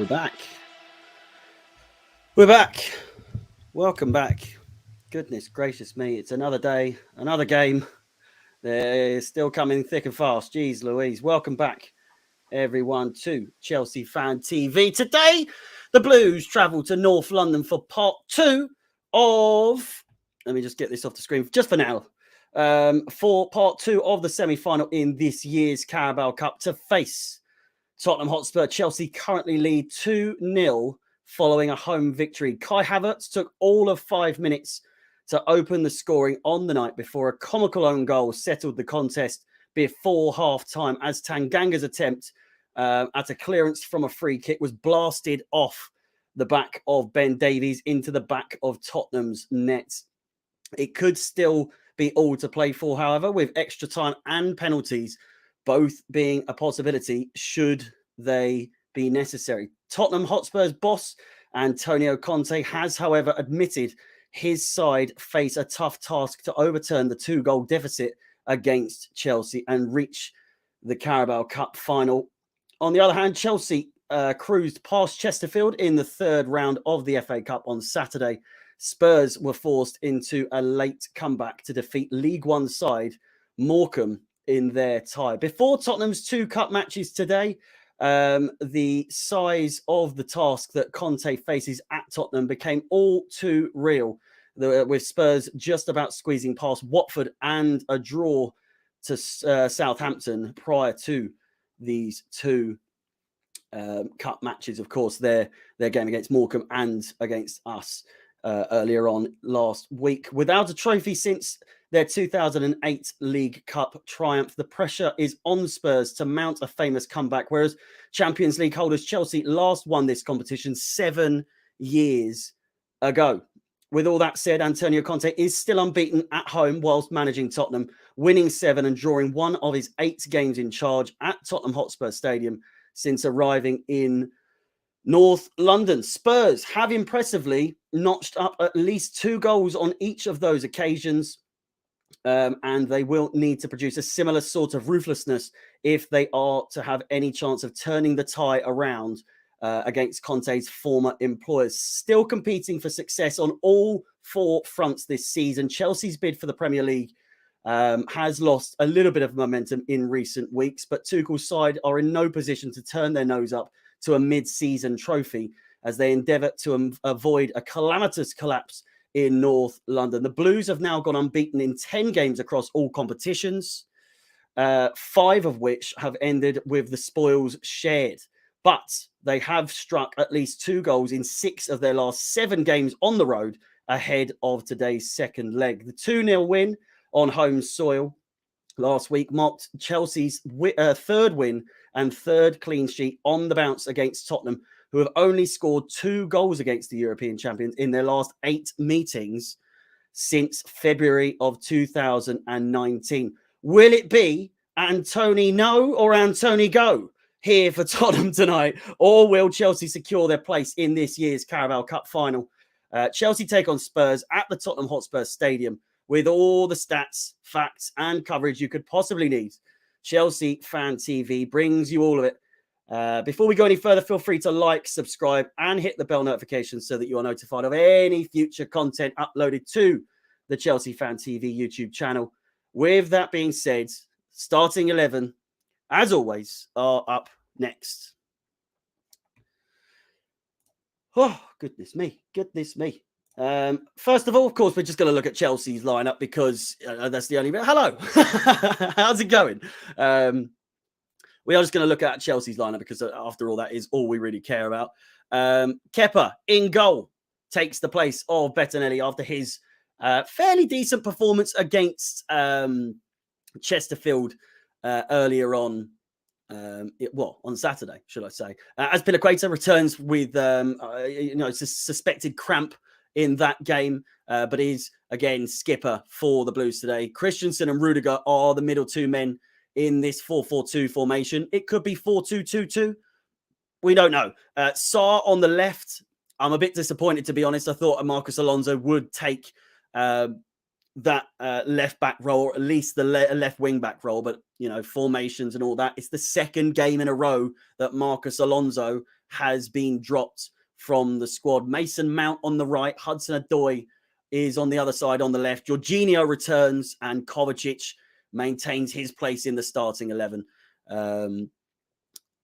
back. We're back. Welcome back. Goodness gracious me. It's another day, another game. They're still coming thick and fast. Jeez Louise. Welcome back, everyone, to Chelsea Fan TV. Today, the Blues travel to North London for part 2 of... Let me just get this off the screen just for now. For part 2 of the semi-final in this year's Carabao Cup to face Tottenham Hotspur. Chelsea currently lead 2-0 following a home victory. Kai Havertz took all of 5 minutes to open the scoring on the night before a comical own goal settled the contest before half-time as Tanganga's attempt at a clearance from a free kick was blasted off the back of Ben Davies into the back of Tottenham's net. It could still be all to play for, however, with extra time and penalties both being a possibility should they be necessary. Tottenham Hotspur's boss, Antonio Conte, has, however, admitted his side face a tough task to overturn the 2-goal deficit against Chelsea and reach the Carabao Cup final. On the other hand, Chelsea cruised past Chesterfield in the third round of the FA Cup on Saturday. Spurs were forced into a late comeback to defeat League One side Morecambe in their tie. Before Tottenham's 2 cup matches today, the size of the task that Conte faces at Tottenham became all too real, with Spurs just about squeezing past Watford and a draw to Southampton prior to these 2 cup matches. Of course, their game against Morecambe and against us earlier on last week. Without a trophy since their 2008 League Cup triumph, the pressure is on Spurs to mount a famous comeback, whereas Champions League holders Chelsea last won this competition 7 years ago. With all that said, Antonio Conte is still unbeaten at home whilst managing Tottenham, winning 7 and drawing 1 of his 8 games in charge at Tottenham Hotspur Stadium since arriving in North London. Spurs have impressively notched up at least 2 goals on each of those occasions. And they will need to produce a similar sort of ruthlessness if they are to have any chance of turning the tie around against Conte's former employers. Still competing for success on all 4 fronts this season, Chelsea's bid for the Premier League has lost a little bit of momentum in recent weeks, but Tuchel's side are in no position to turn their nose up to a mid-season trophy as they endeavour to avoid a calamitous collapse in North London. The Blues have now gone unbeaten in 10 games across all competitions, 5 of which have ended with the spoils shared. But they have struck at least 2 goals in 6 of their last 7 games on the road ahead of today's second leg. The 2-0 win on home soil last week marked Chelsea's 3rd win and 3rd clean sheet on the bounce against Tottenham, who have only scored 2 goals against the European champions in their last 8 meetings since February of 2019. Will it be Antony no or Antony go here for Tottenham tonight, or will Chelsea secure their place in this year's Carabao Cup final? Chelsea take on Spurs at the Tottenham Hotspur Stadium with all the stats, facts, and coverage you could possibly need. Chelsea Fan TV brings you all of it. Before we go any further, feel free to like, subscribe, and hit the bell notification so that you are notified of any future content uploaded to the Chelsea Fan TV YouTube channel. With that being said, starting 11, as always, are up next. Oh, goodness me. First of all, of course, we're just going to look at Chelsea's lineup because that's the only bit. Hello. How's it going? We are just going to look at Chelsea's lineup because, after all, that is all we really care about. Kepa in goal takes the place of Bettinelli after his fairly decent performance against Chesterfield earlier on. On Saturday, should I say? Azpilicueta returns with it's a suspected cramp in that game, but is again skipper for the Blues today. Christensen and Rudiger are the middle 2 men in this 4-4-2 formation. It could be 4-2-2-2. We don't know. Sarr on the left. I'm a bit disappointed, to be honest. I thought Marcus Alonso would take that left back role, or at least the left wing back role. But, formations and all that. It's the second game in a row that Marcus Alonso has been dropped from the squad. Mason Mount on the right, Hudson-Odoi is on the other side on the left. Jorginho returns and Kovacic maintains his place in the starting 11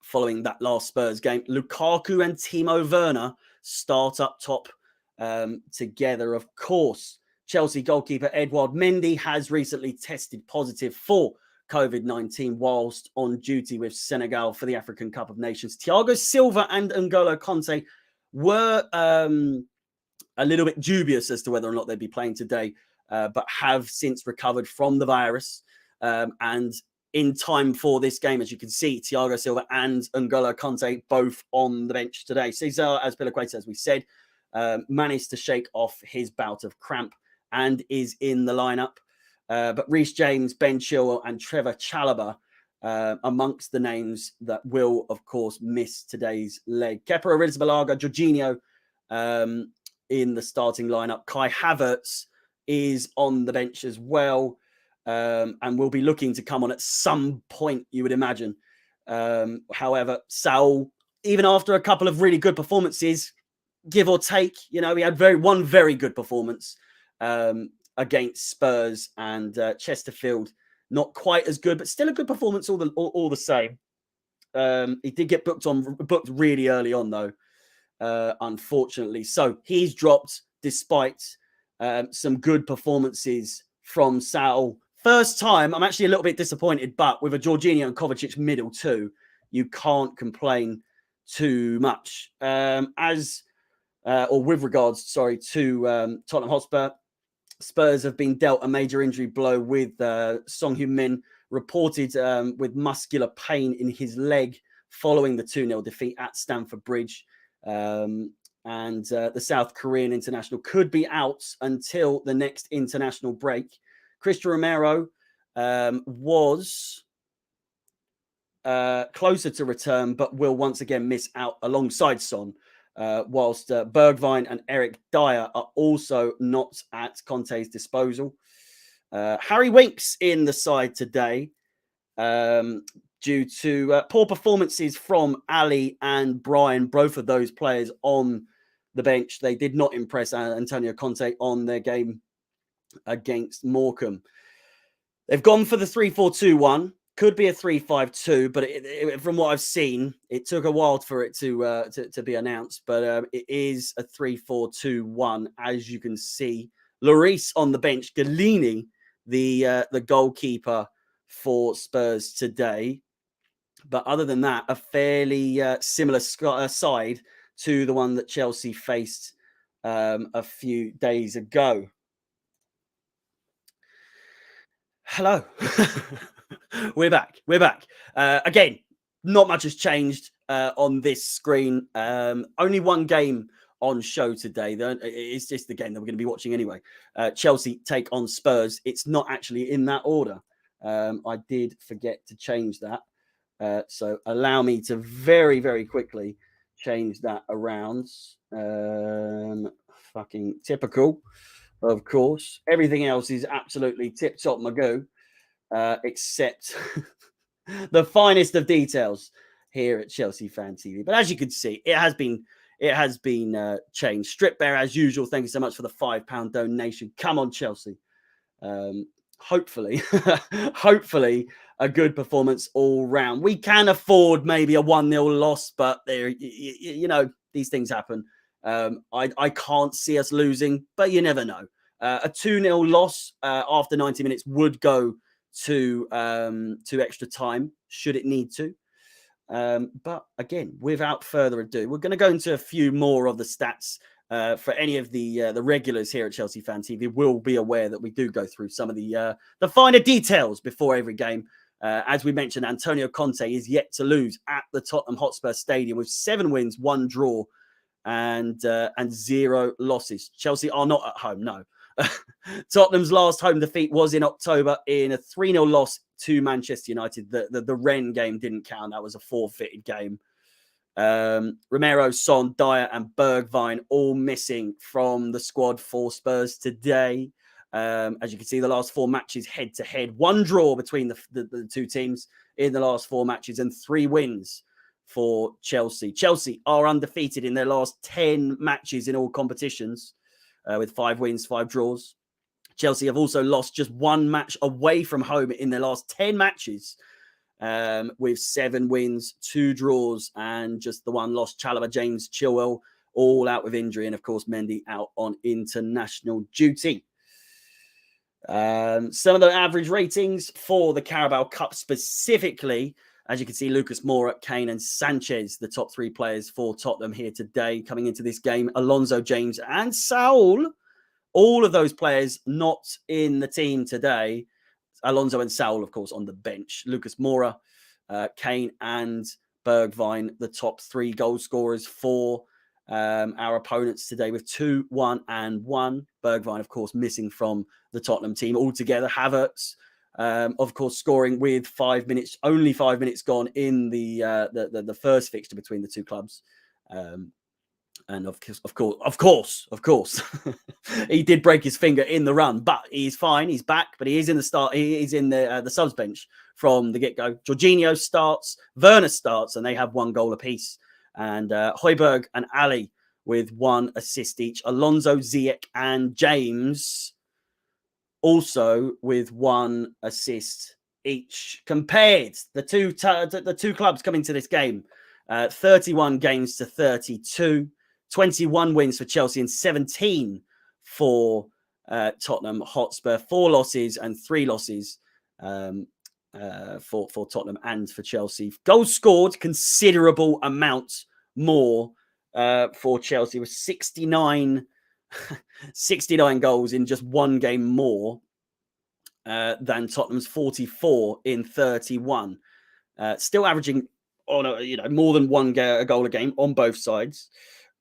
following that last Spurs game. Lukaku and Timo Werner start up top together, of course. Chelsea goalkeeper Edouard Mendy has recently tested positive for COVID-19 whilst on duty with Senegal for the African Cup of Nations. Thiago Silva and N'Golo Kanté were a little bit dubious as to whether or not they'd be playing today, but have since recovered from the virus. And in time for this game, as you can see, Thiago Silva and N'Golo Kanté both on the bench today. Cesar Azpilicueta, as we said, managed to shake off his bout of cramp and is in the lineup. But Reece James, Ben Chilwell and Trevor Chalobah amongst the names that will, of course, miss today's leg. Kepa Arrizabalaga, Jorginho in the starting lineup. Kai Havertz is on the bench as well. And will be looking to come on at some point, you would imagine. However, Saul, even after a couple of really good performances, give or take, he had one very good performance against Spurs and Chesterfield. Not quite as good, but still a good performance all the same. He did get booked really early on, though, unfortunately. So he's dropped despite some good performances from Saul. First time, I'm actually a little bit disappointed, but with a Jorginho and Kovacic middle too, you can't complain too much. With regards, to Tottenham Hotspur, Spurs have been dealt a major injury blow with Son Heung-min reported with muscular pain in his leg following the 2-0 defeat at Stamford Bridge. And the South Korean international could be out until the next international break. Christian Romero was closer to return, but will once again miss out alongside Son, whilst Bergwijn and Eric Dyer are also not at Conte's disposal. Harry Winks in the side today due to poor performances from Ali and Brian, both of those players on the bench. They did not impress Antonio Conte on their game against Morecambe. They've gone for the 3-4-2-1. Could be a 3-5-2, but from what I've seen, it took a while for it to be announced. But it is a 3-4-2-1, as you can see. Lloris on the bench, Galini, the goalkeeper for Spurs today. But other than that, a fairly similar side to the one that Chelsea faced a few days ago. Hello. We're back. Again, not much has changed on this screen. Only one game on show today. It's just the game that we're going to be watching anyway. Chelsea take on Spurs. It's not actually in that order. I did forget to change that. So allow me to very, very quickly change that around. Fucking typical. Of course, everything else is absolutely tip-top magoo, except the finest of details here at Chelsea Fan TV. But as you can see, it has been changed. Strip Bear, as usual, thank you so much for the £5 donation. Come on, Chelsea. Hopefully, hopefully a good performance all round. We can afford maybe a 1-0 loss, but these things happen. I can't see us losing, but you never know. A 2-0 loss after 90 minutes would go to extra time, should it need to. But again, without further ado, we're going to go into a few more of the stats. For any of the regulars here at Chelsea Fan TV will be aware that we do go through some of the finer details before every game. As we mentioned, Antonio Conte is yet to lose at the Tottenham Hotspur Stadium with 7 wins, 1 draw, and 0 losses. Chelsea are not at home, no. Tottenham's last home defeat was in October in a 3-0 loss to Manchester United. The Rennes game didn't count. That was a forfeited game. Romero, Son, Dyer and Bergwijn all missing from the squad for Spurs today. As you can see, the last 4 matches head-to-head. 1 draw between the two teams in the last 4 matches and 3 wins for Chelsea. Chelsea are undefeated in their last 10 matches in all competitions, with 5 wins, 5 draws. Chelsea have also lost just 1 match away from home in their last 10 matches, with 7 wins, 2 draws, and just the 1 loss. Chalobah, James, Chilwell, all out with injury, and of course Mendy out on international duty. Some of the average ratings for the Carabao Cup specifically, as you can see, Lucas Moura, Kane and Sanchez, the top 3 players for Tottenham here today coming into this game. Alonso, James and Saul, all of those players not in the team today. Alonso and Saul, of course, on the bench. Lucas Moura, Kane and Bergwijn, the top 3 goal scorers for our opponents today with 2, 1 and 1. Bergwijn, of course, missing from the Tottenham team altogether. Havertz, of course, scoring with 5 minutes, only 5 minutes gone in the first fixture between the 2 clubs. And of course, he did break his finger in the run, but he's fine. He's back, but he is in the start. He's in the subs bench from the get-go. Jorginho starts, Werner starts, and they have 1 goal apiece. And Højbjerg and Ali with 1 assist each. Alonso, Ziyech, and James also with 1 assist each. Compared the two clubs coming to this game, 31 games to 32. 21 wins for Chelsea and 17 for Tottenham Hotspur. 4 losses and 3 losses for Tottenham and for Chelsea. Goals scored, considerable amount more for Chelsea with 69 goals in just 1 game more than Tottenham's 44 in 31. Still averaging on more than 1 goal a game on both sides.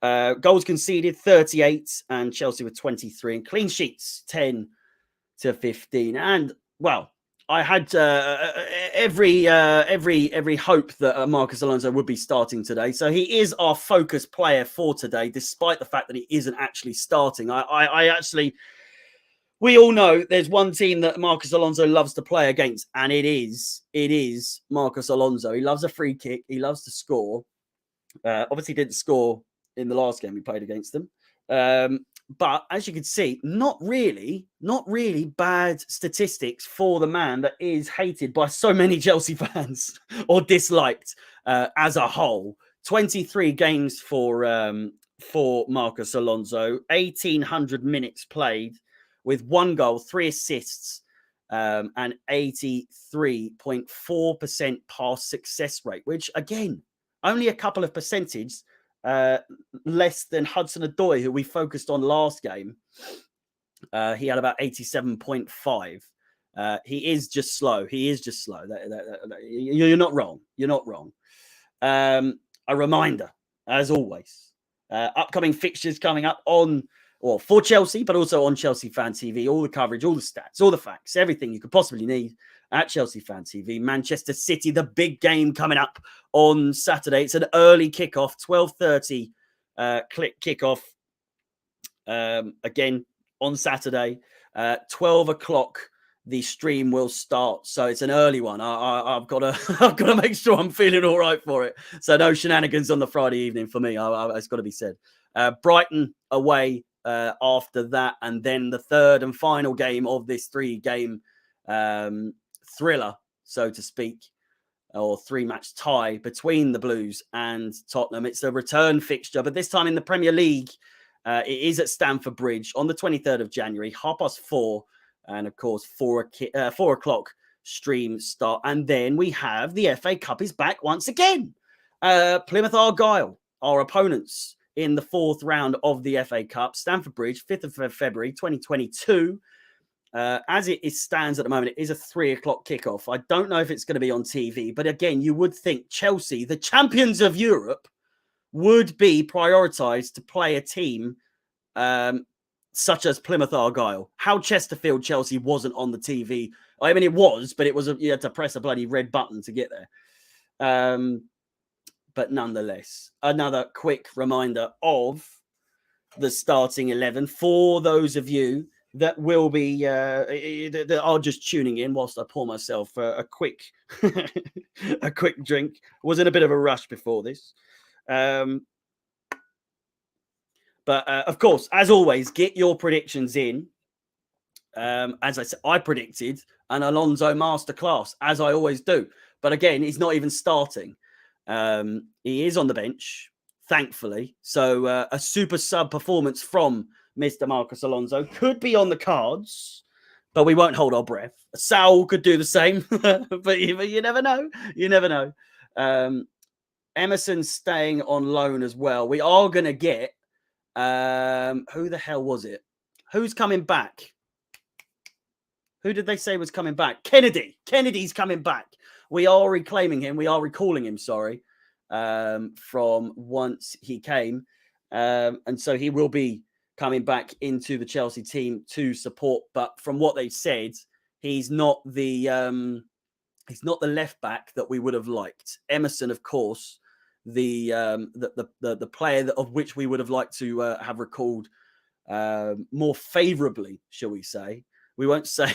Goals conceded 38 and Chelsea with 23, and clean sheets 10 to 15. And well, I had every hope that Marcos Alonso would be starting today. So he is our focus player for today, despite the fact that he isn't actually starting. We all know there's one team that Marcos Alonso loves to play against, and it is Marcos Alonso. He loves a free kick. He loves to score. Obviously didn't score in the last game we played against them. But as you can see, not really bad statistics for the man that is hated by so many Chelsea fans or disliked as a whole. 23 games for Marcos Alonso, 1,800 minutes played with 1 goal, 3 assists, and 83.4% pass success rate, which again, only a couple of percentage less than Hudson-Odoi, who we focused on last game. He had about 87.5. He is just slow. You're not wrong. A reminder, as always, upcoming fixtures coming up for Chelsea, but also on Chelsea Fan TV. All the coverage, all the stats, all the facts, everything you could possibly need at Chelsea Fan TV. Manchester City, the big game coming up on Saturday. It's an early kickoff, 12:30 kickoff. Again on Saturday, 12 o'clock. The stream will start, so it's an early one. I've got to make sure I'm feeling all right for it. So no shenanigans on the Friday evening for me. It's got to be said. Brighton away after that, and then the third and final game of this 3-game thriller, so to speak, or 3-match tie between the Blues and Tottenham. It's a return fixture, but this time in the Premier League. It is at Stamford Bridge on the 23rd of January, 4:30, and of course 4 o'clock stream start. And then we have the FA Cup is back once again. Plymouth Argyle, our opponents in the 4th round of the FA Cup. Stamford Bridge, 5th of February 2022. As it stands at the moment, it is a 3 o'clock kickoff. I don't know if it's going to be on TV, but again, you would think Chelsea, the champions of Europe, would be prioritised to play a team such as Plymouth Argyle. How Chesterfield Chelsea wasn't on the TV. I mean, it was, but you had to press a bloody red button to get there. But nonetheless, another quick reminder of the starting 11 for those of you that will be that are just tuning in whilst I pour myself a quick a quick drink. Was in a bit of a rush before this. But of course, as always, get your predictions in. As I said, I predicted an Alonso masterclass, as I always do. But again, he's not even starting. He is on the bench, thankfully. So a super sub performance from Mr. Marcos Alonso could be on the cards, but we won't hold our breath. Saul could do the same, but you never know. You never know. Emerson's staying on loan as well. We are going to get who the hell was it? Who's coming back? Who did they say was coming back? Kennedy. Kennedy's coming back. We are reclaiming him. We are recalling him, sorry, from once he came. And so he will be coming back into the Chelsea team to support. But from what they've said, he's not the left back that we would have liked. Emerson, of course, the player of which we would have liked to have recalled more favourably, shall we say. We won't say,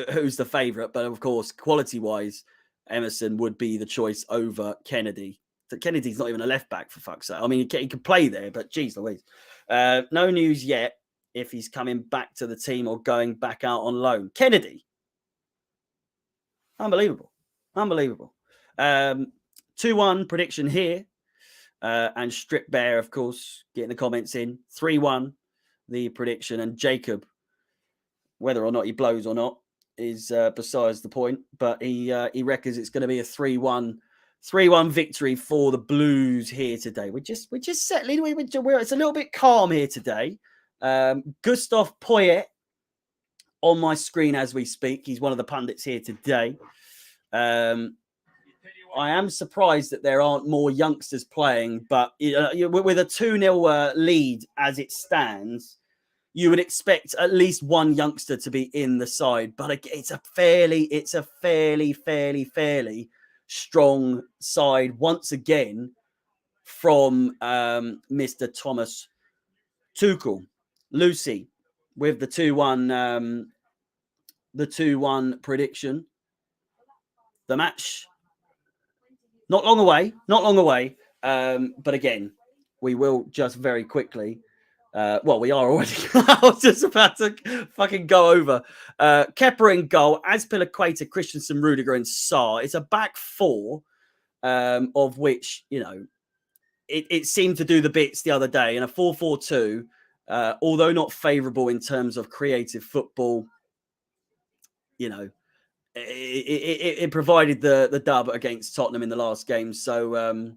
who's the favourite, but of course, quality-wise, Emerson would be the choice over Kennedy. So Kennedy's not even a left back, for fuck's sake. I mean, he could play there, but geez Louise. No news yet if he's coming back to the team or going back out on loan. Kennedy. Unbelievable. 2-1 prediction here. And Strip Bear, of course, getting the comments in. 3-1, the prediction. And Jacob, whether or not he blows or not, is besides the point. But he reckons it's going to be a 3-1 victory for the Blues here today. We're just settling. It's a little bit calm here today. Gustav Poyet on my screen as we speak. He's one of the pundits here today. I am surprised that there aren't more youngsters playing, but with a 2-0 lead as it stands, you would expect at least one youngster to be in the side. But it's a fairly strong side once again from Mr. Thomas Tuchel. Lucy with the 2-1 prediction. The match not long away. But again, we will just very quickly. We are already. I was just about to fucking go over. Kepa in goal, Azpilicueta, Christensen, Rudiger, and Sarr. It's a back four, of which, it seemed to do the bits the other day in a 4-4-2. Although not favourable in terms of creative football, it provided the dub against Tottenham in the last game. So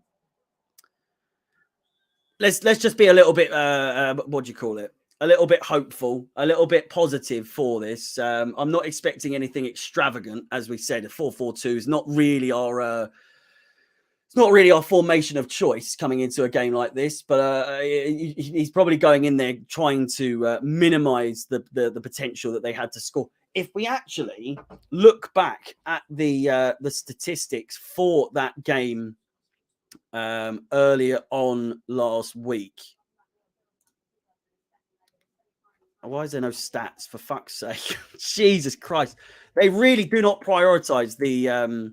let's just be a little bit what do you call it? A little bit hopeful, a little bit positive for this. I'm not expecting anything extravagant, as we said. A 4-4-2 is not really our formation of choice coming into a game like this. But he's probably going in there trying to minimise the potential that they had to score. If we actually look back at the statistics for that game earlier on last week, why is there no stats? For fuck's sake, Jesus Christ! They really do not prioritise the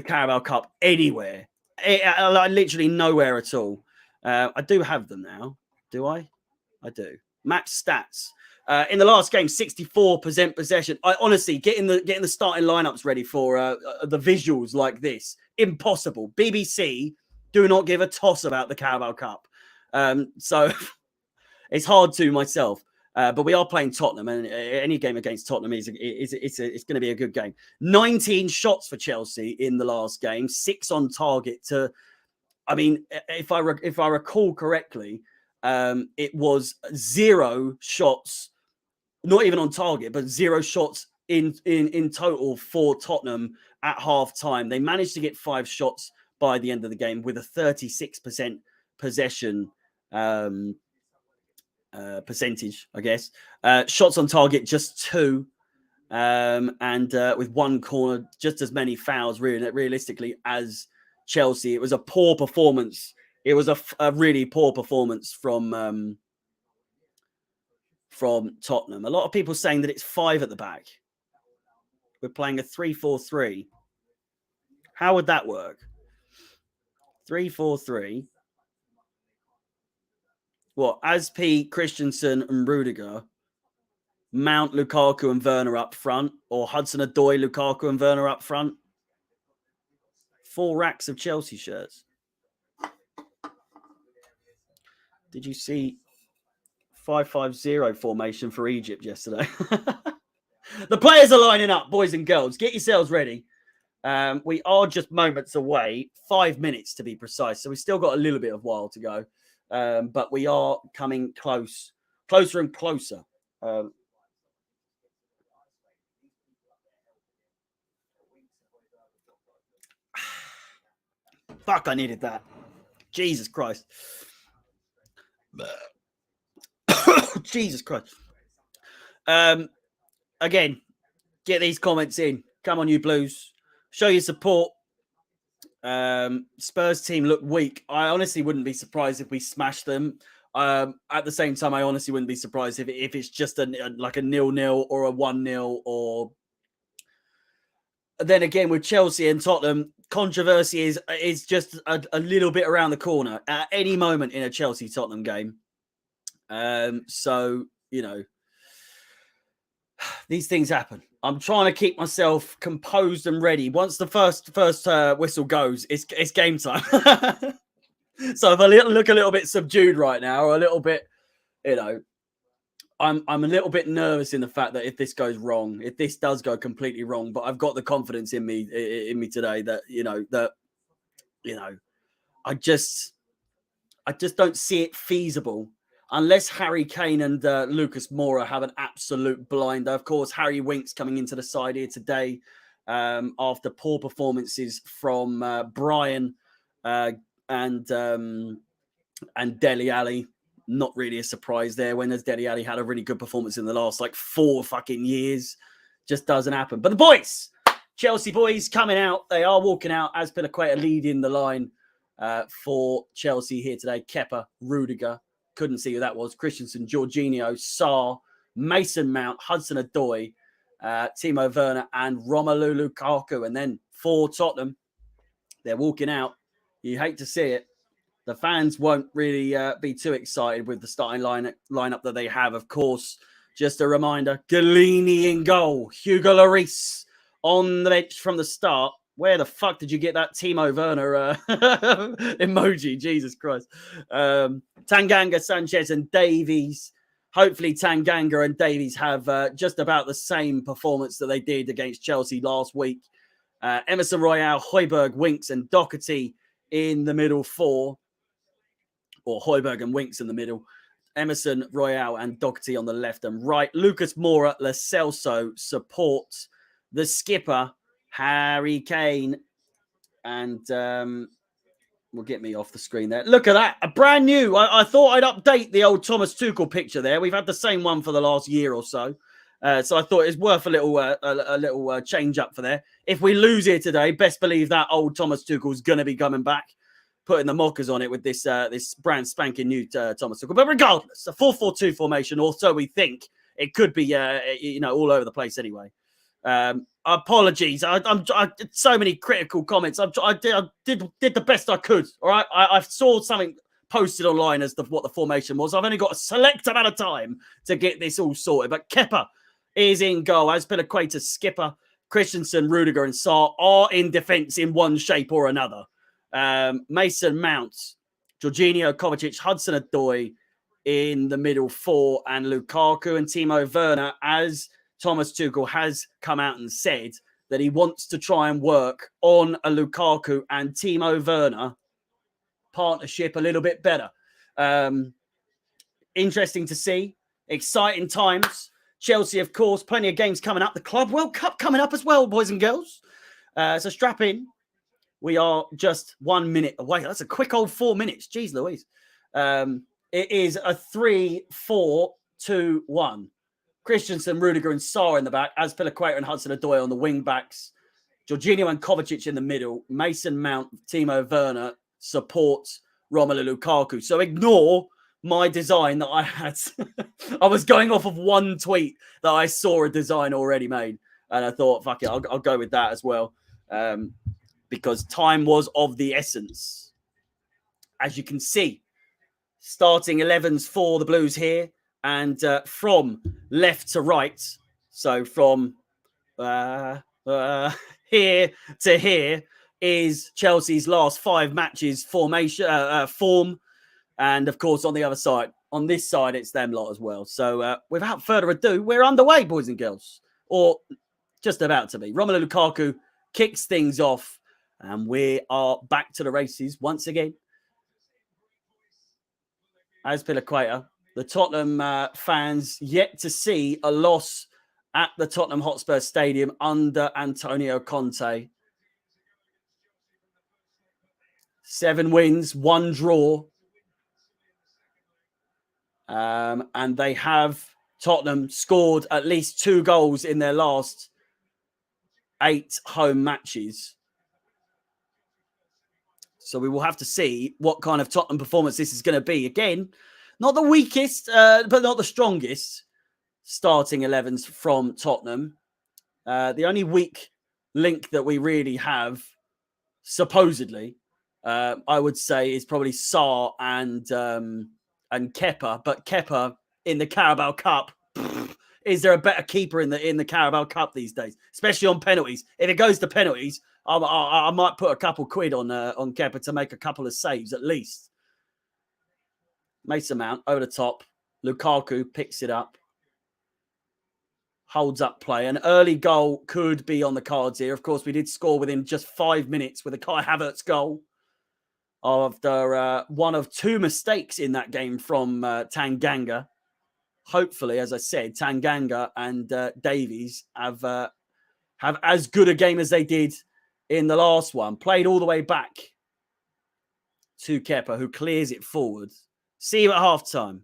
Carabao Cup anywhere. Literally nowhere at all. I do have them now. Do I? I do. Match stats. In the last game, 64% possession. I honestly getting the starting lineups ready for the visuals like this. Impossible. BBC do not give a toss about the Carabao Cup. So it's hard to myself. But we are playing Tottenham, and any game against Tottenham it's going to be a good game. 19 shots for Chelsea in the last game, 6 on target. If I recall correctly, it was 0 shots. Not even on target, but 0 shots in total for Tottenham at half time. They managed to get 5 shots by the end of the game with a 36% possession percentage, I guess. Shots on target, just 2. And with 1 corner, just as many fouls realistically as Chelsea. It was a poor performance. It was a really poor performance from from Tottenham. A lot of people saying that it's 5 at the back. We're playing a 3-4-3. How would that work? 3-4-3. What? Aspi, Christensen, and Rudiger. Mount, Lukaku, and Werner up front, or Hudson-Odoi, Lukaku, and Werner up front. 4 racks of Chelsea shirts. Did you see 5-5-0 formation for Egypt yesterday? The players are lining up, boys and girls. Get yourselves ready. We are just moments away, 5 minutes to be precise. So we've still got a little bit of while to go. But we are coming closer and closer. Fuck, I needed that. Jesus Christ. Jesus Christ. Again, get these comments in. Come on, you Blues. Show your support. Spurs team look weak. I honestly wouldn't be surprised if we smashed them. At the same time, I honestly wouldn't be surprised if it's just like a 0-0 or a 1-0 or... Then again, with Chelsea and Tottenham, controversy is just a little bit around the corner at any moment in a Chelsea-Tottenham game. So, you know, these things happen. I'm trying to keep myself composed and ready. Once the first whistle goes, it's game time. So if I look a little bit subdued right now, or a little bit, you know, I'm a little bit nervous in the fact that if this goes wrong, if this does go completely wrong, but I've got the confidence in me today that I just don't see it feasible unless Harry Kane and Lucas Moura have an absolute blinder. Of course, Harry Winks coming into the side here today after poor performances from Brian and Dele Alli. Not really a surprise there when Dele Alli had a really good performance in the last 4 fucking years. Just doesn't happen. But the boys, Chelsea boys coming out. They are walking out. Azpilicueta leading the line for Chelsea here today. Kepa, Rudiger, couldn't see who that was. Christensen, Jorginho, Sarr, Mason Mount, Hudson-Odoi, Timo Werner, and Romelu Lukaku. And then for Tottenham, they're walking out. You hate to see it. The fans won't really be too excited with the starting lineup that they have. Of course, just a reminder, Galini in goal. Hugo Lloris on the bench from the start. Where the fuck did you get that Timo Werner emoji? Jesus Christ. Tanganga, Sanchez, and Davies. Hopefully Tanganga and Davies have just about the same performance that they did against Chelsea last week. Emerson Royale, Højbjerg, Winks, and Doherty in the middle 4. Or Højbjerg and Winks in the middle. Emerson, Royale, and Doherty on the left and right. Lucas Moura, Lo Celso supports the skipper, Harry Kane. And will get me off the screen there. Look at that. A brand new. I thought I'd update the old Thomas Tuchel picture there. We've had the same one for the last year or so. So I thought it's worth a little change up for there. If we lose here today, best believe that old Thomas Tuchel's going to be coming back, putting the mockers on it with this brand spanking new Thomas Tuchel. But regardless, a 4-4-2 formation, or so we think. It could be, all over the place anyway. Apologies. I so many critical comments. I did the best I could. All right. I saw something posted online as to what the formation was. I've only got a select amount of time to get this all sorted. But Kepa is in goal. Azpilicueta, skipper, Christensen, Rudiger, and Sarr are in defence in one shape or another. Mason Mount, Jorginho, Kovacic, Hudson-Odoi in the middle 4, and Lukaku and Timo Werner, as Thomas Tuchel has come out and said that he wants to try and work on a Lukaku and Timo Werner partnership a little bit better. Interesting to see. Exciting times. Chelsea, of course, plenty of games coming up. The Club World Cup coming up as well, boys and girls. So strap in. We are just 1 minute away. That's a quick old 4 minutes. Jeez Louise. It is a 3-4-2-1. Christensen, Rudiger, and Sarr in the back. Azpilicueta and Hudson-Odoi on the wing backs. Jorginho and Kovacic in the middle. Mason Mount, Timo Werner supports Romelu Lukaku. So ignore my design that I had. I was going off of one tweet that I saw a design already made. And I thought, fuck it, I'll go with that as well. Because time was of the essence. As you can see, starting 11s for the Blues here. And from left to right, so from here to here, is Chelsea's last 5 matches formation form. And of course, on the other side, on this side, it's them lot as well. So without further ado, we're underway, boys and girls, or just about to be. Romelu Lukaku kicks things off, and we are back to the races once again. As Pilaqueta, the Tottenham fans yet to see a loss at the Tottenham Hotspur Stadium under Antonio Conte. 7 wins, 1 draw. And they have, Tottenham, scored at least 2 goals in their last 8 home matches. So we will have to see what kind of Tottenham performance this is going to be. Again, not the weakest, but not the strongest starting 11s from Tottenham. The only weak link that we really have, supposedly, I would say, is probably Sarr and Kepa. But Kepa in the Carabao Cup, is there a better keeper in the Carabao Cup these days, especially on penalties? If it goes to penalties, I might put a couple quid on Kepa to make a couple of saves at least. Mason Mount over the top. Lukaku picks it up. Holds up play. An early goal could be on the cards here. Of course, we did score within just 5 minutes with a Kai Havertz goal after one of 2 mistakes in that game from Tanganga. Hopefully, as I said, Tanganga and Davies have as good a game as they did in the last one. Played all the way back to Kepa, who clears it forward. See you at halftime.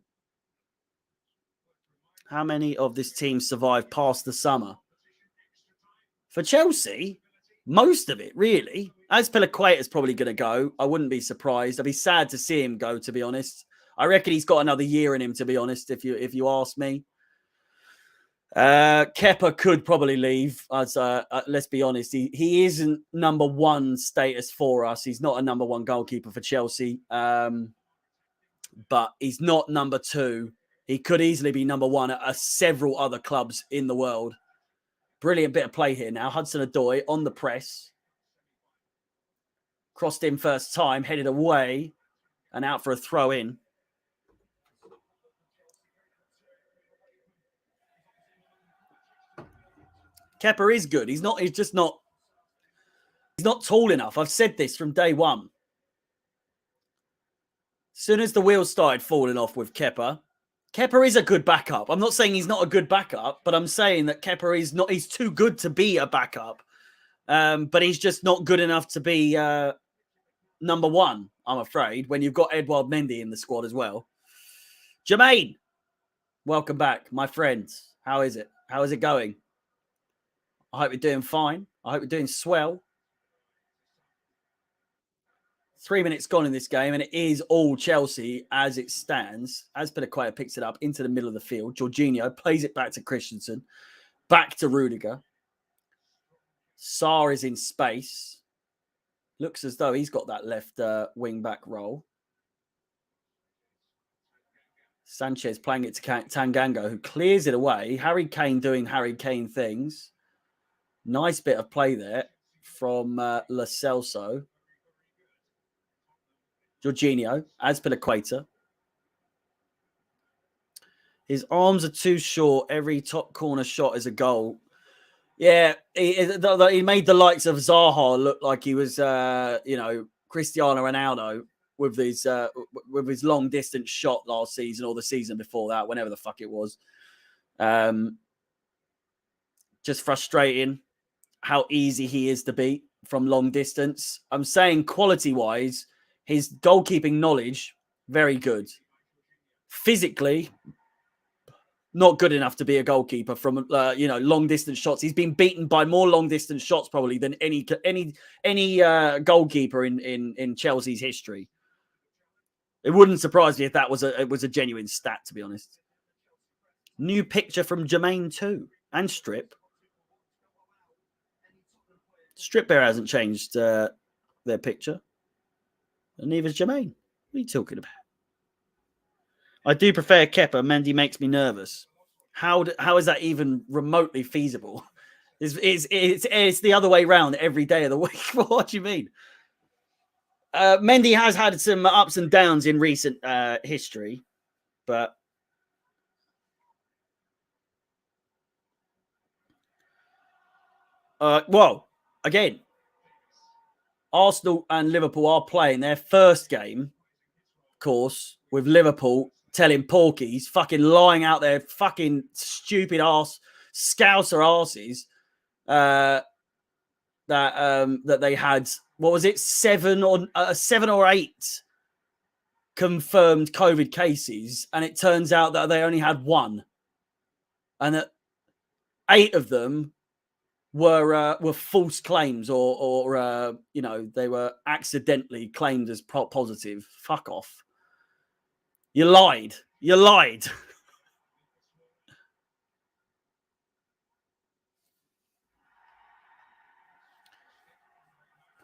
How many of this team survived past the summer? For Chelsea, most of it, really. As Pilaqueta's probably going to go, I wouldn't be surprised. I'd be sad to see him go, to be honest. I reckon he's got another year in him, to be honest, if you ask me. Kepa could probably leave. As let's be honest, he isn't number 1 status for us. He's not a number 1 goalkeeper for Chelsea. But he's not number 2. He could easily be number 1 at several other clubs in the world. Brilliant bit of play here now. Hudson-Odoi on the press. Crossed in first time, headed away, and out for a throw-in. Kepa is good. He's not tall enough. I've said this from day one. As soon as the wheels started falling off with Kepa is a good backup. I'm not saying he's not a good backup, but I'm saying that Kepa is not. He's too good to be a backup, but he's just not good enough to be number 1. I'm afraid when you've got Edouard Mendy in the squad as well. Jermaine, welcome back, my friend. How is it? How is it going? I hope you're doing fine. I hope you're doing swell. 3 minutes gone in this game, and it is all Chelsea as it stands. As Pilaqueta picks it up into the middle of the field, Jorginho plays it back to Christensen, back to Rudiger. Sarr is in space. Looks as though he's got that left wing-back role. Sanchez playing it to Tanganga, who clears it away. Harry Kane doing Harry Kane things. Nice bit of play there from Lo Celso. Jorginho, as Pilaqueta. His arms are too short. Every top corner shot is a goal. Yeah, he made the likes of Zaha look like he was, Cristiano Ronaldo with his long distance shot last season or the season before that, whenever the fuck it was. Just frustrating how easy he is to beat from long distance. I'm saying quality-wise, his goalkeeping knowledge, very good. Physically, not good enough to be a goalkeeper from long distance shots. He's been beaten by more long distance shots probably than any goalkeeper in Chelsea's history. It wouldn't surprise me if that was a genuine stat, to be honest. New picture from Jermaine too, and Strip. Strip Bear hasn't changed their picture, and neither's Jermaine. What are you talking about? I do prefer Kepa. Mendy makes me nervous. How is that even remotely feasible? It's the other way around every day of the week. What do you mean? Mendy has had some ups and downs in recent history, but well, again, Arsenal and Liverpool are playing their first game, of course, with Liverpool telling porkies, fucking lying out their fucking stupid arse, scouser arses, that they had, what was it, seven or eight confirmed COVID cases, and it turns out that they only had one, and that 8 of them were false claims, or they were accidentally claimed as positive. Fuck off. You lied. You lied.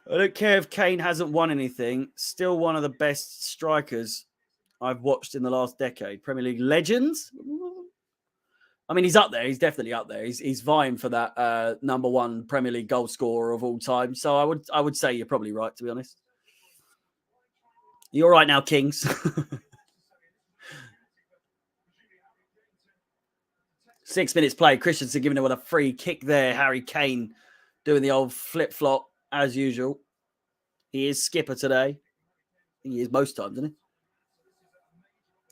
I don't care if Kane hasn't won anything. Still one of the best strikers I've watched in the last decade. Premier League legends. I mean, he's up there. He's definitely up there. He's vying for that #1 Premier League goal scorer of all time. So I would say you're probably right, to be honest. You're right now, Kings. 6 minutes play. Christensen giving it with a free kick there. Harry Kane doing the old flip flop as usual. He is skipper today. He is most times, isn't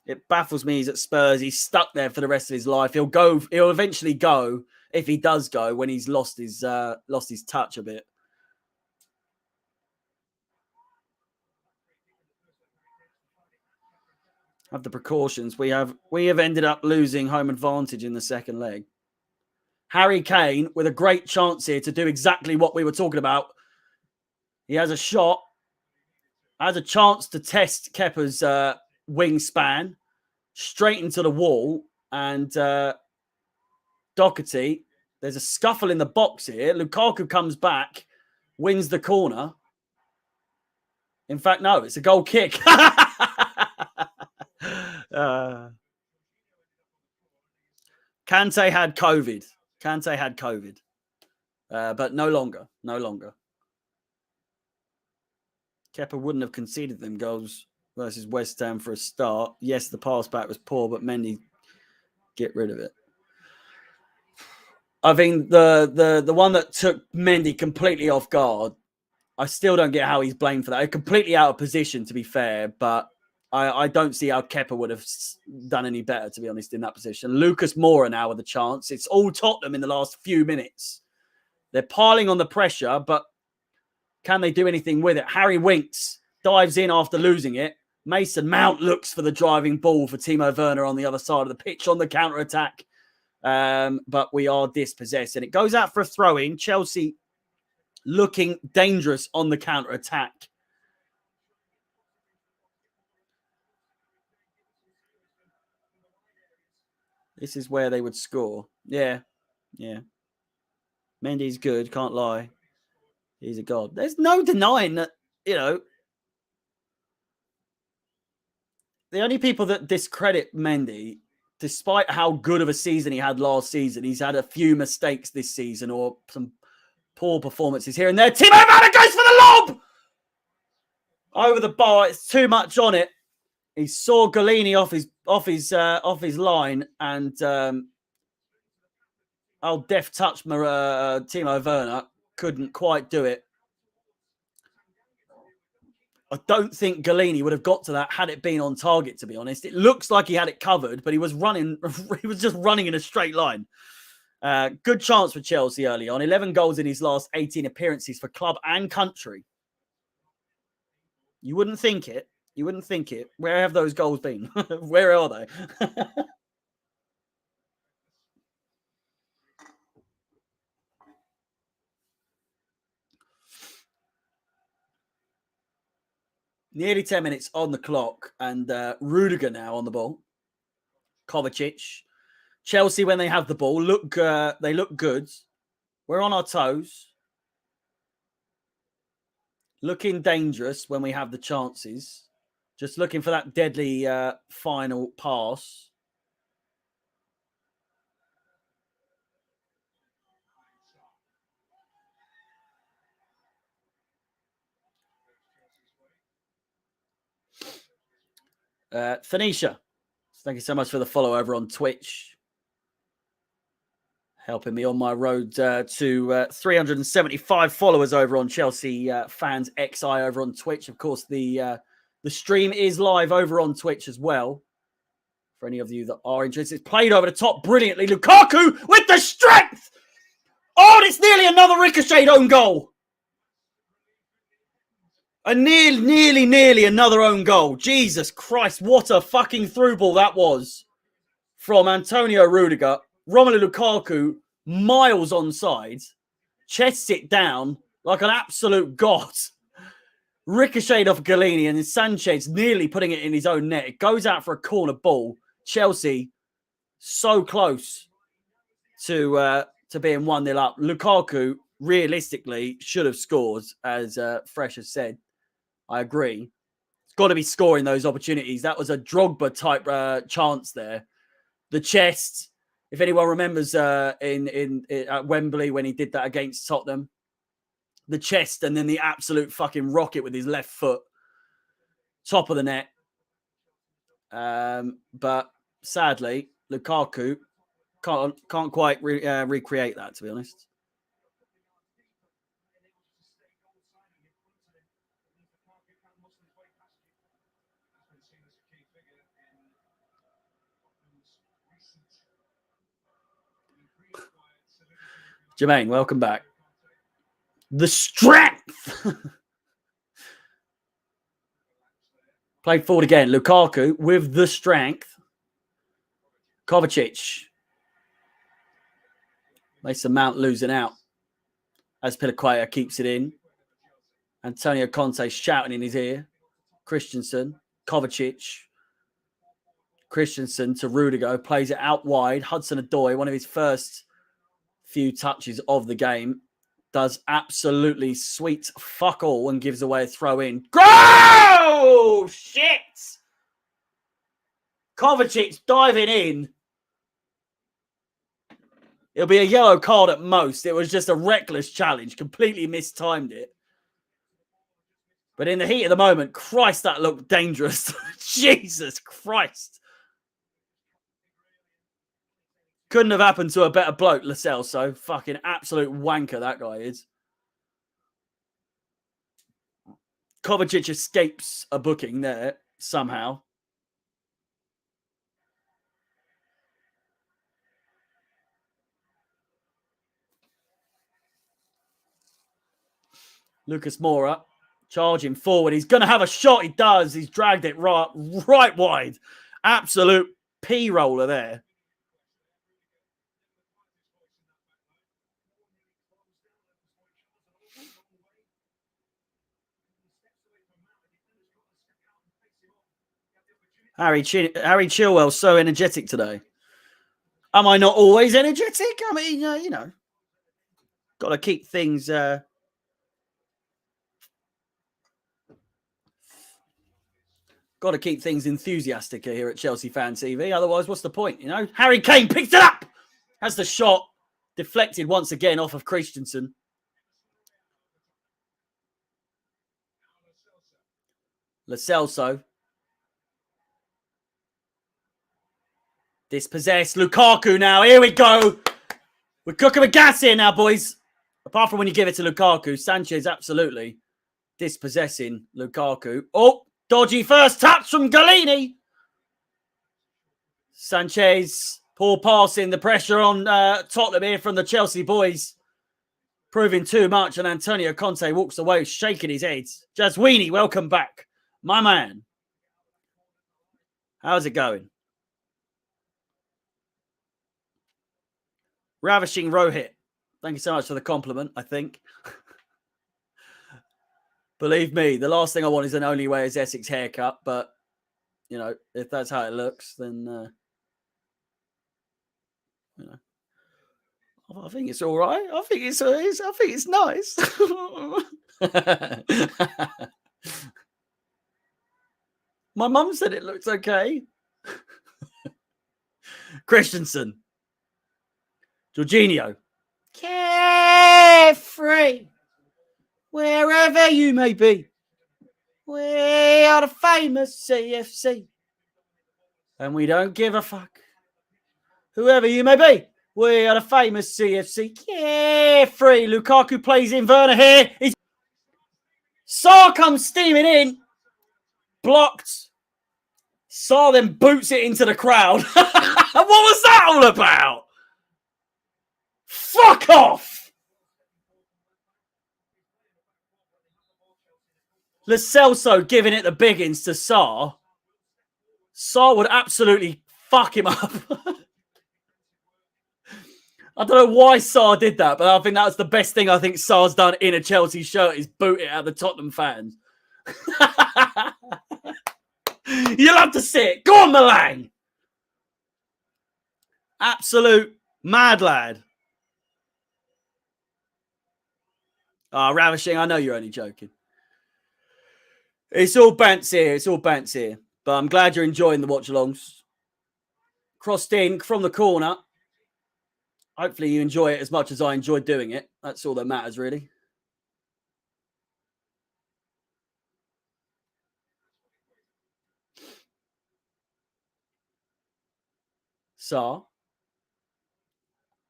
he? It baffles me. He's at Spurs. He's stuck there for the rest of his life. He'll go. He'll eventually go, if he does go, when he's lost his touch a bit. Have the precautions. We have ended up losing home advantage in the second leg. Harry Kane with a great chance here to do exactly what we were talking about. He has a shot, has a chance to test Kepa's wingspan straight into the wall, and Doherty. There's a scuffle in the box here. Lukaku comes back, wins the corner. In fact, no, it's a goal kick. Kante had COVID. But no longer. Kepa wouldn't have conceded them goals versus West Ham for a start. Yes, the pass back was poor, but Mendy get rid of it. I think the one that took Mendy completely off guard, I still don't get how he's blamed for that. Completely out of position, to be fair, but I don't see how Kepa would have done any better, to be honest, in that position. Lucas Moura now with a chance. It's all Tottenham in the last few minutes. They're piling on the pressure, but can they do anything with it? Harry Winks dives in after losing it. Mason Mount looks for the driving ball for Timo Werner on the other side of the pitch on the counter-attack. But we are dispossessed. And it goes out for a throw-in. Chelsea looking dangerous on the counter-attack. This is where they would score. Yeah. Mendy's good, can't lie. He's a god. There's no denying that, the only people that discredit Mendy, despite how good of a season he had last season, he's had a few mistakes this season or some poor performances here and there. Timo Werner goes for the lob! Over the bar. It's too much on it. He saw Golini off his line, and deft touch Timo Werner couldn't quite do it. I don't think Golini would have got to that had it been on target, to be honest. It looks like he had it covered, but he was running. He was just running in a straight line. Good chance for Chelsea early on. 11 goals in his last 18 appearances for club and country. You wouldn't think it. Where have those goals been? Where are they? Nearly 10 minutes on the clock, and Rudiger now on the ball. Kovacic. Chelsea, when they have the ball, they look good. We're on our toes. Looking dangerous when we have the chances. Just looking for that deadly final pass. Phoenicia, thank you so much for the follow over on Twitch. Helping me on my road to 375 followers over on Chelsea Fans XI over on Twitch. Of course, the stream is live over on Twitch as well. For any of you that are interested, it's played over the top brilliantly. Lukaku with the strength! Oh, and it's nearly another ricocheted own goal. Nearly another own goal. Jesus Christ, what a fucking through ball that was from Antonio Rudiger. Romelu Lukaku, miles onside, chests it down like an absolute god. Ricocheted off Galini, and then Sanchez nearly putting it in his own net. It goes out for a corner ball. Chelsea so close to being 1-0 up. Lukaku realistically should have scored, as Fresh has said. I agree. It's got to be scoring those opportunities. That was a Drogba type chance there. The chest, if anyone remembers in at Wembley when he did that against Tottenham, the chest and then the absolute fucking rocket with his left foot, top of the net. But sadly, Lukaku can't quite recreate that, to be honest. Jermaine, welcome back. The strength. Played forward again. Lukaku with the strength. Kovacic. Mason Mount losing out as Piliqueta keeps it in. Antonio Conte shouting in his ear. Christensen. Kovacic. Christensen to Rudiger. Plays it out wide. Hudson-Odoi, one of his first few touches of the game, does absolutely sweet fuck all and gives away a throw in. Oh, shit! Kovacic diving in. It'll be a yellow card at most. It was just a reckless challenge. Completely mistimed it. But in the heat of the moment, Christ, that looked dangerous. Jesus Christ. Couldn't have happened to a better bloke, Lo Celso. Fucking absolute wanker that guy is. Kovacic escapes a booking there somehow. Lucas Moura charging forward. He's going to have a shot. He does. He's dragged it right wide. Absolute P-roller there. Harry Chilwell so energetic today. Am I not always energetic? I mean, you know, got to keep things... Got to keep things enthusiastic here at Chelsea Fan TV. Otherwise, what's the point, you know? Harry Kane picked it up! Has the shot deflected once again off of Christensen. Lo Celso. Dispossessed. Lukaku now. Here we go. We're cooking with gas here now, boys. Apart from when you give it to Lukaku. Sanchez absolutely dispossessing Lukaku. Oh, dodgy first touch from Galini. Sanchez, poor passing. The pressure on Tottenham here from the Chelsea boys. Proving too much, and Antonio Conte walks away shaking his head. Jaswini, welcome back. My man. How's it going? Ravishing Rohit. Thank you so much for the compliment, I think. Believe me, the last thing I want is an only way is Essex haircut. But you know, if that's how it looks, then you know, I think it's all right. I think it's nice. My mum said it looks okay. Christensen, Jorginho, carefree, wherever you may be. We are the famous CFC, and we don't give a fuck. Whoever you may be, we are the famous CFC. Carefree. Lukaku plays in. Werner here. Saar comes steaming in. Blocked. Saar then boots it into the crowd. What was that all about? Fuck off. Lo Celso giving it the biggins to Saar. Saar would absolutely fuck him up. I don't know why Saar did that, but I think that's the best thing I think Saar's done in a Chelsea shirt is boot it at the Tottenham fans. You'll have to see it. Go on, Malang. Absolute mad lad. Ravishing, I know you're only joking. It's all bants here. It's all bants here. But I'm glad you're enjoying the watch-alongs. Crossed in from the corner. Hopefully you enjoy it as much as I enjoy doing it. That's all that matters, really. Saar.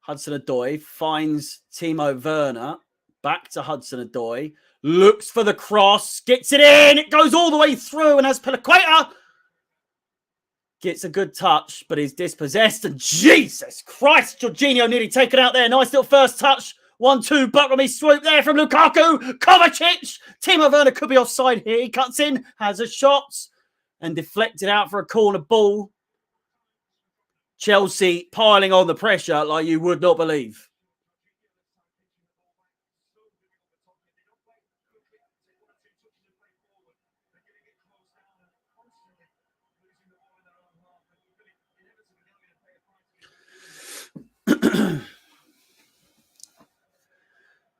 Hudson-Odoi finds Timo Werner. Back to Hudson-Odoi. Looks for the cross. Gets it in. It goes all the way through. And as Pelaqueta gets a good touch, but is dispossessed. And Jesus Christ, Jorginho nearly taken out there. Nice little first touch. 1-2, Buckley swoop there from Lukaku. Kovacic. Timo Werner could be offside here. He cuts in, has a shot, and deflected out for a corner ball. Chelsea piling on the pressure like you would not believe.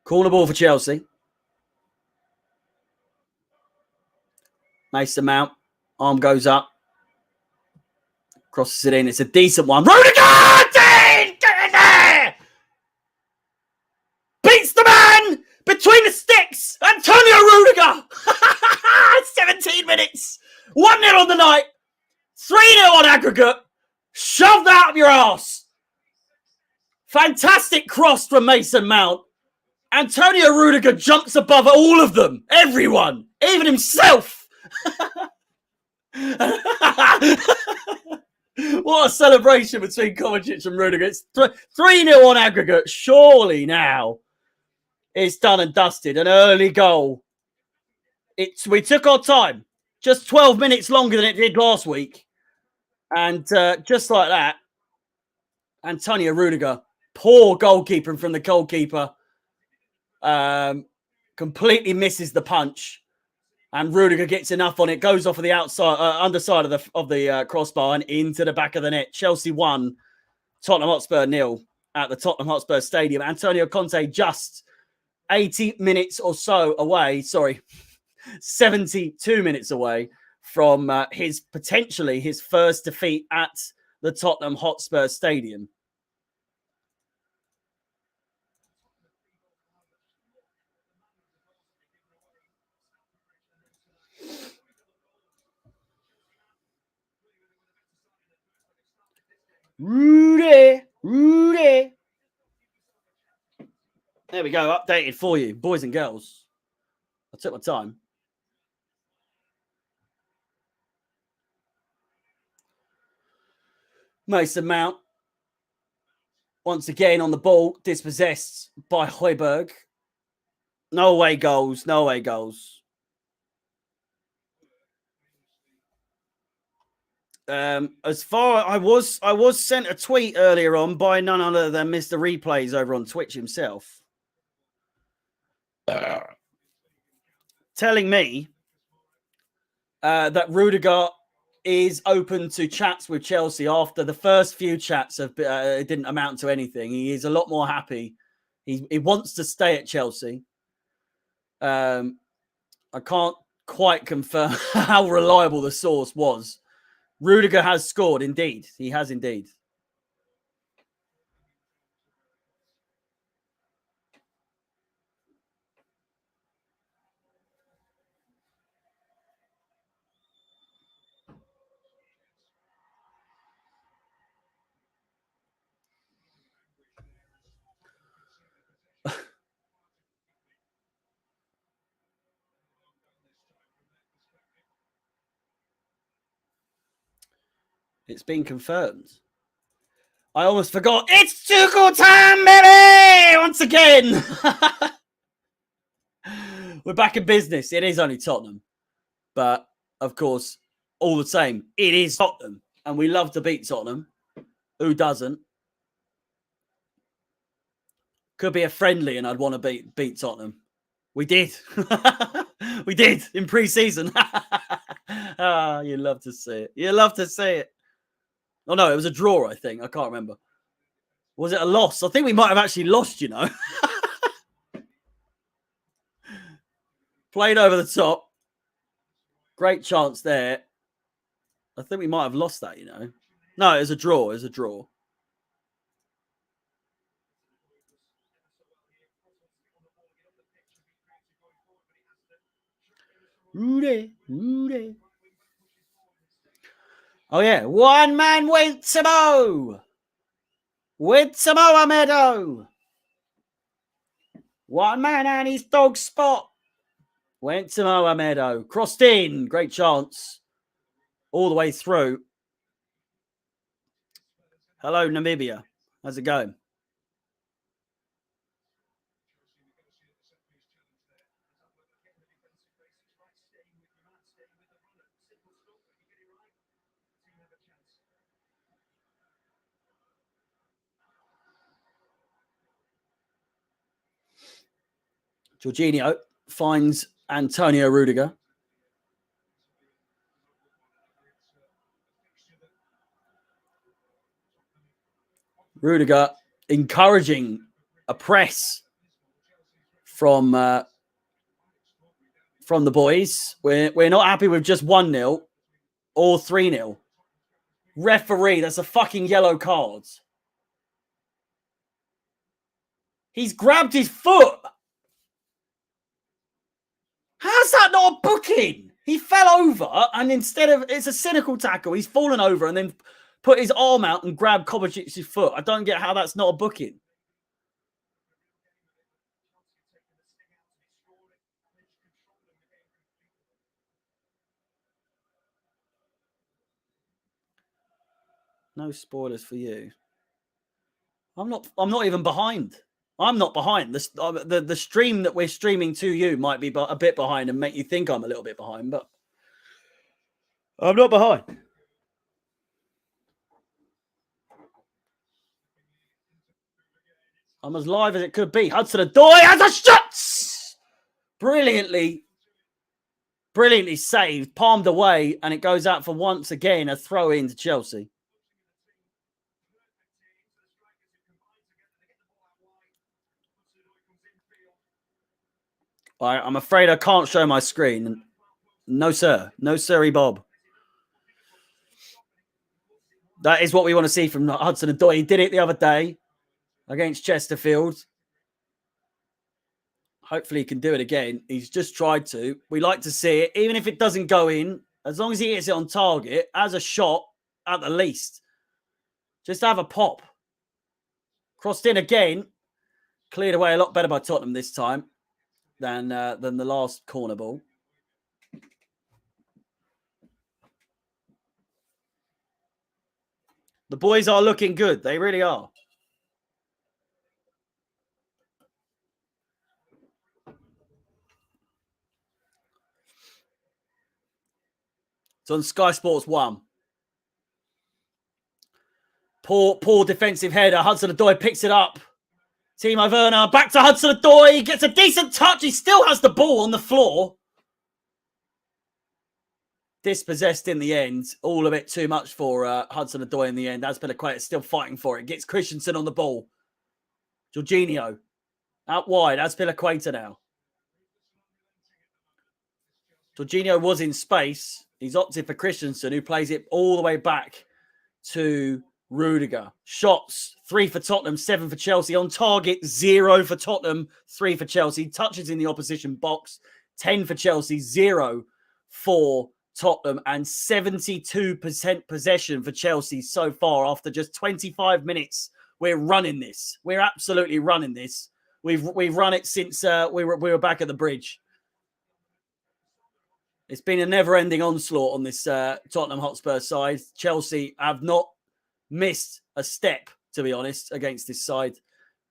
Corner ball for Chelsea. Mason Mount. Arm goes up. Crosses it in. It's a decent one. Rudiger! Get in there! Beats the man between the sticks. Antonio Rudiger. 17 minutes. 1-0 on the night. 3-0 on aggregate. Shove that up your ass. Fantastic cross from Mason Mount. Antonio Rudiger jumps above all of them. Everyone. Even himself. What a celebration between Kovacic and Rudiger. It's 3-0 on aggregate. Surely now it's done and dusted. An early goal. We took our time. Just 12 minutes longer than it did last week. And just like that, Antonio Rudiger, poor goalkeeping from the goalkeeper, completely misses the punch. And Rudiger gets enough on it, goes off of the outside, underside of the crossbar and into the back of the net. Chelsea 1, Tottenham Hotspur 0 at the Tottenham Hotspur Stadium. Antonio Conte just 80 minutes or so away. Sorry, 72 minutes away from potentially his first defeat at the Tottenham Hotspur Stadium. Rudy. There we go, updated for you, boys and girls. I took my time. Mason Mount, once again on the ball, dispossessed by Højbjerg. No away goals. As far I was sent a tweet earlier on by none other than Mr. Replays over on Twitch himself. telling me that Rudiger is open to chats with Chelsea after the first few chats have it didn't amount to anything. He is a lot more happy. He wants to stay at Chelsea. I can't quite confirm how reliable the source was. Rudiger has scored, indeed. He has indeed. It's been confirmed. I almost forgot. It's Tuchel time, baby! Once again. We're back in business. It is only Tottenham. But, of course, all the same, it is Tottenham. And we love to beat Tottenham. Who doesn't? Could be a friendly and I'd want to beat Tottenham. We did. We did in pre-season. You love to see it. You love to see it. Oh, no, it was a draw, I think. I can't remember. Was it a loss? I think we might have actually lost, you know. Played over the top. Great chance there. I think we might have lost that, you know. No, it was a draw. It was a draw. Rudy. Oh, yeah. One man went to Mo. With Samoa Meadow. One man and his dog spot. Went to Samoa Meadow. Crossed in. Great chance. All the way through. Hello, Namibia. How's it going? Jorginho finds Antonio Rudiger. Rudiger encouraging a press from the boys. We're not happy with just 1-0 or 3-0. Referee, that's a fucking yellow card. He's grabbed his foot. How's that not a booking? He fell over and instead of, it's a cynical tackle, he's fallen over and then put his arm out and grabbed Kovacic's foot. I don't get how that's not a booking. No spoilers for you. I'm not even behind. I'm not behind. The stream that we're streaming to you might be a bit behind and make you think I'm a little bit behind, but I'm not behind. I'm as live as it could be. Hudson-Odoi has a shot! Brilliantly saved, palmed away, and it goes out for once again a throw in to Chelsea. I'm afraid I can't show my screen. No, sir. No, sirree, Bob. That is what we want to see from Hudson-Odoi. He did it the other day against Chesterfield. Hopefully he can do it again. He's just tried to. We like to see it. Even if it doesn't go in, as long as he hits it on target, as a shot at the least. Just have a pop. Crossed in again. Cleared away a lot better by Tottenham this time than the last corner ball. The boys are looking good. They really are. It's on Sky Sports 1. Poor defensive header. Hudson-Odoi picks it up. Timo Werner back to Hudson-Odoi. Gets a decent touch. He still has the ball on the floor. dispossessed in the end. All a bit too much for Hudson-Odoi in the end. Azpilicueta still fighting for it. Gets Christensen on the ball. Jorginho out wide. Azpilicueta now. Jorginho was in space. He's opted for Christensen, who plays it all the way back to Rudiger. Shots, 3 for Tottenham, 7 for Chelsea. On target, 0 for Tottenham, 3 for Chelsea. Touches in the opposition box, 10 for Chelsea, 0 for Tottenham. And 72% possession for Chelsea so far after just 25 minutes. We're running this. We're absolutely running this. We've run it since we were back at the bridge. It's been a never-ending onslaught on this Tottenham Hotspur side. Chelsea have not missed a step, to be honest, against this side.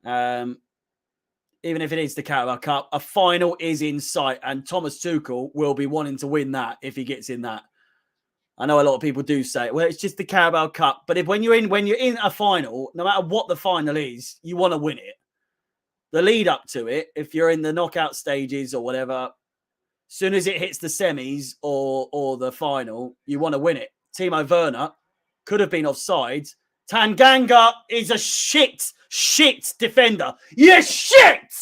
Even if it is the Carabao Cup, a final is in sight, and Thomas Tuchel will be wanting to win that if he gets in that. I know a lot of people do say, well, it's just the Carabao Cup. But when you're in a final, no matter what the final is, you want to win it. The lead up to it, if you're in the knockout stages or whatever, soon as it hits the semis or the final, you want to win it. Timo Werner could have been offside. Tanganga is a shit defender. You shit!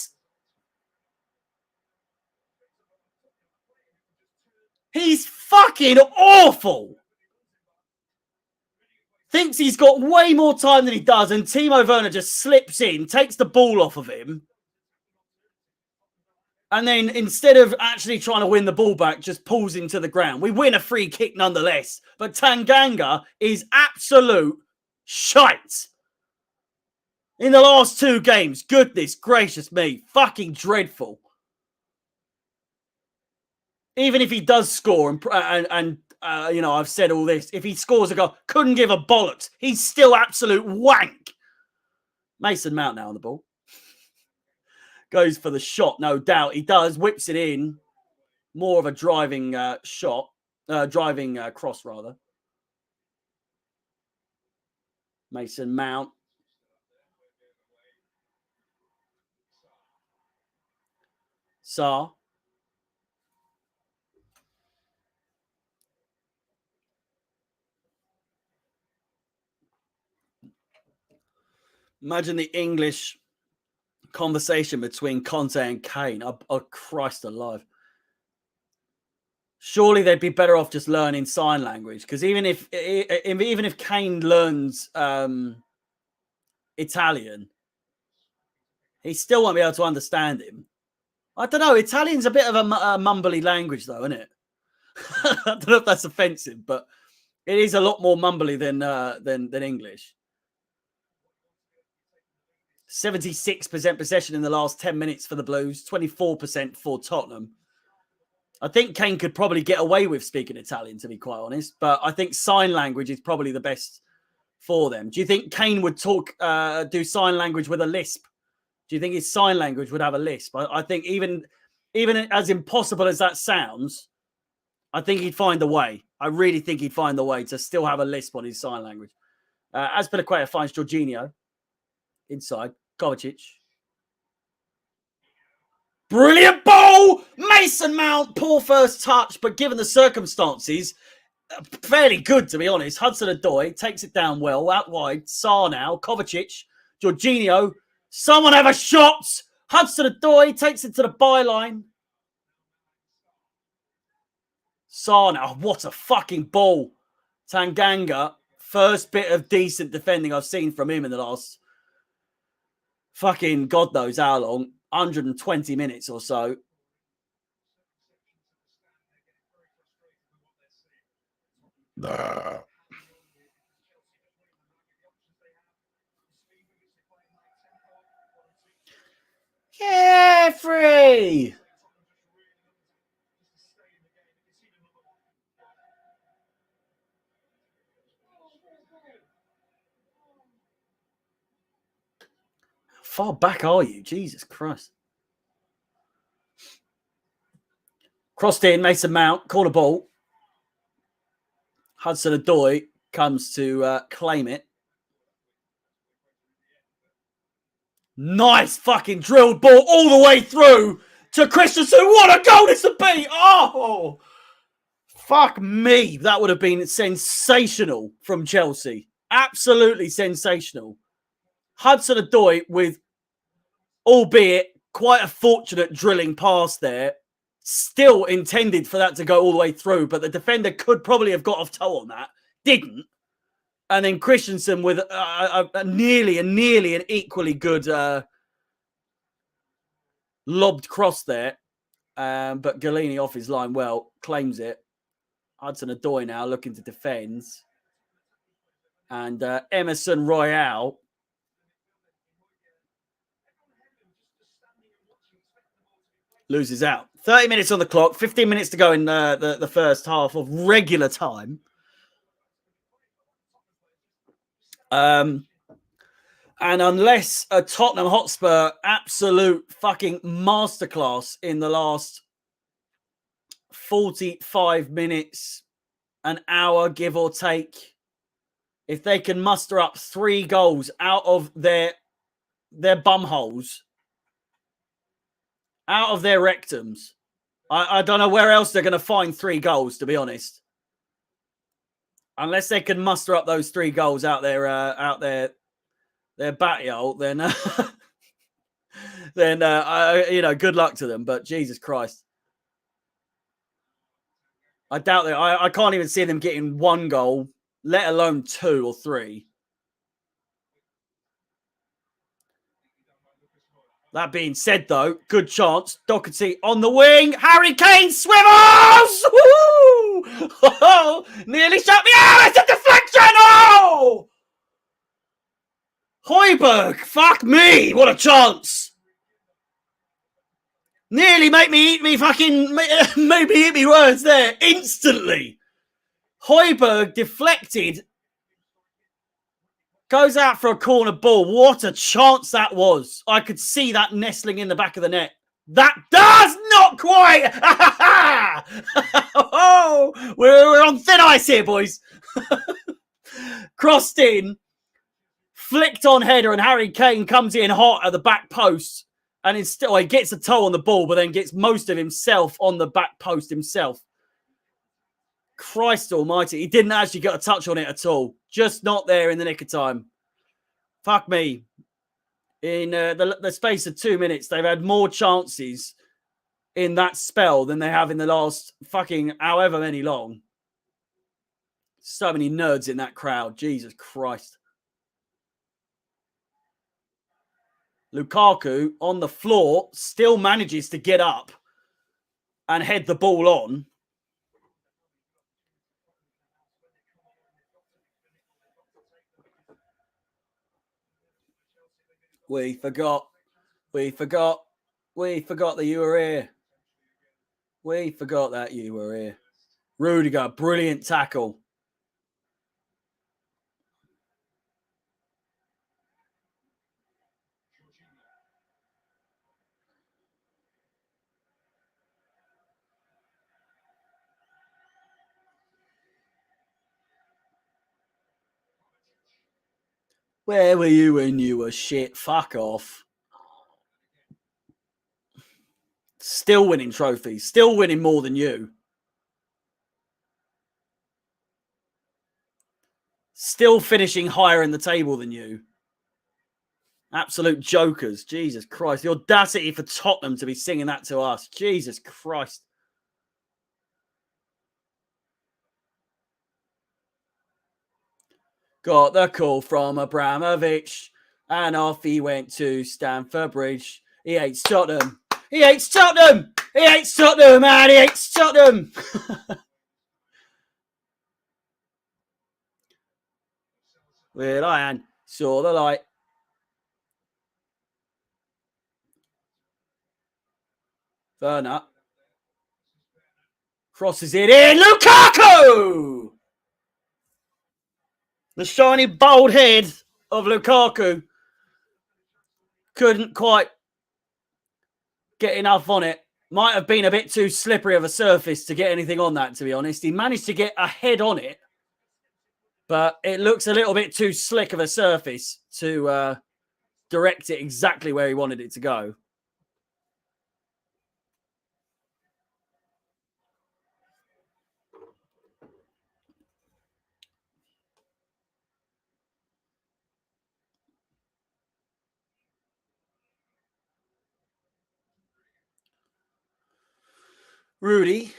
He's fucking awful. Thinks he's got way more time than he does, and Timo Werner just slips in, takes the ball off of him. And then instead of actually trying to win the ball back, just pulls him to the ground. We win a free kick nonetheless. But Tanganga is absolute shite. In the last 2 games, goodness gracious me, fucking dreadful. Even if he does score, and you know, I've said all this, if he scores a goal, couldn't give a bollocks. He's still absolute wank. Mason Mount now on the ball. Goes for the shot, no doubt. He does, whips it in. More of a driving shot. Driving cross, rather. Mason Mount. Sarr. Imagine the English conversation between Conte and Kane. Oh, Christ alive. Surely they'd be better off just learning sign language, because even if Kane learns Italian, he still won't be able to understand him. I don't know. Italian's a bit of a mumbly language, though, isn't it? I don't know if that's offensive, but it is a lot more mumbly than English. 76% possession in the last 10 minutes for the Blues, 24% for Tottenham. I think Kane could probably get away with speaking Italian, to be quite honest, but I think sign language is probably the best for them. Do you think Kane would do sign language with a lisp? Do you think his sign language would have a lisp? I think even as impossible as that sounds, I think he'd find a way. I really think he'd find a way to still have a lisp on his sign language. Azpilicueta finds Jorginho inside. Kovacic. Brilliant ball! Mason Mount, poor first touch, but given the circumstances, fairly good, to be honest. Hudson-Odoi takes it down well, out wide. Sarr now, Kovacic, Jorginho. Someone have a shot! Hudson-Odoi takes it to the byline. Sarr now, what a fucking ball. Tanganga, first bit of decent defending I've seen from him in the last fucking God knows how long. 120 minutes or so. Yeah, free. How far back are you? Jesus Christ. Crossed in, Mason Mount, corner ball. Hudson-Odoi comes to claim it. Nice fucking drilled ball all the way through to Christensen. What a goal this would be! Oh! Fuck me. That would have been sensational from Chelsea. Absolutely sensational. Hudson-Odoi with, albeit quite a fortunate drilling pass there, still intended for that to go all the way through, but the defender could probably have got off toe on that. Didn't. And then Christensen with nearly an equally good lobbed cross there. But Galini off his line well, claims it. Hudson-Odoi now looking to defend. And Emerson Royale loses out. 30 minutes on the clock, 15 minutes to go in the first half of regular time. And unless a Tottenham Hotspur absolute fucking masterclass in the last 45 minutes, an hour, give or take, if they can muster up 3 goals out of their bumholes, out of their rectums, I don't know where else they're going to find 3 goals, to be honest. Unless they can muster up those 3 goals out their batty-hole, then good luck to them. But Jesus Christ, I doubt that. I can't even see them getting 1 goal, let alone 2 or 3. That being said, though, good chance. Doherty on the wing. Harry Kane swivels! Woo! Nearly shut me out. It's a deflection! Oh! Højbjerg, fuck me. What a chance. Nearly made me eat me words there instantly. Højbjerg deflected. Goes out for a corner ball. What a chance that was. I could see that nestling in the back of the net. That does not quite. Oh, we're on thin ice here, boys. Crossed in. Flicked on header, and Harry Kane comes in hot at the back post. And he gets a toe on the ball, but then gets most of himself on the back post himself. Christ almighty. He didn't actually get a touch on it at all. Just not there in the nick of time. Fuck me. In the space of 2 minutes, they've had more chances in that spell than they have in the last fucking however many long. So many nerds in that crowd. Jesus Christ. Lukaku on the floor still manages to get up and head the ball on. We forgot that you were here. We forgot that you were here. Rudiger, brilliant tackle. Where were you when you were shit? Fuck off. Still winning trophies. Still winning more than you. Still finishing higher in the table than you. Absolute jokers. Jesus Christ. The audacity for Tottenham to be singing that to us. Jesus Christ. Got the call from Abramovich, and off he went to Stamford Bridge. He hates Tottenham. He hates Tottenham. He hates Tottenham, and he hates Tottenham. Will Ian saw the light. Werner crosses it in. Lukaku! The shiny, bold head of Lukaku couldn't quite get enough on it. Might have been a bit too slippery of a surface to get anything on that, to be honest. He managed to get a head on it, but it looks a little bit too slick of a surface to direct it exactly where he wanted it to go. Rudy.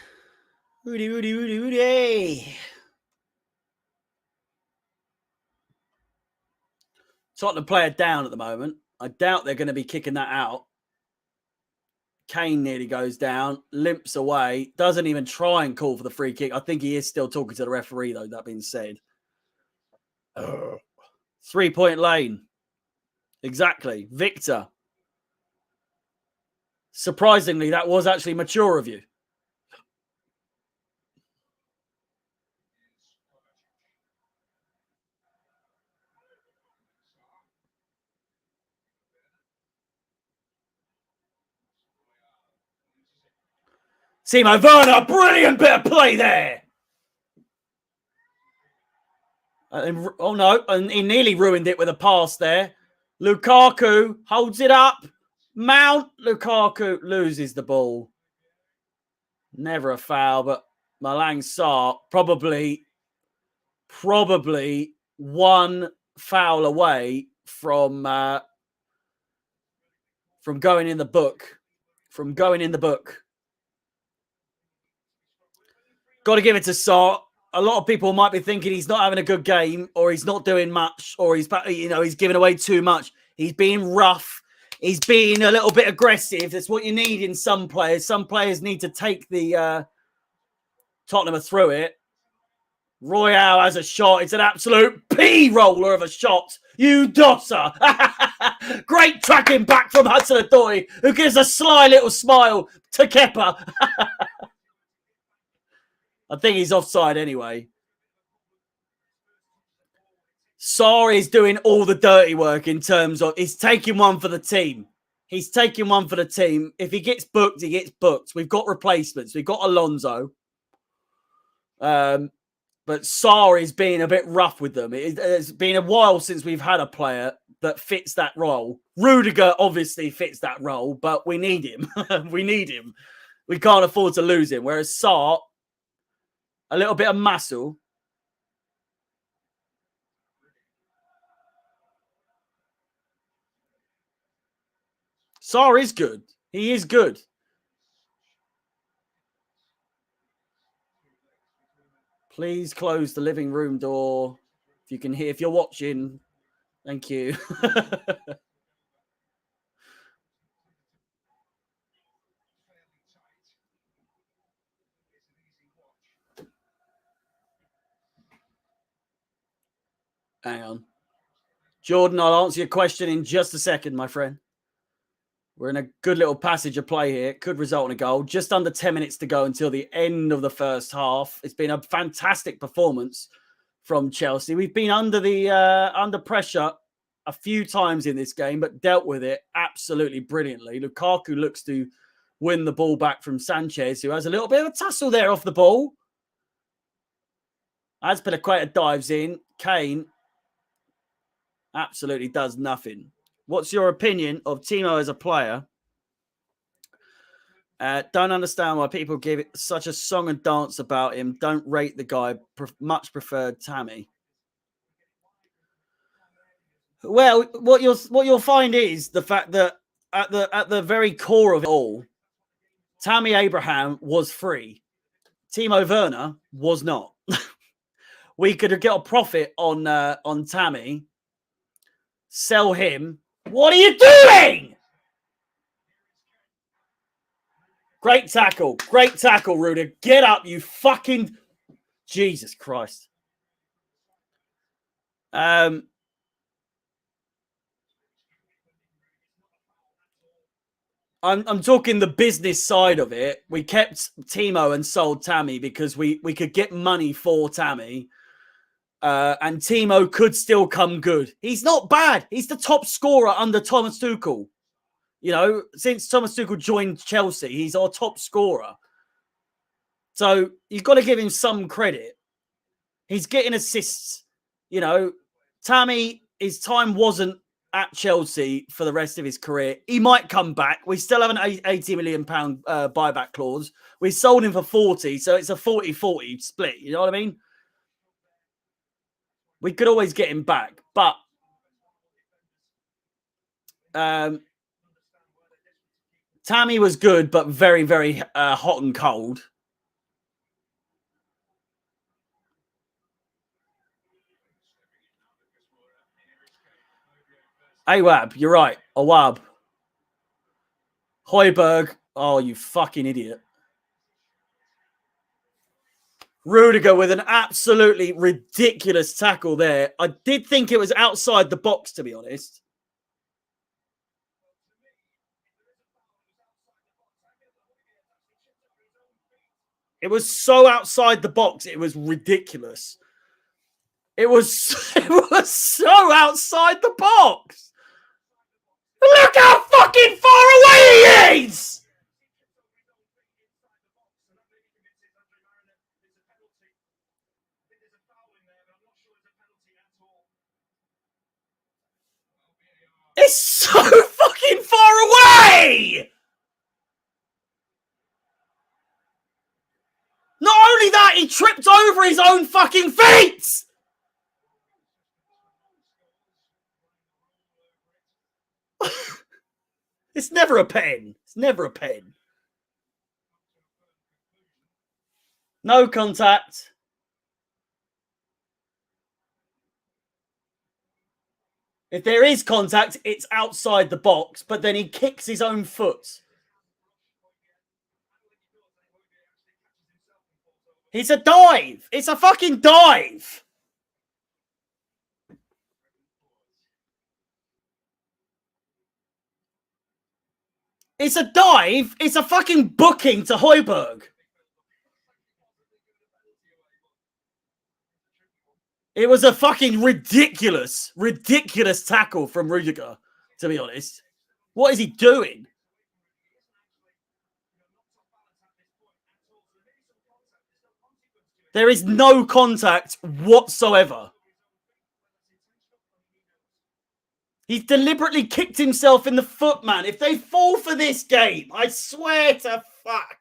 Tottenham player down at the moment. I doubt they're going to be kicking that out. Kane nearly goes down, limps away, doesn't even try and call for the free kick. I think he is still talking to the referee, though, that being said. 3-point lane. Exactly. Victor. Surprisingly, that was actually mature of you. Timo Werner, brilliant bit of play there. Oh no, and he nearly ruined it with a pass there. Lukaku holds it up. Mount. Lukaku loses the ball. Never a foul, but Malang Sarr probably one foul away from going in the book. Got to give it to Sarr. A lot of people might be thinking he's not having a good game, or he's not doing much, or he's giving away too much. He's being rough. He's being a little bit aggressive. That's what you need in some players. Some players need to take the Tottenham through it. Royale has a shot. It's an absolute P-roller of a shot. You dosser. Great tracking back from Hudson-Odoi, who gives a sly little smile to Kepa. I think he's offside anyway. Sarr is doing all the dirty work in terms of he's taking one for the team. If he gets booked, he gets booked. We've got replacements. We've got Alonso. But Sarr is being a bit rough with them. It's been a while since we've had a player that fits that role. Rudiger obviously fits that role, but we need him. We can't afford to lose him. Whereas Sarr, a little bit of muscle. Sarr is good. He is good. Please close the living room door. If you can hear, if you're watching, thank you. Hang on. Jordan, I'll answer your question in just a second, my friend. We're in a good little passage of play here. Could result in a goal. Just under 10 minutes to go until the end of the first half. It's been a fantastic performance from Chelsea. We've been under pressure a few times in this game, but dealt with it absolutely brilliantly. Lukaku looks to win the ball back from Sanchez, who has a little bit of a tussle there off the ball. Azpilicueta dives in. Kane absolutely does nothing. What's your opinion of Timo as a player? Don't understand why people give it such a song and dance about him. Don't rate the guy. Much preferred Tammy. Well, what you'll find is the fact that at the very core of it all, Tammy Abraham was free. Timo Werner was not. We could get a profit on Tammy, sell him. What are you doing? Great tackle, Ruder. Get up, you fucking Jesus Christ. I'm talking the business side of it. We kept Timo and sold Tammy because we could get money for Tammy. And Timo could still come good. He's not bad. He's the top scorer under Thomas Tuchel. You know, since Thomas Tuchel joined Chelsea, he's our top scorer. So you've got to give him some credit. He's getting assists. You know, Tammy, his time wasn't at Chelsea for the rest of his career. He might come back. We still have an £80 million buyback clause. We sold him for 40, so it's a 40-40 split. You know what I mean? We could always get him back, but Tammy was good, but very, very hot and cold. Awab, you're right. Awab. Højbjerg. Oh, you fucking idiot. Rudiger with an absolutely ridiculous tackle there. I did think it was outside the box, to be honest. It was so outside the box. It was ridiculous. It was so outside the box. Look how fucking far away he is! It's so fucking far away! Not only that, he tripped over his own fucking feet! It's never a pen. It's never a pen. No contact. If there is contact, it's outside the box, but then he kicks his own foot. It's a dive. It's a fucking dive. It's a dive. It's a fucking booking to Højbjerg. It was a fucking ridiculous tackle from Rudiger, to be honest. What is he doing? There is no contact whatsoever. He's deliberately kicked himself in the foot, man. If they fall for this game, I swear to fuck.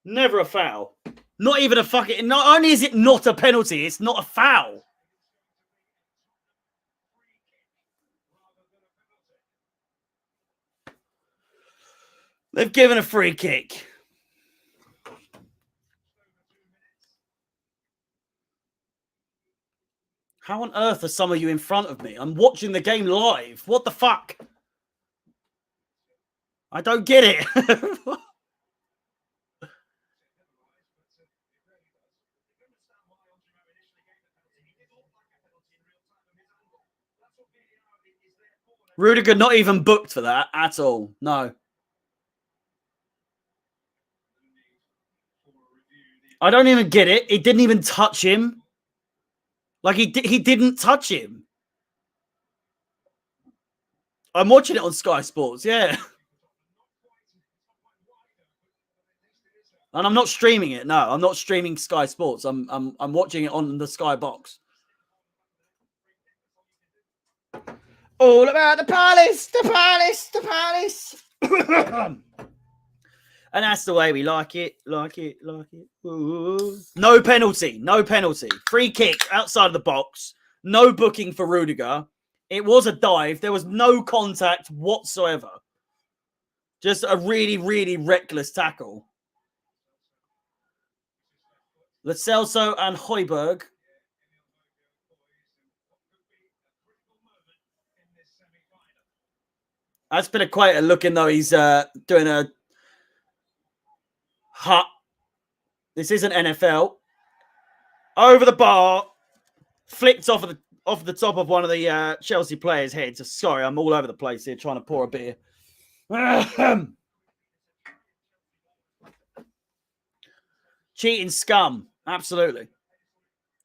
Never a foul. Not even a fucking... Not only is it not a penalty, it's not a foul. They've given a free kick. How on earth are some of you in front of me? I'm watching the game live. What the fuck? I don't get it. Rudiger not even booked for that at all. No. I don't even get it. It didn't even touch him. Like, he didn't touch him. I'm watching it on Sky Sports, yeah. And I'm not streaming it. No, I'm not streaming Sky Sports. I'm watching it on the Sky box. All about the Palace, the Palace, the Palace. And that's the way we like it, like it, like it. Ooh. No penalty, no penalty. Free kick outside of the box. No booking for Rudiger. It was a dive. There was no contact whatsoever. Just a really, really reckless tackle. Lo Celso and Højbjerg. That's been a quite a looking though. He's doing a hut. This isn't NFL. Over the bar, flicked off the top of one of the Chelsea players' heads. Sorry, I'm all over the place here trying to pour a beer. Cheating scum. Absolutely.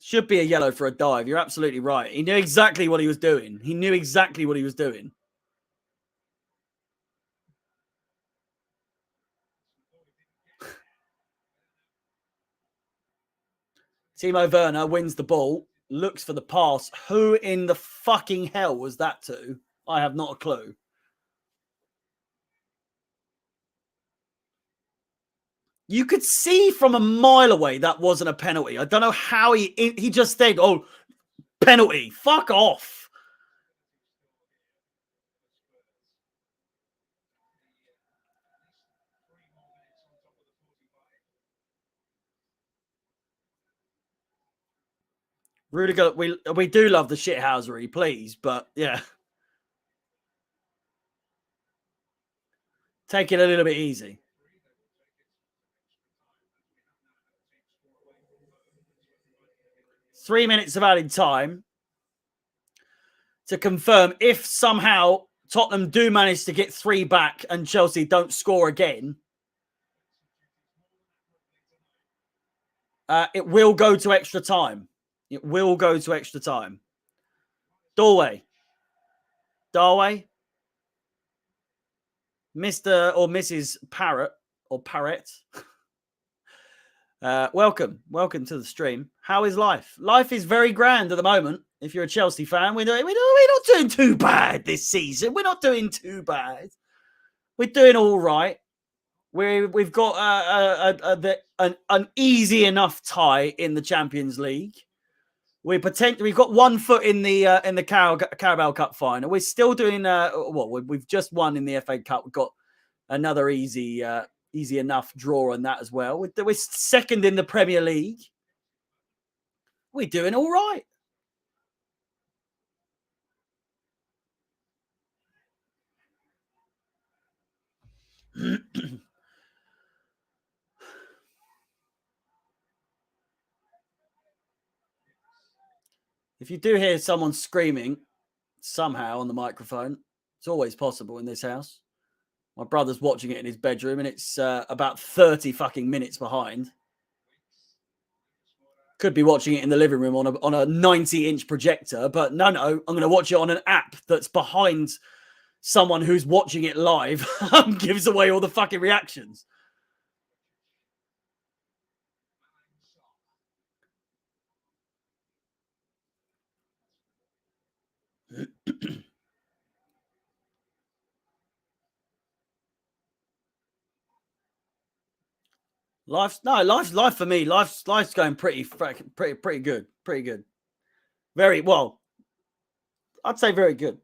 Should be a yellow for a dive. You're absolutely right. He knew exactly what he was doing. He knew exactly what he was doing. Timo Werner wins the ball, looks for the pass. Who in the fucking hell was that to? I have not a clue. You could see from a mile away that wasn't a penalty. I don't know how he just said, "Oh, penalty, fuck off." Rudiger, we do love the shithousery, please, but yeah, take it a little bit easy. Three minutes of added time to confirm if somehow Tottenham do manage to get 3 back and Chelsea don't score again. It will go to extra time. It will go to extra time. Darway, Mr. or Mrs. Parrot or Parrot. Welcome to the stream. How is life? Life is very grand at the moment. If you're a Chelsea fan, we're not doing too bad this season. We're not doing too bad. We're doing all right. We've got an easy enough tie in the Champions League. We've got 1 foot in the Carabao Cup final. We're still doing we've just won in the FA Cup. We've got another easy enough draw on that as well. We're second in the Premier League. We're doing all right. If you do hear someone screaming somehow on the microphone, it's always possible in this house. My brother's watching it in his bedroom, and it's about 30 fucking minutes behind. Could be watching it in the living room on a 90-inch projector, but no, I'm going to watch it on an app that's behind someone who's watching it live. Gives away all the fucking reactions. Life for me. Life's going pretty good. Pretty good. Very well. I'd say very good.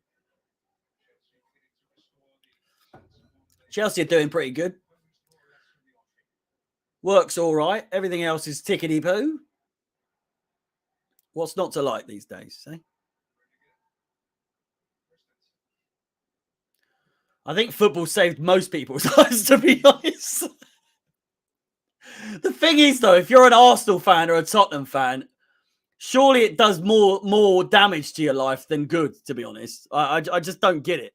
Chelsea are doing pretty good. Work's all right. Everything else is tickety poo. What's not to like these days, eh? I think football saved most people's lives, to be honest. The thing is, though, if you're an Arsenal fan or a Tottenham fan, surely it does more damage to your life than good, to be honest. I just don't get it.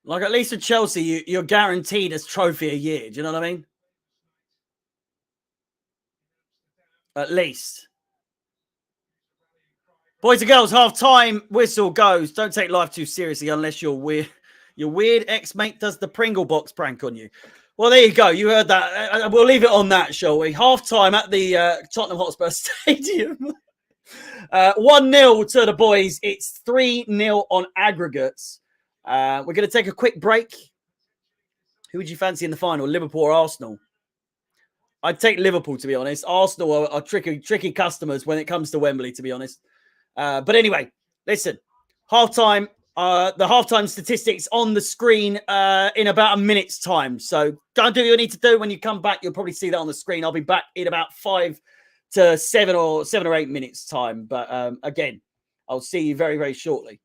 Like, at least with Chelsea, you're guaranteed a trophy a year. Do you know what I mean? At least. Boys and girls, half-time whistle goes. Don't take life too seriously unless you're weird. Your weird ex-mate does the Pringle box prank on you. Well, there you go. You heard that. We'll leave it on that, shall we? Half-time at the Tottenham Hotspur Stadium. 1-0 to the boys. It's 3-0 on aggregates. We're going to take a quick break. Who would you fancy in the final, Liverpool or Arsenal? I'd take Liverpool, to be honest. Arsenal are tricky customers when it comes to Wembley, to be honest. But anyway, listen. Halftime. The halftime statistics on the screen in about a minute's time. So go and do what you need to do. When you come back, you'll probably see that on the screen. I'll be back in about 5 to 7 or 8 minutes time. But again, I'll see you very, very shortly.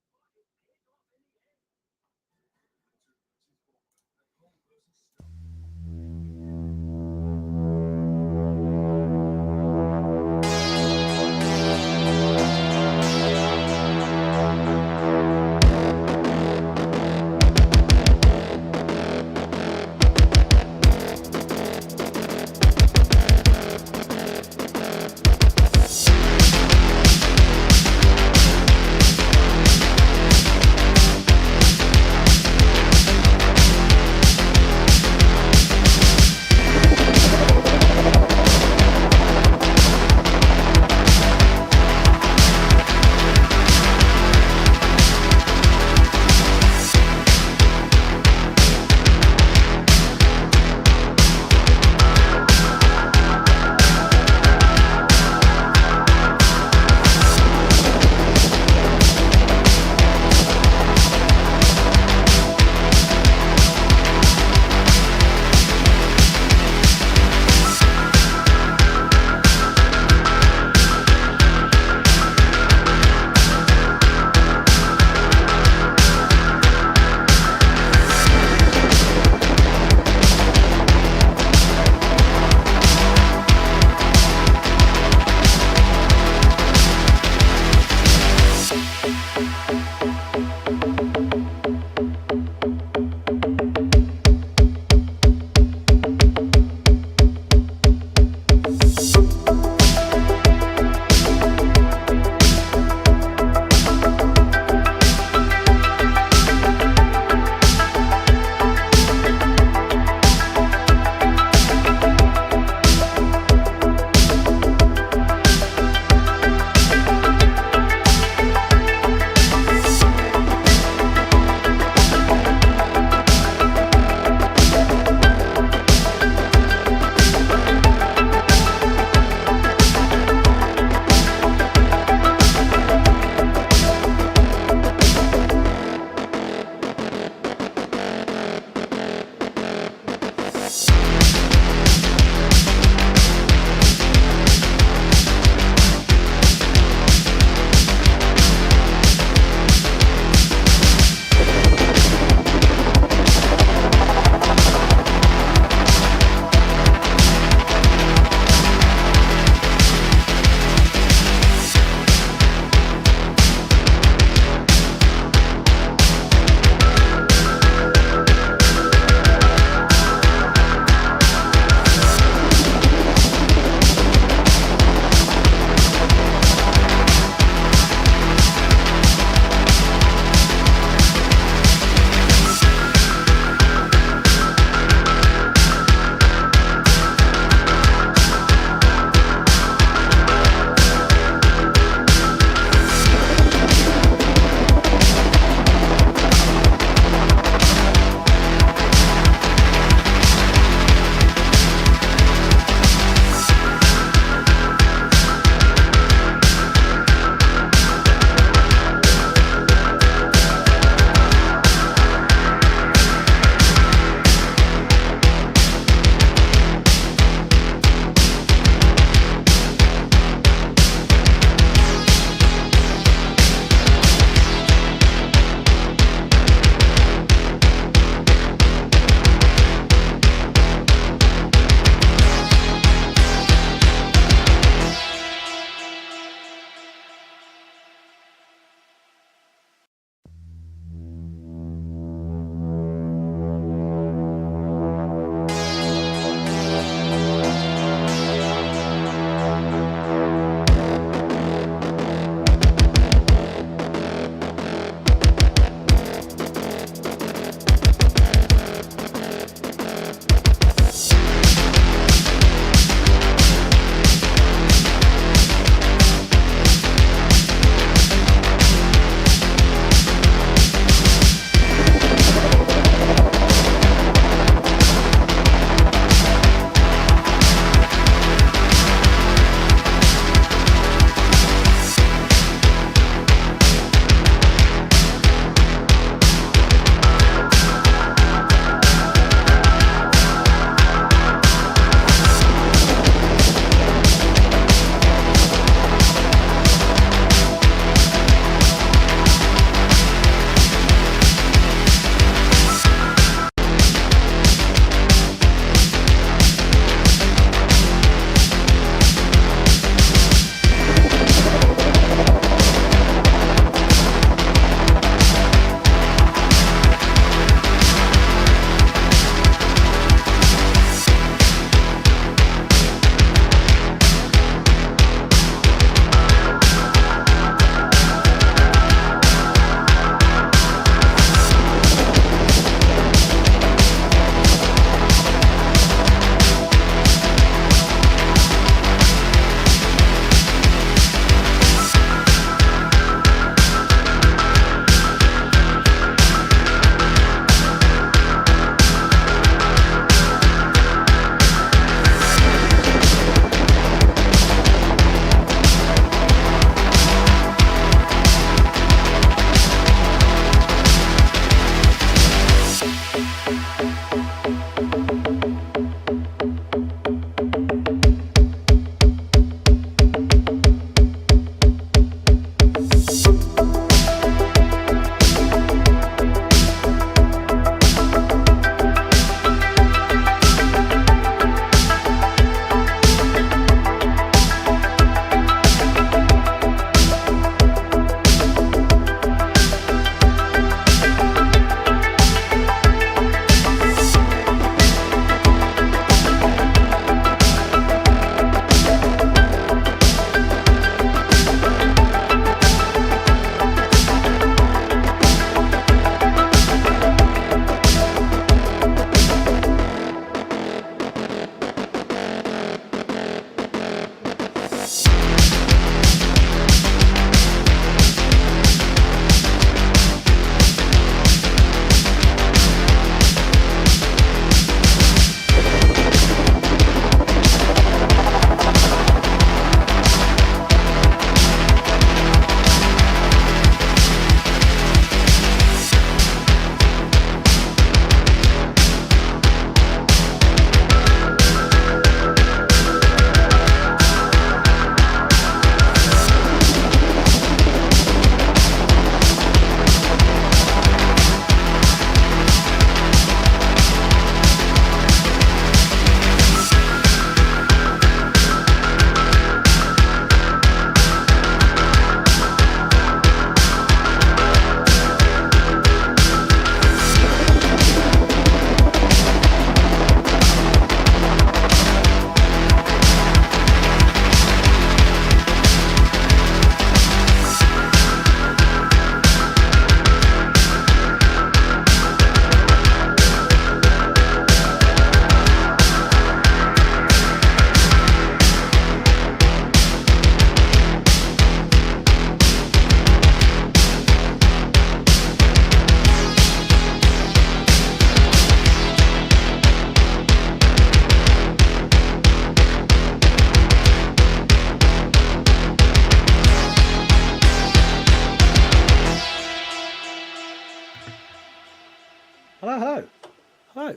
Hello.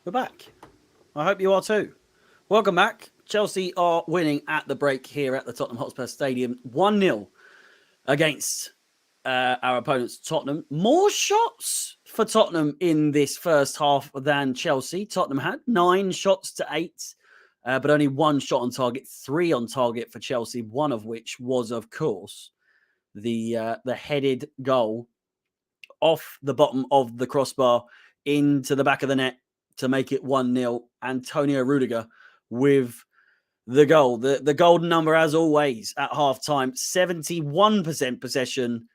We're back. I hope you are too. Welcome back. Chelsea are winning at the break here at the Tottenham Hotspur Stadium 1-0 against our opponents, Tottenham. More shots for Tottenham in this first half than Chelsea. Tottenham had 9 shots to 8, but only 1 shot on target, 3 on target for Chelsea, one of which was, of course, the headed goal off the bottom of the crossbar into the back of the net to make it 1-0. Antonio Rudiger with the goal. The golden number, as always, at half-time. 71% possession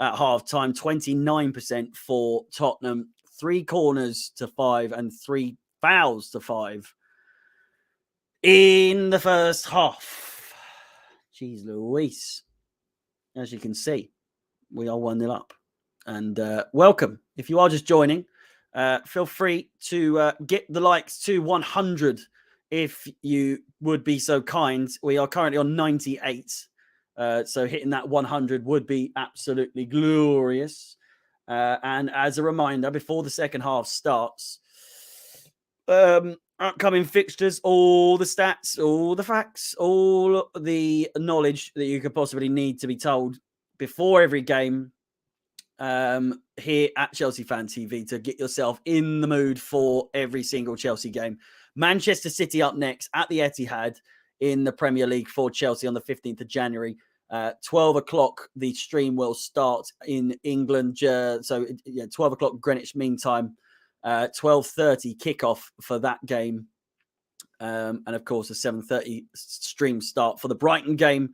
at half-time, 29% for Tottenham. 3 corners to 5 and 3 fouls to 5 in the first half. Jeez Louise. As you can see, we are 1-0 up. And welcome. If you are just joining, feel free to get the likes to 100 if you would be so kind. We are currently on 98. So hitting that 100 would be absolutely glorious. And as a reminder, before the second half starts, upcoming fixtures, all the stats, all the facts, all the knowledge that you could possibly need to be told before every game here at Chelsea Fan TV to get yourself in the mood for every single Chelsea game. Manchester City up next at the Etihad in the Premier League for Chelsea on the 15th of January. 12 o'clock, the stream will start in England. So, 12 o'clock Greenwich Mean Time. 12:30 kickoff for that game. And, of course, a 7:30 stream start for the Brighton game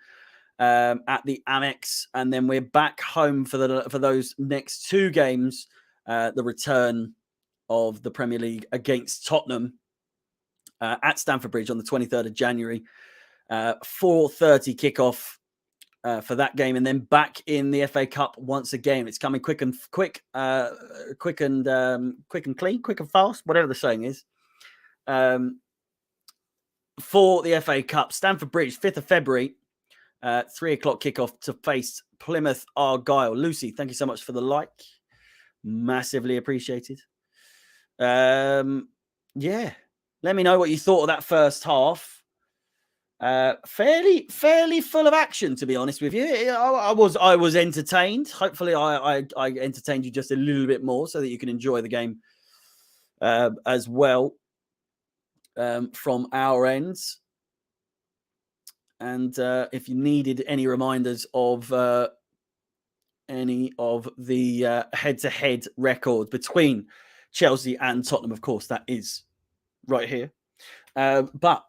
at the Amex. And then we're back home for those next 2 games. The return of the Premier League against Tottenham at Stamford Bridge on the 23rd of January. 4:30 kickoff for that game, and then back in the FA Cup once again. It's coming quick and clean, quick and fast, whatever the saying is. For the FA Cup, Stamford Bridge, 5th of February, 3 o'clock kickoff to face Plymouth Argyle. Lucy, thank you so much for the like. Massively appreciated. Yeah. Let me know what you thought of that first half. Fairly full of action, to be honest with you. I was entertained. Hopefully I entertained you just a little bit more so that you can enjoy the game as well from our ends. And if you needed any reminders of any of the head-to-head records between Chelsea and Tottenham, of course, that is right here. But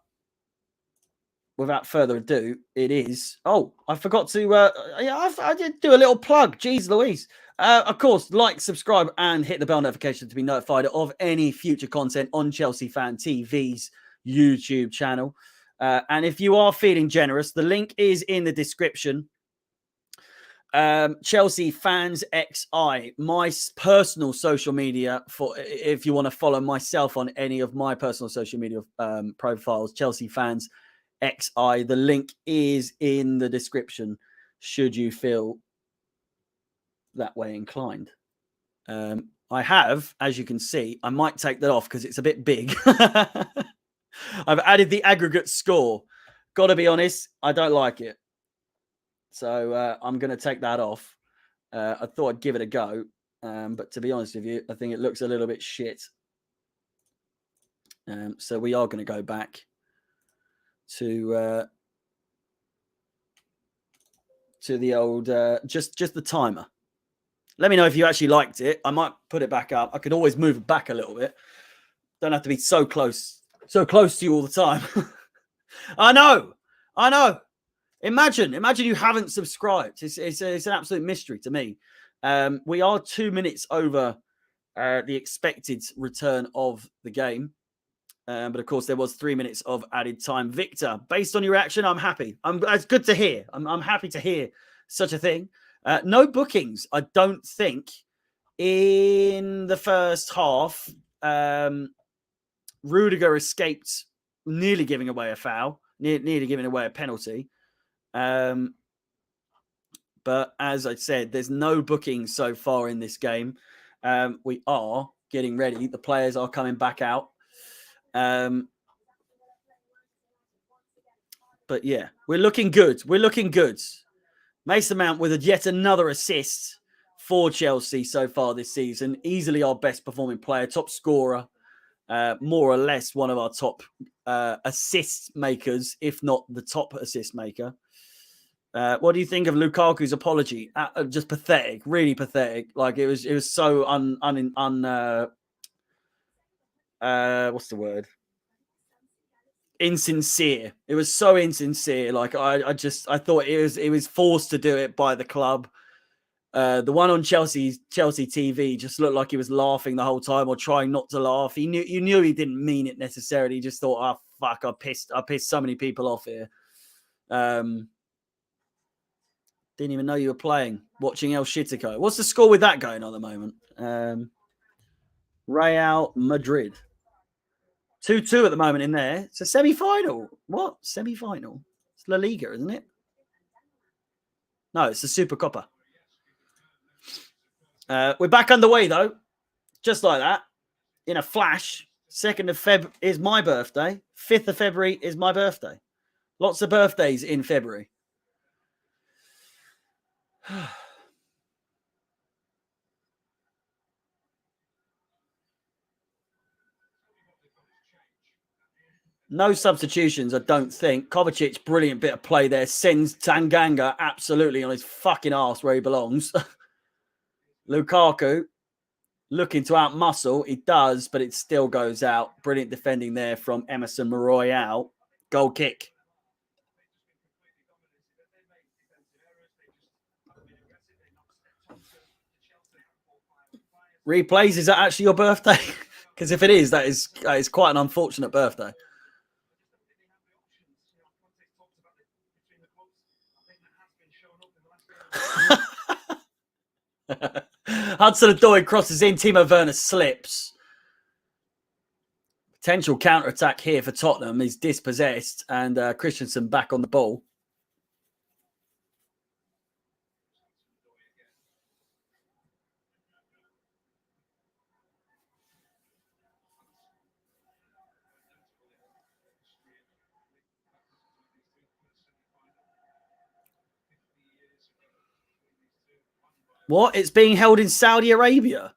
without further ado, it is... Oh, I forgot to... I did do a little plug. Jeez Louise. Of course, like, subscribe, and hit the bell notification to be notified of any future content on Chelsea Fan TV's YouTube channel. And if you are feeling generous, the link is in the description. Chelsea Fans XI, my personal social media, for if you want to follow myself on any of my personal social media profiles, Chelsea Fans XI. The link is in the description should you feel that way inclined. I have, as you can see, I might take that off because it's a bit big. I've added the aggregate score. Got to be honest, I don't like it. So I'm going to take that off. I thought I'd give it a go. But to be honest with you, I think it looks a little bit shit. So we are going to go back to the old, just the timer. Let me know if you actually liked it. I might put it back up. I could always move it back a little bit. Don't have to be so close to you all the time. I know. Imagine you haven't subscribed. It's an absolute mystery to me. We are 2 minutes over the expected return of the game. But of course, there was 3 minutes of added time. Victor, based on your reaction, I'm happy. It's good to hear. I'm happy to hear such a thing. No bookings, I don't think, in the first half. Rudiger escaped nearly giving away a foul, nearly giving away a penalty. But as I said, there's no bookings so far in this game. We are getting ready. The players are coming back out. But yeah, we're looking good. We're looking good. Mason Mount with yet another assist for Chelsea so far this season. Easily our best performing player, top scorer, more or less one of our top assist makers, if not the top assist maker. What do you think of Lukaku's apology? Just pathetic, really pathetic. Like it was so what's the word? Insincere. It was so insincere. Like I thought it was forced to do it by the club. The one on Chelsea TV just looked like he was laughing the whole time or trying not to laugh. You knew he didn't mean it necessarily. He just thought, oh fuck, I pissed so many people off here. Didn't even know you were playing. Watching El Shitico. What's the score with that going on at the moment? Real Madrid. 2-2 at the moment in there. It's a semi-final. What? Semi-final? It's La Liga, isn't it? No, it's the Super Copa. We're back underway, though. Just like that. In a flash. 2nd of Feb is my birthday. 5th of February is my birthday. Lots of birthdays in February. No substitutions, I don't think. Kovacic, brilliant bit of play there. Sends Tanganga absolutely on his fucking arse where he belongs. Lukaku looking to outmuscle. He does, but it still goes out. Brilliant defending there from Emerson Royale. Goal kick. Replays, is that actually your birthday? Because if it is, that is quite an unfortunate birthday. Hudson-Odoi crosses in. Timo Werner slips. Potential counter-attack here for Tottenham. He's dispossessed, and Christensen back on the ball. What? It's being held in Saudi Arabia?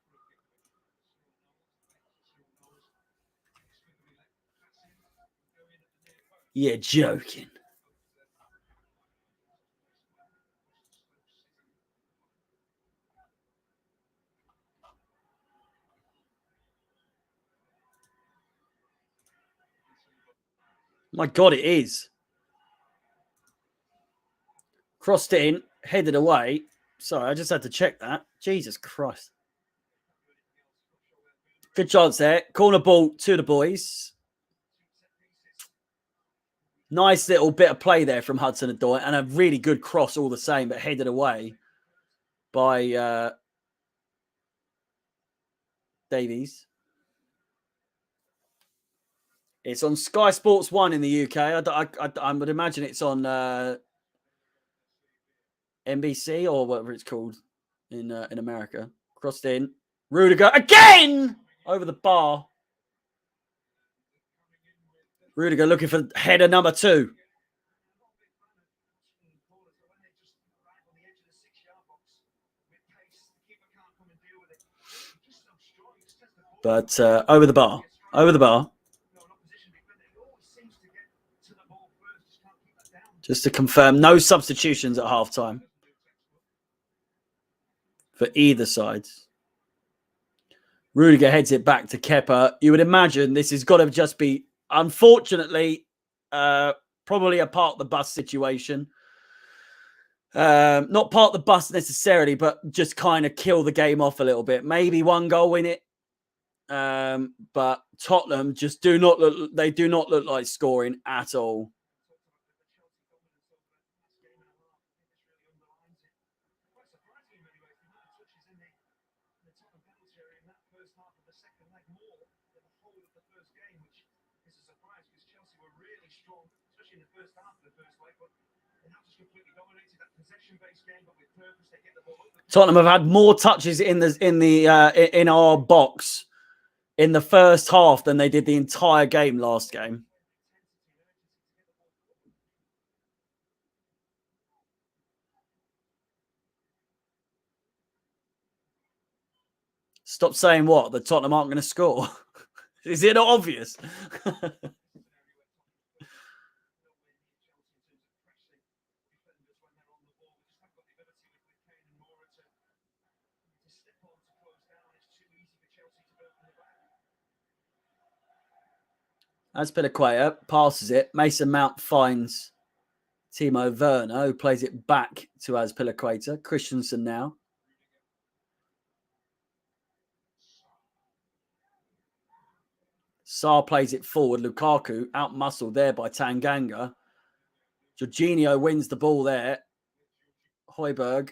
You're joking. My God, it is. Crossed in, headed away. Sorry, I just had to check that. Jesus Christ. Good chance there. Corner ball to the boys. Nice little bit of play there from Hudson-Odoi, and a really good cross all the same, but headed away by Davies. It's on Sky Sports 1 in the UK. I would imagine it's on NBC or whatever it's called in America. Crossed in. Rudiger again over the bar. Rudiger looking for header number 2. But over the bar. Over the bar. Just to confirm, no substitutions at halftime for either side. Rudiger heads it back to Kepa. You would imagine this has got to just be, unfortunately, probably a part of the bus situation. Not part of the bus necessarily, but just kind of kill the game off a little bit. Maybe one goal in it. But Tottenham just do not look like scoring at all. Tottenham have had more touches in our box in the first half than they did the entire game last game. Stop saying what? The Tottenham aren't going to score. Is it not obvious? Azpilicueta passes it. Mason Mount finds Timo Werner, who plays it back to Azpilicueta. Christensen now. Sarr plays it forward. Lukaku out-muscled there by Tanganga. Jorginho wins the ball there. Højbjerg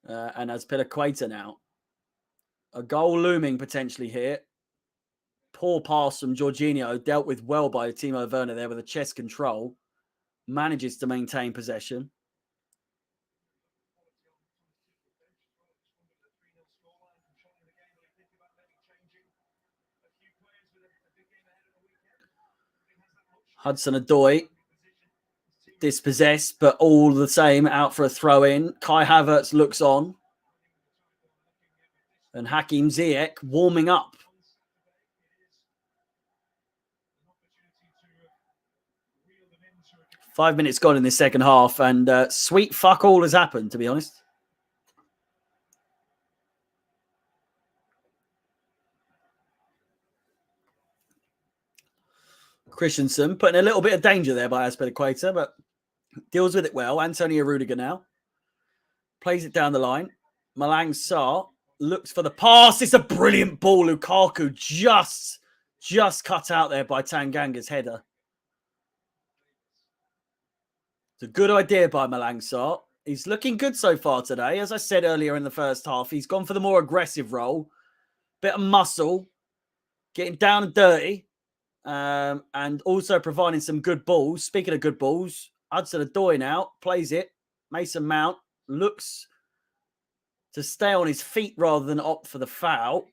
and Azpilicueta now. A goal looming potentially here. Poor pass from Jorginho, dealt with well by Timo Werner there with a chest control. Manages to maintain possession. Hudson-Odoi dispossessed, but all the same out for a throw-in. Kai Havertz looks on. And Hakim Ziyech warming up. Five minutes gone in the second half, and sweet fuck all has happened, to be honest. Christensen putting a little bit of danger there by Azpilicueta, but deals with it well. Antonio Rudiger now plays it down the line. Malang Sarr looks for the pass. It's a brilliant ball. Lukaku just cut out there by Tanganga's header. It's a good idea by Malang Sarr. He's looking good so far today. As I said earlier in the first half, he's gone for the more aggressive role. Bit of muscle, getting down and dirty. And also providing some good balls. Speaking of good balls, Hudson-Odoi now plays it. Mason Mount looks to stay on his feet rather than opt for the foul.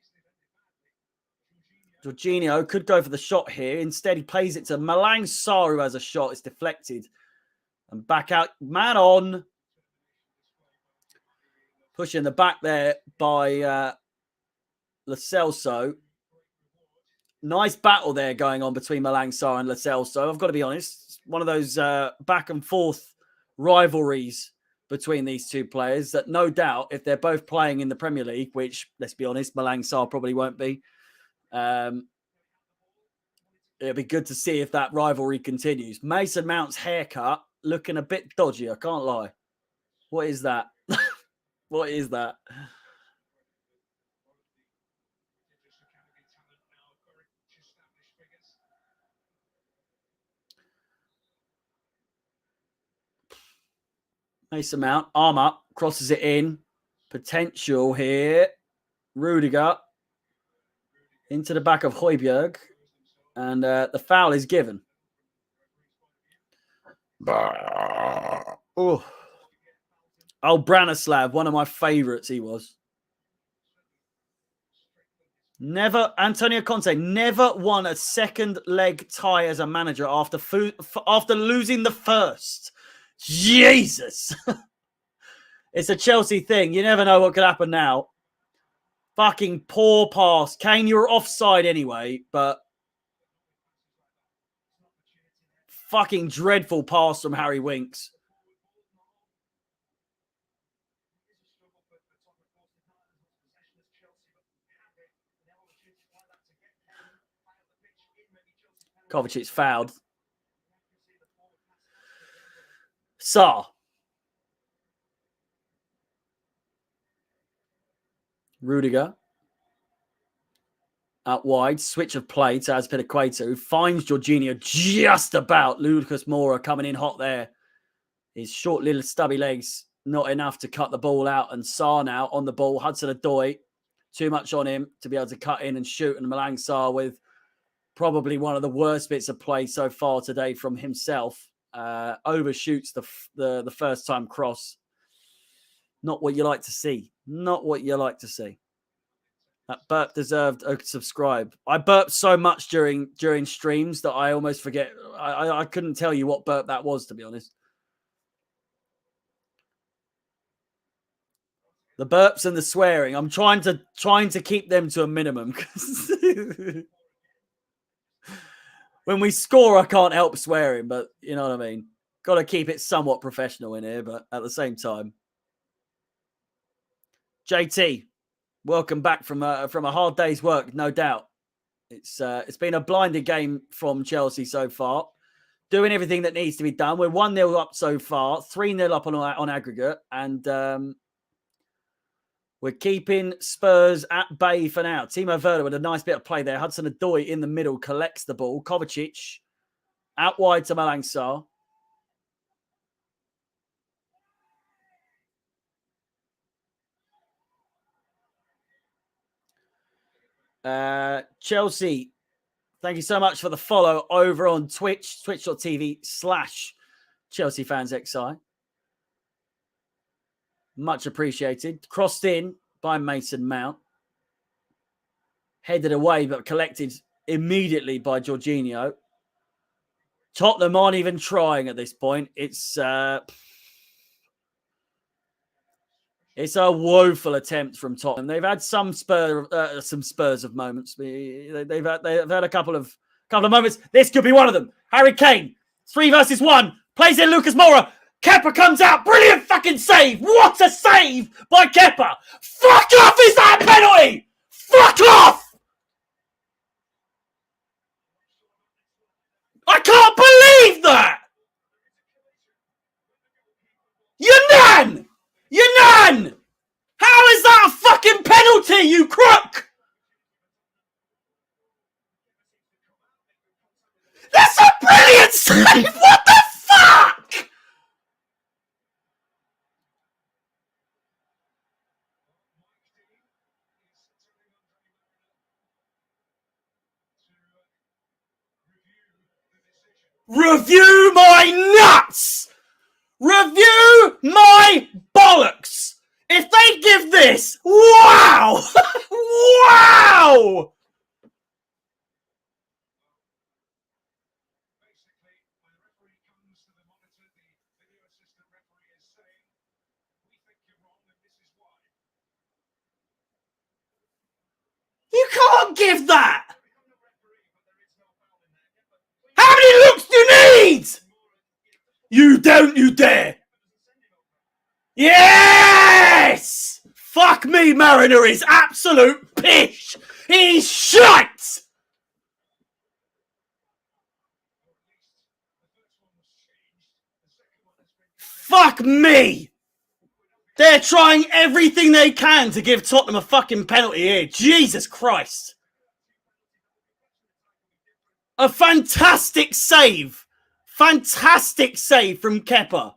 Jorginho could go for the shot here. Instead, he plays it to Malang Sarr, who has a shot. It's deflected. And back out. Man on. Pushing the back there by Lo Celso. Nice battle there going on between Malang Sarr and Lo Celso. I've got to be honest. It's one of those back and forth rivalries between these two players that no doubt, if they're both playing in the Premier League, which, let's be honest, Malang Sarr probably won't be, it'll be good to see if that rivalry continues. Mason Mount's haircut looking a bit dodgy, I can't lie. What is that? What is that? Mason Mount, arm up, crosses it in. Potential here. Rudiger into the back of Højbjerg. And the foul is given. Oh, Branislav, one of my favourites he was. Antonio Conte never won a second leg tie as a manager after losing the first. Jesus. It's a Chelsea thing. You never know what could happen now. Fucking poor pass. Kane, you were offside anyway, but fucking dreadful pass from Harry Winks. Kovacic's fouled. Sarr. Rudiger. Out wide. Switch of play to Azpilicueta, who finds Jorginho just about. Lucas Moura coming in hot there. His short little stubby legs, not enough to cut the ball out. And Sarr now on the ball. Hudson-Odoi, too much on him to be able to cut in and shoot. And Malang Sarr with probably one of the worst bits of play so far today from himself. Overshoots the first time cross. Not what you like to see. Not what you like to see. That burp deserved a subscribe. I burped so much during streams that I almost forget. I couldn't tell you what burp that was, to be honest. The burps and the swearing. I'm trying to keep them to a minimum. When we score, I can't help swearing, but you know what I mean. Got to keep it somewhat professional in here, but at the same time, JT, welcome back from a hard day's work, no doubt. It's been a blinded game from Chelsea so far, doing everything that needs to be done. We're 1-0 up so far, 3-0 up on aggregate, and we're keeping Spurs at bay for now. Timo Werner with a nice bit of play there. Hudson-Odoi in the middle collects the ball. Kovacic out wide to Malang Sarr. Chelsea, thank you so much for the follow over on Twitch, twitch.tv/Chelsea Fans XI. Much appreciated. Crossed in by Mason Mount. Headed away, but collected immediately by Jorginho. Tottenham aren't even trying at this point. It's a woeful attempt from Tottenham. They've had some Spurs of moments. They've had a couple of moments. This could be one of them. Harry Kane, 3 versus 1, plays in Lucas Moura. Kepa comes out. Brilliant fucking save. What a save by Kepa. Fuck off, is that a penalty? Fuck off. I can't believe that. Younan! How is that a fucking penalty, you crook? That's a brilliant save! What the fuck? Review my nuts! Review my bollocks! If they give this, wow! Wow! You can't give that! How many looks do you need? You don't, you dare! Yes! Fuck me, Mariner is absolute pish! He's shite! Fuck me! They're trying everything they can to give Tottenham a fucking penalty here. Jesus Christ. A fantastic save. Fantastic save from Kepa.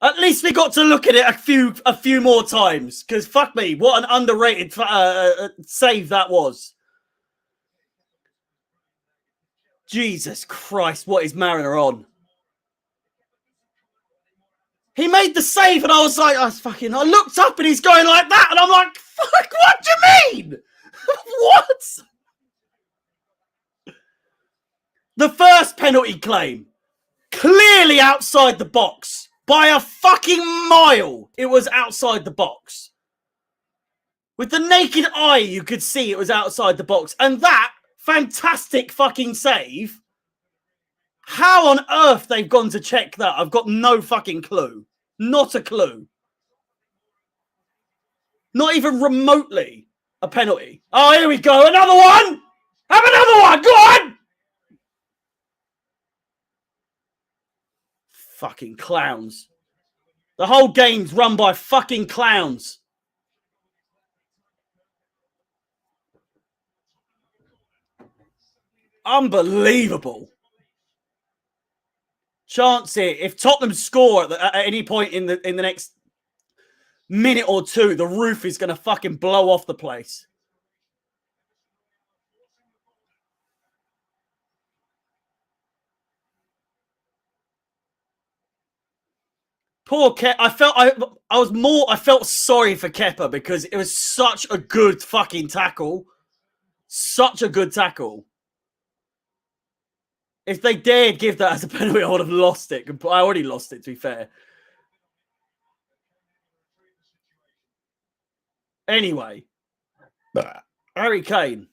At least we got to look at it a few more times. Because fuck me, what an underrated save that was. Jesus Christ, what is Mariner on? He made the save and I was like, I looked up and he's going like that and I'm like, fuck, what do you mean? What? The first penalty claim, clearly outside the box. By a fucking mile, it was outside the box. With the naked eye, you could see it was outside the box. And that fantastic fucking save, how on earth they've gone to check that, I've got no fucking clue. Not a clue. Not even remotely a penalty. Oh, here we go. Another one. Have another one. Go on. Fucking clowns. The whole game's run by fucking clowns. Unbelievable. Chance here. If Tottenham score at any point in the next minute or two, the roof is going to fucking blow off the place. Poor Kepa. I felt sorry for Kepa because it was such a good fucking tackle. Such a good tackle. If they dared give that as a penalty, I would have lost it. I already lost it, to be fair. Anyway. Harry Kane.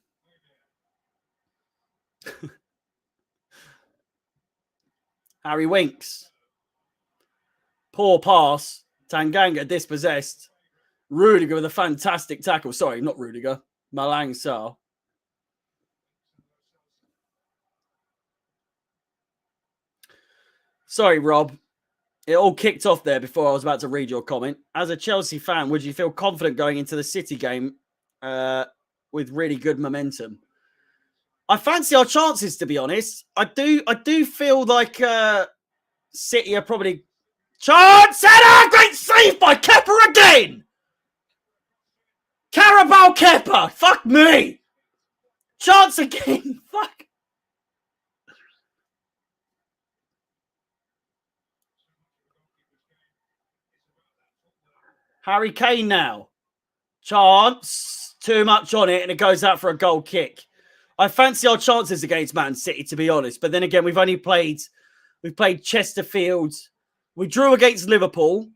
Harry Winks. Poor pass. Tanganga dispossessed. Rudiger with a fantastic tackle. Sorry, not Rudiger. Malang Sarr. Sorry, Rob. It all kicked off there before I was about to read your comment. As a Chelsea fan, would you feel confident going into the City game with really good momentum? I fancy our chances, to be honest. I do feel like City are probably... Chance! Header! Great save by Kepa again! Carabao Kepa! Fuck me! Chance again! Fuck! Harry Kane now. Chance. Too much on it, and it goes out for a goal kick. I fancy our chances against Man City, to be honest. But then again, we've played Chesterfield. We drew against Liverpool.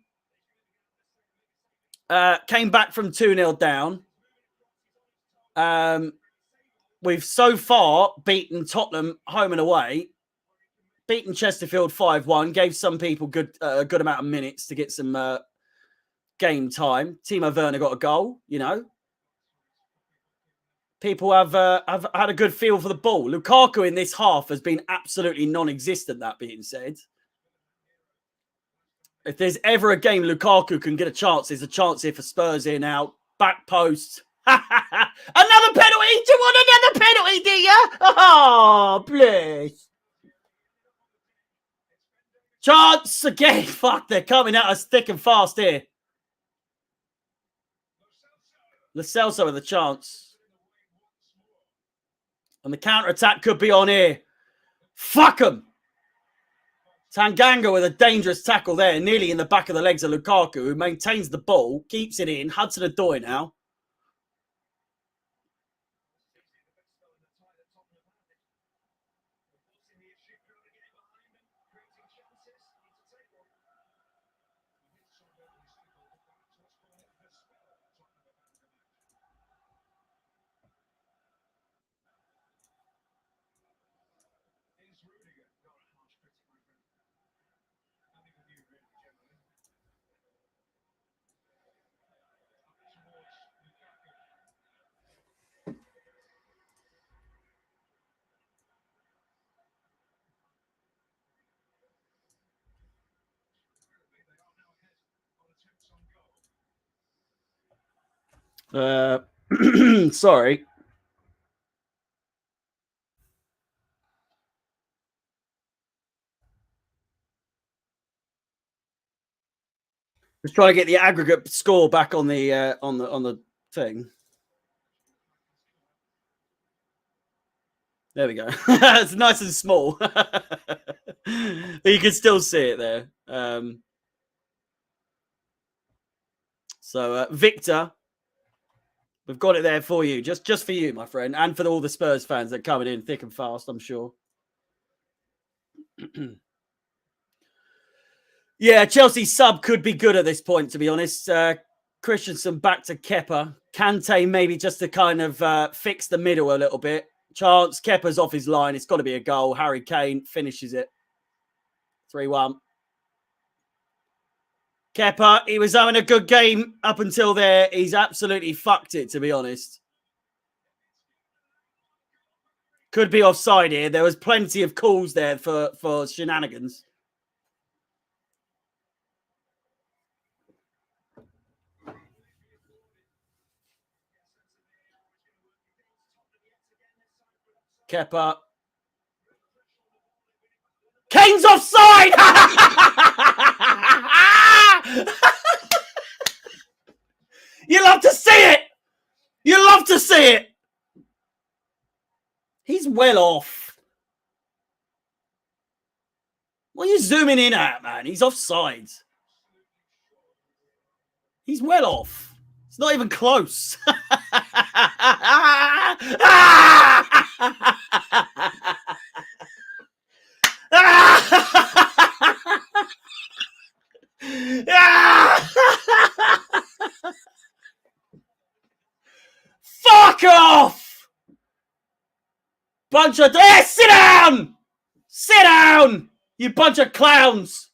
Came back from 2-0 down. We've so far beaten Tottenham home and away. Beaten Chesterfield 5-1. Gave some people a good amount of minutes to get some game time. Timo Werner got a goal, you know. People have had a good feel for the ball. Lukaku in this half has been absolutely non-existent, that being said. If there's ever a game Lukaku can get a chance, there's a chance here for Spurs here now. Back post. Another penalty! Do you want another penalty, do you? Oh, please. Chance again. Fuck, they're coming at us thick and fast here. Lo Celso with a chance. And the counter-attack could be on here. Fuck them. Tanganga with a dangerous tackle there, nearly in the back of the legs of Lukaku, who maintains the ball, keeps it in. Hudson-Odoi now. Sorry. Just trying to get the aggregate score back on the thing. There we go. It's nice and small, but you can still see it there. So Victor, we've got it there for you, just for you, my friend, and for all the Spurs fans that are coming in thick and fast, I'm sure. Yeah, Chelsea sub could be good at this point, to be honest. Christensen back to Kepa. Kante maybe just to kind of fix the middle a little bit. Chance, Kepa's off his line. It's got to be a goal. Harry Kane finishes it. 3-1. Kepa, he was having a good game up until there. He's absolutely fucked it, to be honest. Could be offside here. There was plenty of calls there for shenanigans. Kepa. Kane's offside! You love to see it! You love to see it! He's well off. What are you zooming in at, man? He's offside. He's well off. It's not even close. Fuck off! Bunch of... sit down! Sit down! You bunch of clowns!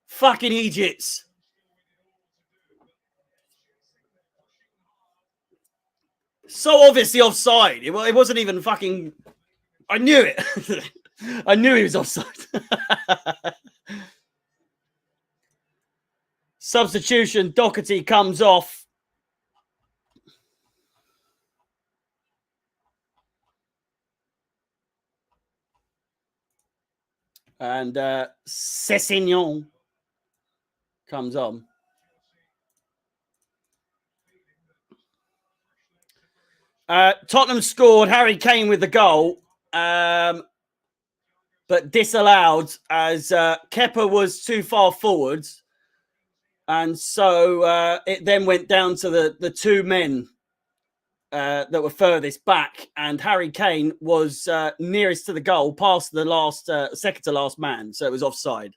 Fucking idiots. So obviously offside. It wasn't even fucking... I knew it. I knew he was offside. Substitution. Doherty comes off. And Cessignon comes on. Tottenham scored. Harry Kane with the goal. But disallowed as Kepa was too far forwards. And so it then went down to the two men that were furthest back. And Harry Kane was nearest to the goal, past the last second to last man. So it was offside.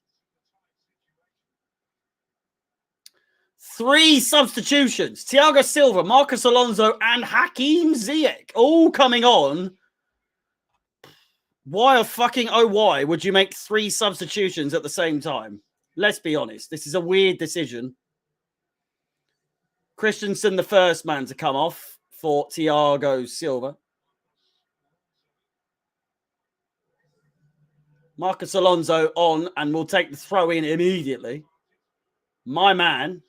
3 substitutions. Thiago Silva, Marcus Alonso, and Hakim Ziyech all coming on. Why why would you make 3 substitutions at the same time? Let's be honest. This is a weird decision. Christensen, the first man to come off for Thiago Silva. Marcus Alonso on and will take the throw in immediately. My man.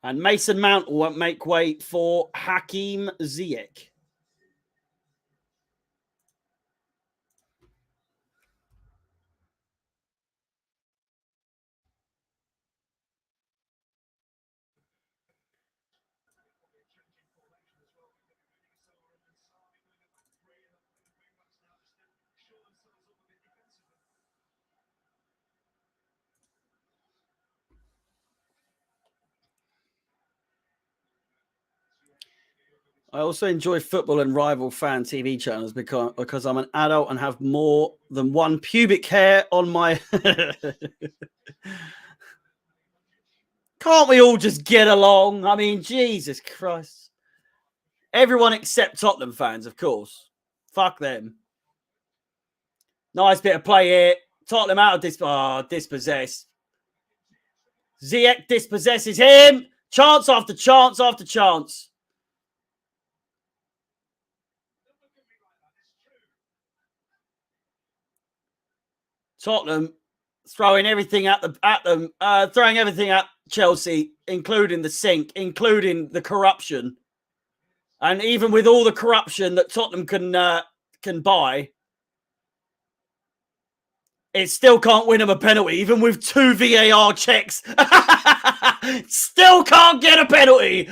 And Mason Mount will make way for Hakim Ziyech. I also enjoy football and rival fan TV channels because I'm an adult and have more than one pubic hair on my... Can't we all just get along? I mean, Jesus Christ. Everyone except Tottenham fans, of course. Fuck them. Nice bit of play here. Tottenham out of dispossessed. Ziyech dispossesses him. Chance after chance after chance. Tottenham throwing everything at them, throwing everything at Chelsea, including the sink, including the corruption. And even with all the corruption that Tottenham can buy, it still can't win him a penalty, even with 2 VAR checks. Still can't get a penalty.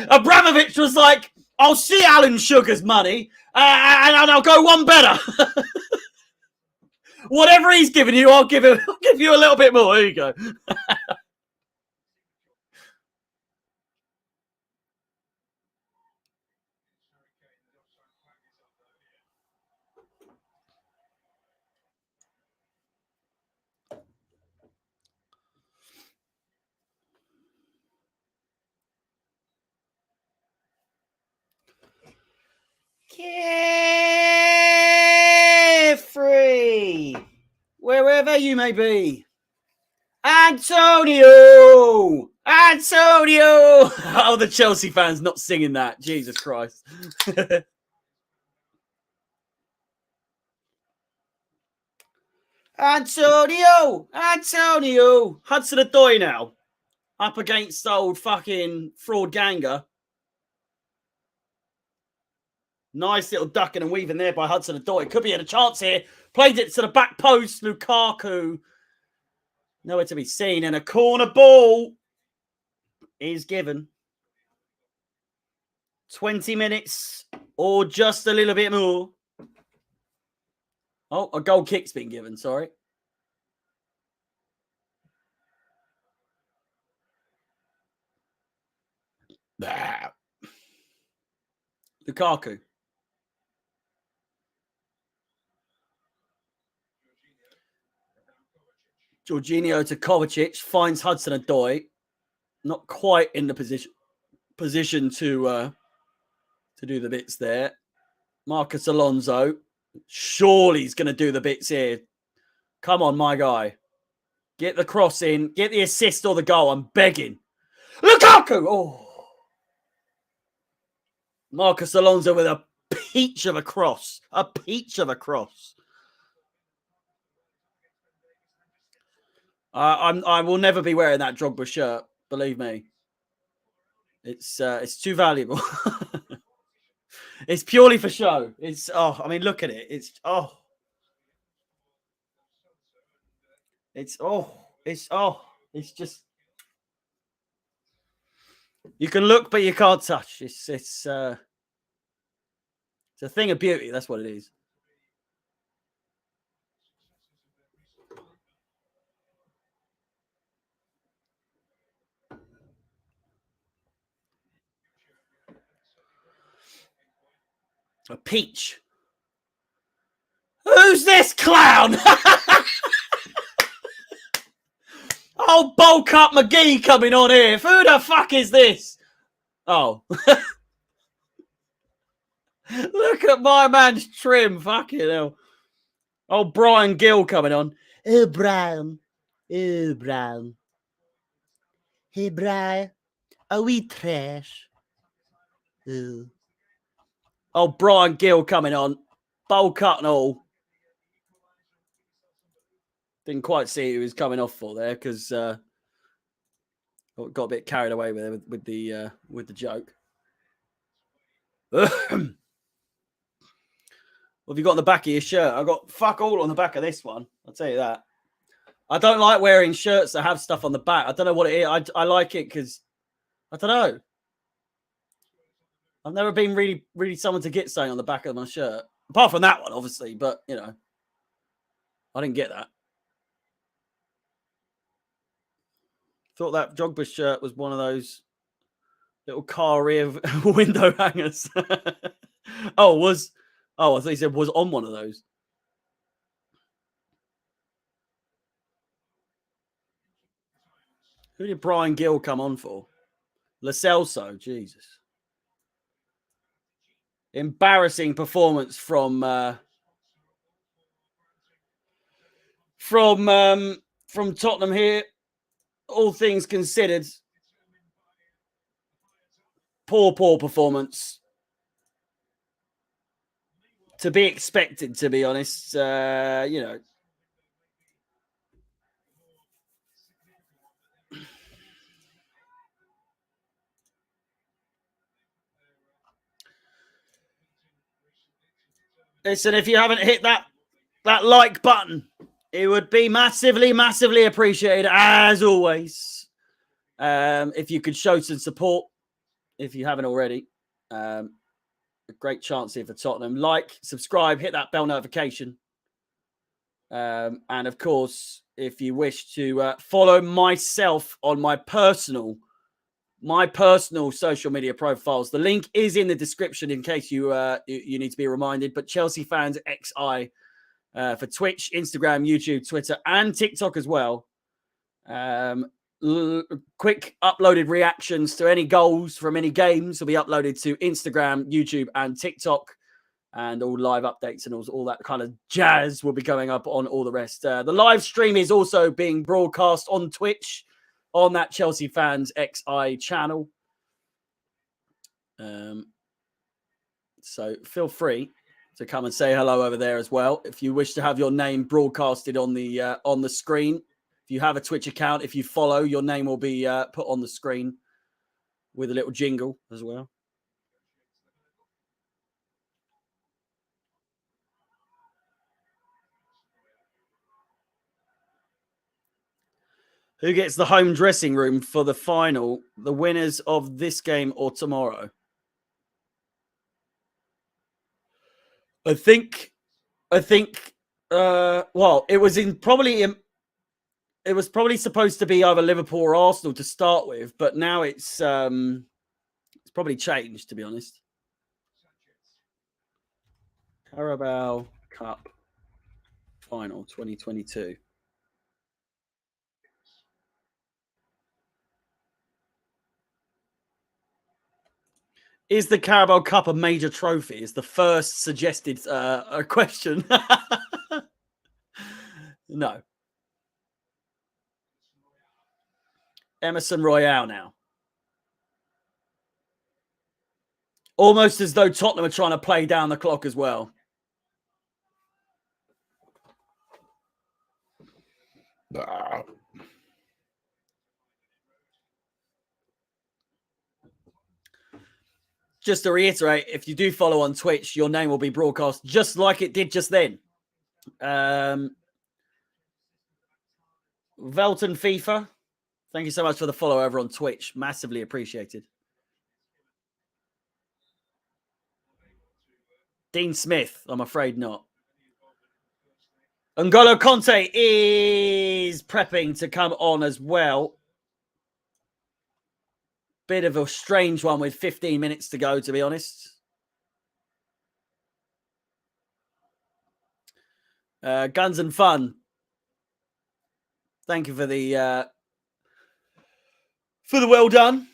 Abramovich was like, I'll see Alan Sugar's money, and I'll go one better. Whatever he's giving you, I'll give you a little bit more. There you go. Carefree, wherever you may be. Antonio! Oh, the Chelsea fans not singing that. Jesus Christ. Antonio! Hudson-Odoi now. Up against old fucking fraud Ganga. Nice little ducking and weaving there by Hudson-Odoi. Could be had a chance here. Played it to the back post. Lukaku. Nowhere to be seen. And a corner ball is given. 20 minutes or just a little bit more. Oh, a goal kick's been given. Sorry. Lukaku. Jorginho to Kovacic, finds Hudson-Odoi. Not quite in the position to do the bits there. Marcus Alonso. Surely he's going to do the bits here. Come on, my guy. Get the cross in. Get the assist or the goal. I'm begging. Lukaku! Oh. Marcus Alonso with a peach of a cross. A peach of a cross. I will never be wearing that Drogba shirt. Believe me. It's too valuable. It's purely for show. I mean, look at it. It's just, you can look, but you can't touch. It's a thing of beauty. That's what it is. A peach. Who's this clown? Oh, bulk up McGee coming on here. Who the fuck is this? Oh. Look at my man's trim. Fucking hell. Oh, Brian Gill coming on. Oh, Brian. Oh, Brian. Hey, Brian. Are we trash? Oh, Brian Gill coming on. Bowl cut and all. Didn't quite see who he was coming off for there because got a bit carried away with the joke. What have you got on the back of your shirt? I got fuck all on the back of this one. I'll tell you that. I don't like wearing shirts that have stuff on the back. I don't know what it is. I like it because I don't know. I've never been really someone to get something on the back of my shirt. Apart from that one, obviously, but you know. I didn't get that. Thought that Drogba shirt was one of those little car rear window hangers. I thought he said was on one of those. Who did Brian Gill come on for? Lo Celso, Jesus. Embarrassing performance from Tottenham here. All things considered, poor performance. To be expected, to be honest. You know. Listen, if you haven't hit that like button, it would be massively appreciated, as always. If you could show some support, if you haven't already. A great chance here for Tottenham. Like, subscribe, hit that bell notification. And of course, if you wish to follow myself on my personal social media profiles, the link is in the description in case you need to be reminded. But Chelsea Fans XI for Twitch, Instagram, YouTube, Twitter, and TikTok as well. Quick uploaded reactions to any goals from any games will be uploaded to Instagram, YouTube, and TikTok. And all live updates and all that kind of jazz will be going up on all the rest. The live stream is also being broadcast on Twitch on that Chelsea Fans XI channel. So feel free to come and say hello over there as well. If you wish to have your name broadcasted on the screen, if you have a Twitch account, if you follow, your name will be put on the screen with a little jingle as well. Who gets the home dressing room for the final? The winners of this game or tomorrow? I think Well, it was it was probably supposed to be either Liverpool or Arsenal to start with, but now it's probably changed, to be honest. Carabao Cup final 2022. Is the Carabao Cup a major trophy? Is the first suggested question. No. Emerson Royale now. Almost as though Tottenham are trying to play down the clock as well. Just to reiterate, if you do follow on Twitch, your name will be broadcast just like it did just then. Velton FIFA, thank you so much for the follow over on Twitch. Massively appreciated. Dean Smith, I'm afraid not. N'Golo Conte is prepping to come on as well. Bit of a strange one with 15 minutes to go, to be honest. Guns and Fun. Thank you for the well done.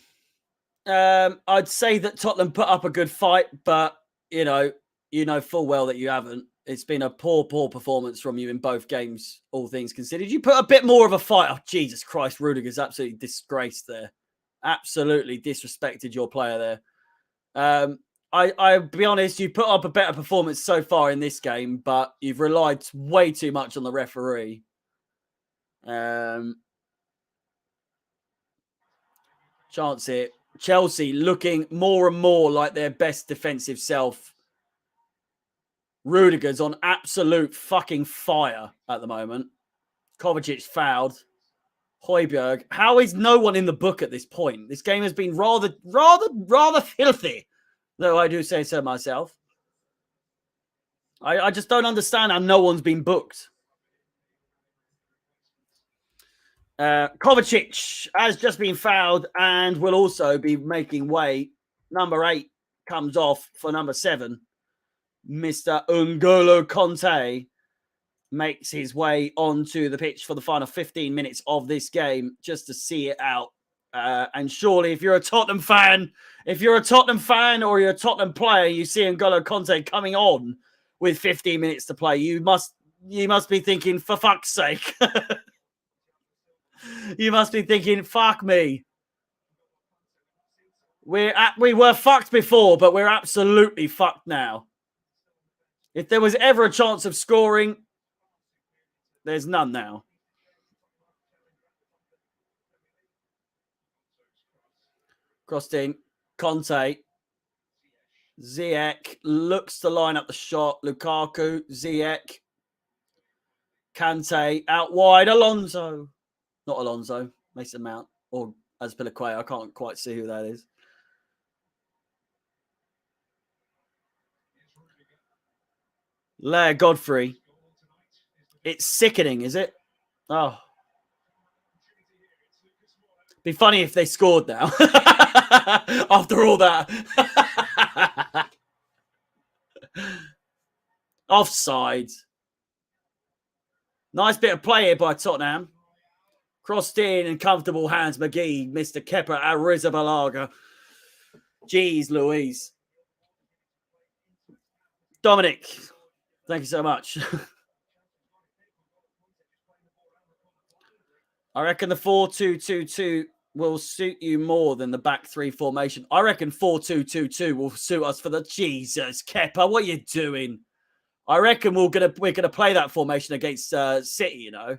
I'd say that Tottenham put up a good fight, but you know full well that you haven't. It's been a poor performance from you in both games, all things considered. You put a bit more of a fight. Oh, Jesus Christ, Rudiger's absolutely disgraced there. Absolutely disrespected your player there. I'll be honest, you put up a better performance so far in this game, but you've relied way too much on the referee. Chance it. Chelsea looking more and more like their best defensive self. Rudiger's on absolute fucking fire at the moment. Kovacic fouled. Højbjerg. How is no one in the book at this point? This game has been rather filthy, though I do say so myself. I just don't understand how no one's been booked. Kovacic has just been fouled and will also be making way. Number 8 comes off for number 7. Mr. N'Golo Conte makes his way onto the pitch for the final 15 minutes of this game just to see it out. And surely if you're a Tottenham fan or you're a Tottenham player, you see N'Golo Conte coming on with 15 minutes to play, you must be thinking, for fuck's sake. You must be thinking, fuck me. We were fucked before, but we're absolutely fucked now. If there was ever a chance of scoring, there's none now. Crossed in. Conte. Ziyech looks to line up the shot. Lukaku. Ziyech. Kante out wide. Alonso. Not Alonso. Mason Mount. Or Azpilicueta. I can't quite see who that is. Lair Godfrey. It's sickening, is it? Oh. Be funny if they scored now. After all that. Offside. Nice bit of play here by Tottenham. Crossed in comfortable hands. McGee, Mr. Kepa Arrizabalaga. Jeez Louise. Dominic, thank you so much. I reckon the 4-2-2-2 will suit you more than the back 3 formation. I reckon 4-2-2-2 will suit us for the Jesus Kepa. What are you doing? I reckon we're gonna play that formation against City. You know.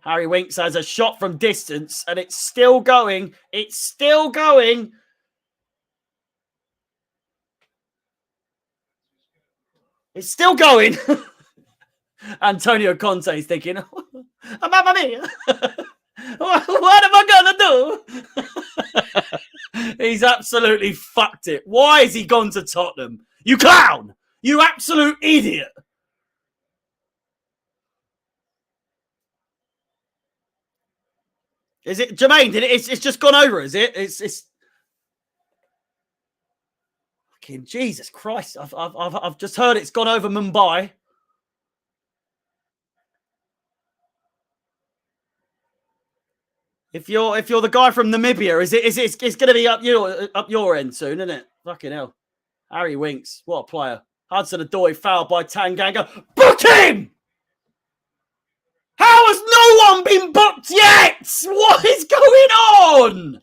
Harry Winks has a shot from distance, and it's still going. It's still going. It's still going. Antonio Conte is thinking, Mamma mia. What am I going He's absolutely fucked it. Why has he gone to Tottenham? You clown! You absolute idiot! Is it Jermaine? It's just gone over? Is it? It's fucking Jesus Christ! I've just heard it's gone over Mumbai. If you're the guy from Namibia, it's going to be up your end soon, isn't it? Fucking hell. Harry Winks, what a player. Hudson-Odoi fouled by Tanganga. Book him! How has no one been booked yet? What is going on?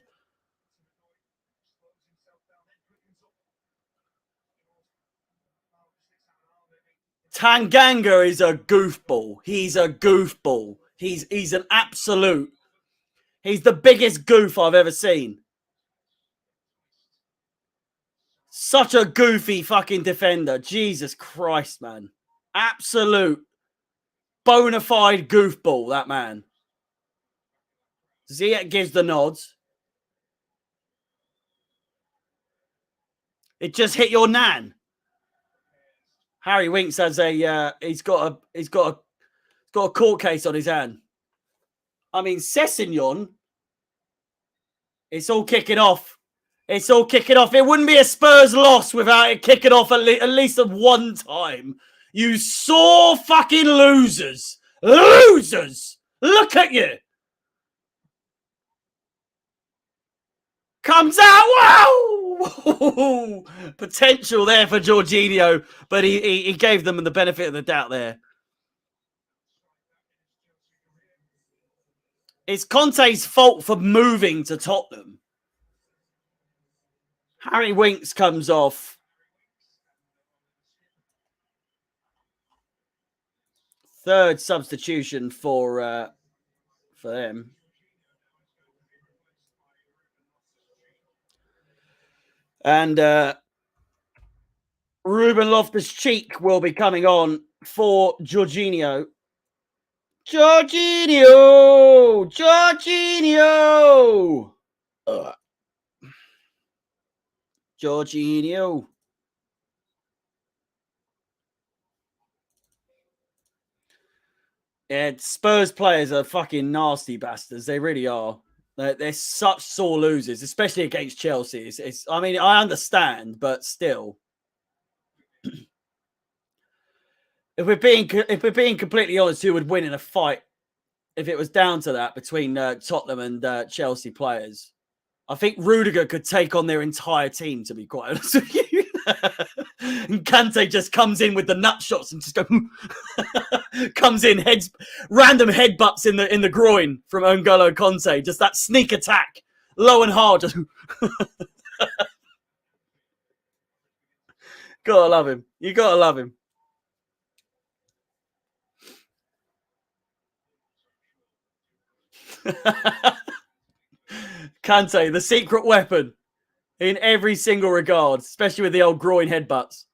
Tanganga is a goofball. He's a goofball. He's an absolute. He's the biggest goof I've ever seen. Such a goofy fucking defender. Jesus Christ, man. Absolute bona fide goofball, that man. Ziyech gives the nods. It just hit your nan. Harry Winks has he's got a court case on his hand. I mean, Sessegnon, it's all kicking off. It's all kicking off. It wouldn't be a Spurs loss without it kicking off at least at one time. You sore fucking losers. Losers! Look at you. Comes out. Wow! Potential there for Jorginho, but he gave them the benefit of the doubt there. It's Conte's fault for moving to Tottenham. Harry Winks comes off. Third substitution for them. And Ruben Loftus-Cheek will be coming on for Jorginho. Jorginho! Jorginho. Yeah, Spurs players are fucking nasty bastards. They really are. They're such sore losers, especially against Chelsea. I mean, I understand, but still. If we're being completely honest, who would win in a fight if it was down to that between Tottenham and Chelsea players? I think Rudiger could take on their entire team, to be quite honest with you. And Kante just comes in with the nut shots and just comes in, random headbutts in the groin from N'Golo Kante. Just that sneak attack, low and hard. Just gotta love him. You gotta love him. Kante, the secret weapon in every single regard, especially with the old groin headbutts.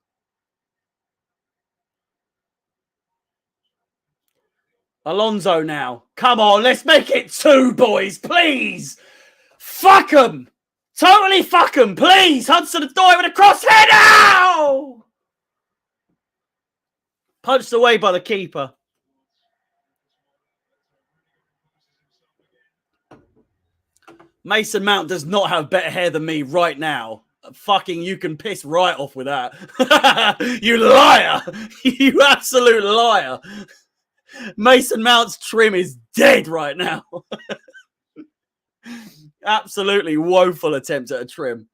Alonso now. Come on, let's make it 2, boys, please. Fuck them. Totally fuck them, please. Hudson-Odoi with a crosshead. Ow! Punched away by the keeper. Mason Mount does not have better hair than me right now. Fucking, you can piss right off with that. You liar. You absolute liar. Mason Mount's trim is dead right now. Absolutely woeful attempt at a trim.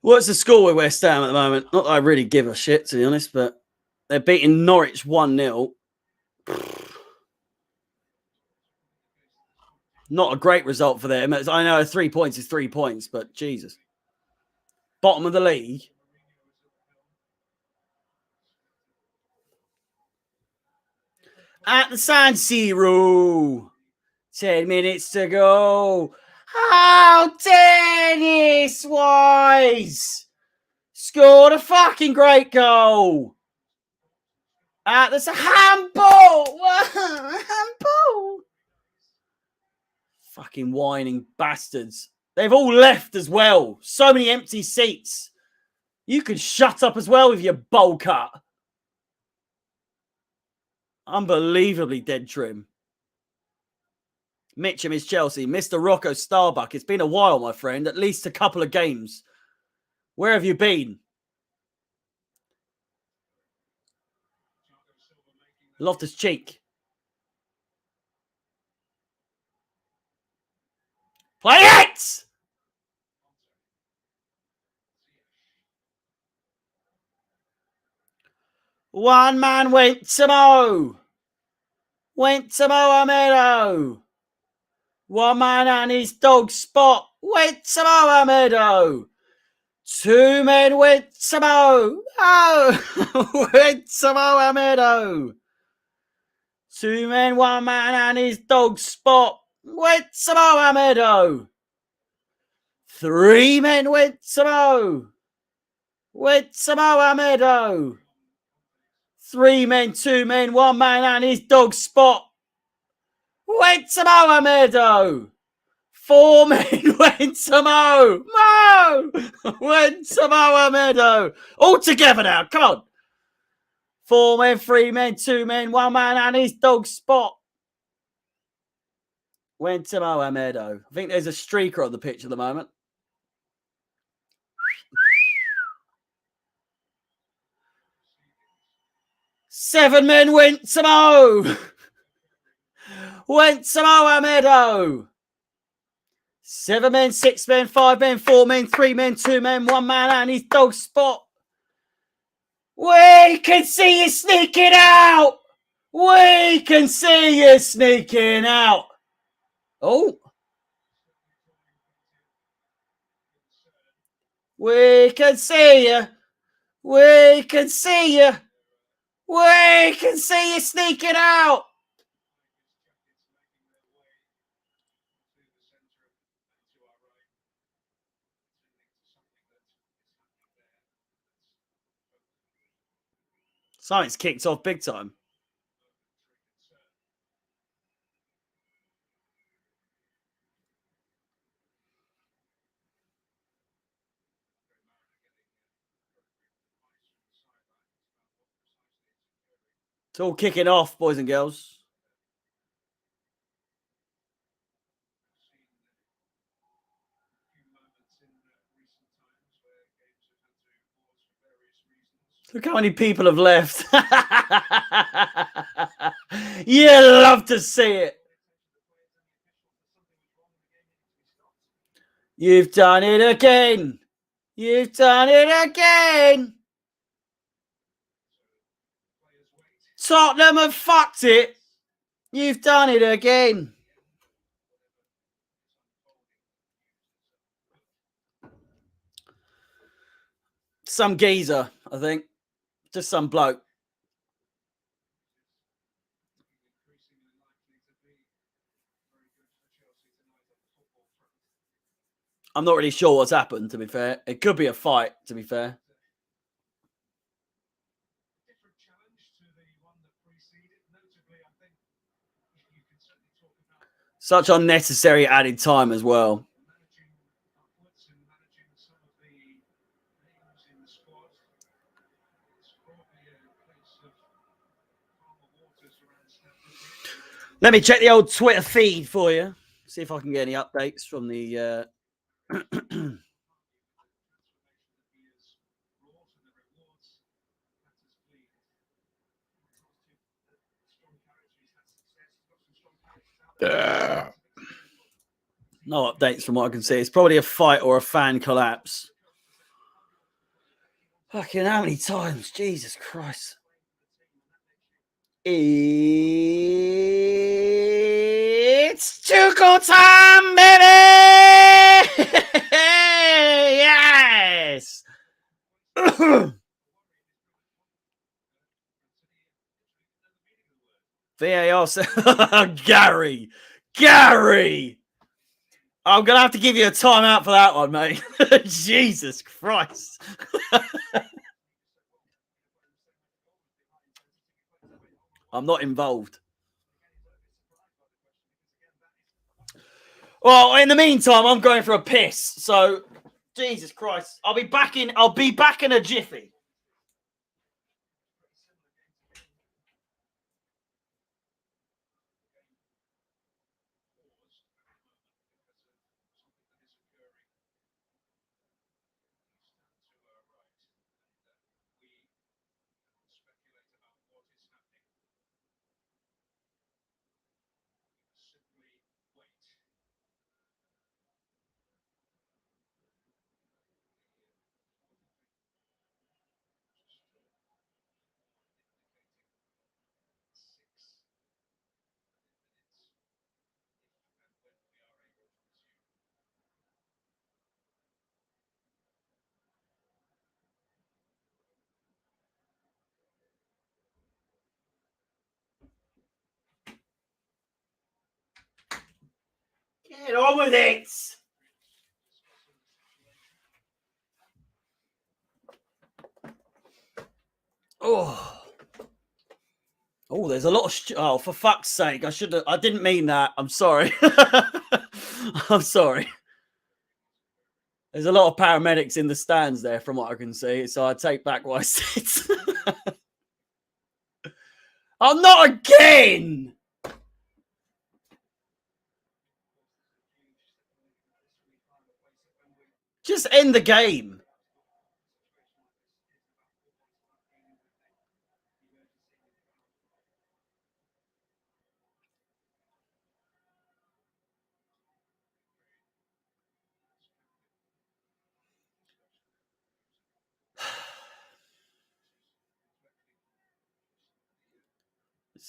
What's the score with West Ham at the moment? Not that I really give a shit, to be honest, but they're beating Norwich 1-0. Not a great result for them. I know 3 points is 3 points, but Jesus. Bottom of the league. At the San Siro. 10 minutes to go. Oh, Dennis Wise scored a fucking great goal. At the handball. Handball. Fucking whining bastards. They've all left as well. So many empty seats. You could shut up as well with your bowl cut. Unbelievably dead trim. Mitcham is Chelsea. Mr. Rocco Starbuck. It's been a while, my friend. At least a couple of games. Where have you been? Loftus-Cheek. Play it! One man went to Mo. Went to Mohamedo. One man and his dog Spot went to Mohamedo. Two men went to Mo. Oh, went to Mohamedo. Two men, one man and his dog Spot went to Mohamedo. Three men went to Mo. Went to Mohamedo. Three men, two men, one man and his dog Spot went to Mohamedo. Four men went to Mo. Mo went to Mohamedo. All together now. Come on. Four men, three men, two men, one man and his dog Spot went to Mohamedo. I think there's a streaker on the pitch at the moment. Seven men went to Mo. Went to Mohamedo. Seven men, six men, five men, four men, three men, two men, one man and his dog Spot. We can see you sneaking out. We can see you sneaking out. Oh. We can see you. We can see you. We can see you sneaking out. Something's kicked off big time. It's all kicking off, boys and girls. Look how many people have left. You love to see it. You've done it again. You've done it again. Tottenham have fucked it. You've done it again. Some geezer, I think. Just some bloke. I'm not really sure what's happened, to be fair. It could be a fight, to be fair. Such unnecessary added time as well. Let me check the old Twitter feed for you. See if I can get any updates from the... No updates from what I can see. It's probably a fight or a fan collapse. Fucking how many times? Jesus Christ. It's Tuchel time, baby! Yes! VAR said, Gary. I'm going to have to give you a timeout for that one, mate. Jesus Christ. I'm not involved. Well, in the meantime, I'm going for a piss. So, Jesus Christ. I'll be back in a jiffy. Get on with it. Oh, there's a lot of oh, for fuck's sake! I didn't mean that. I'm sorry. I'm sorry. There's a lot of paramedics in the stands there, from what I can see. So I take back what I said. I'm not again. Just end the game.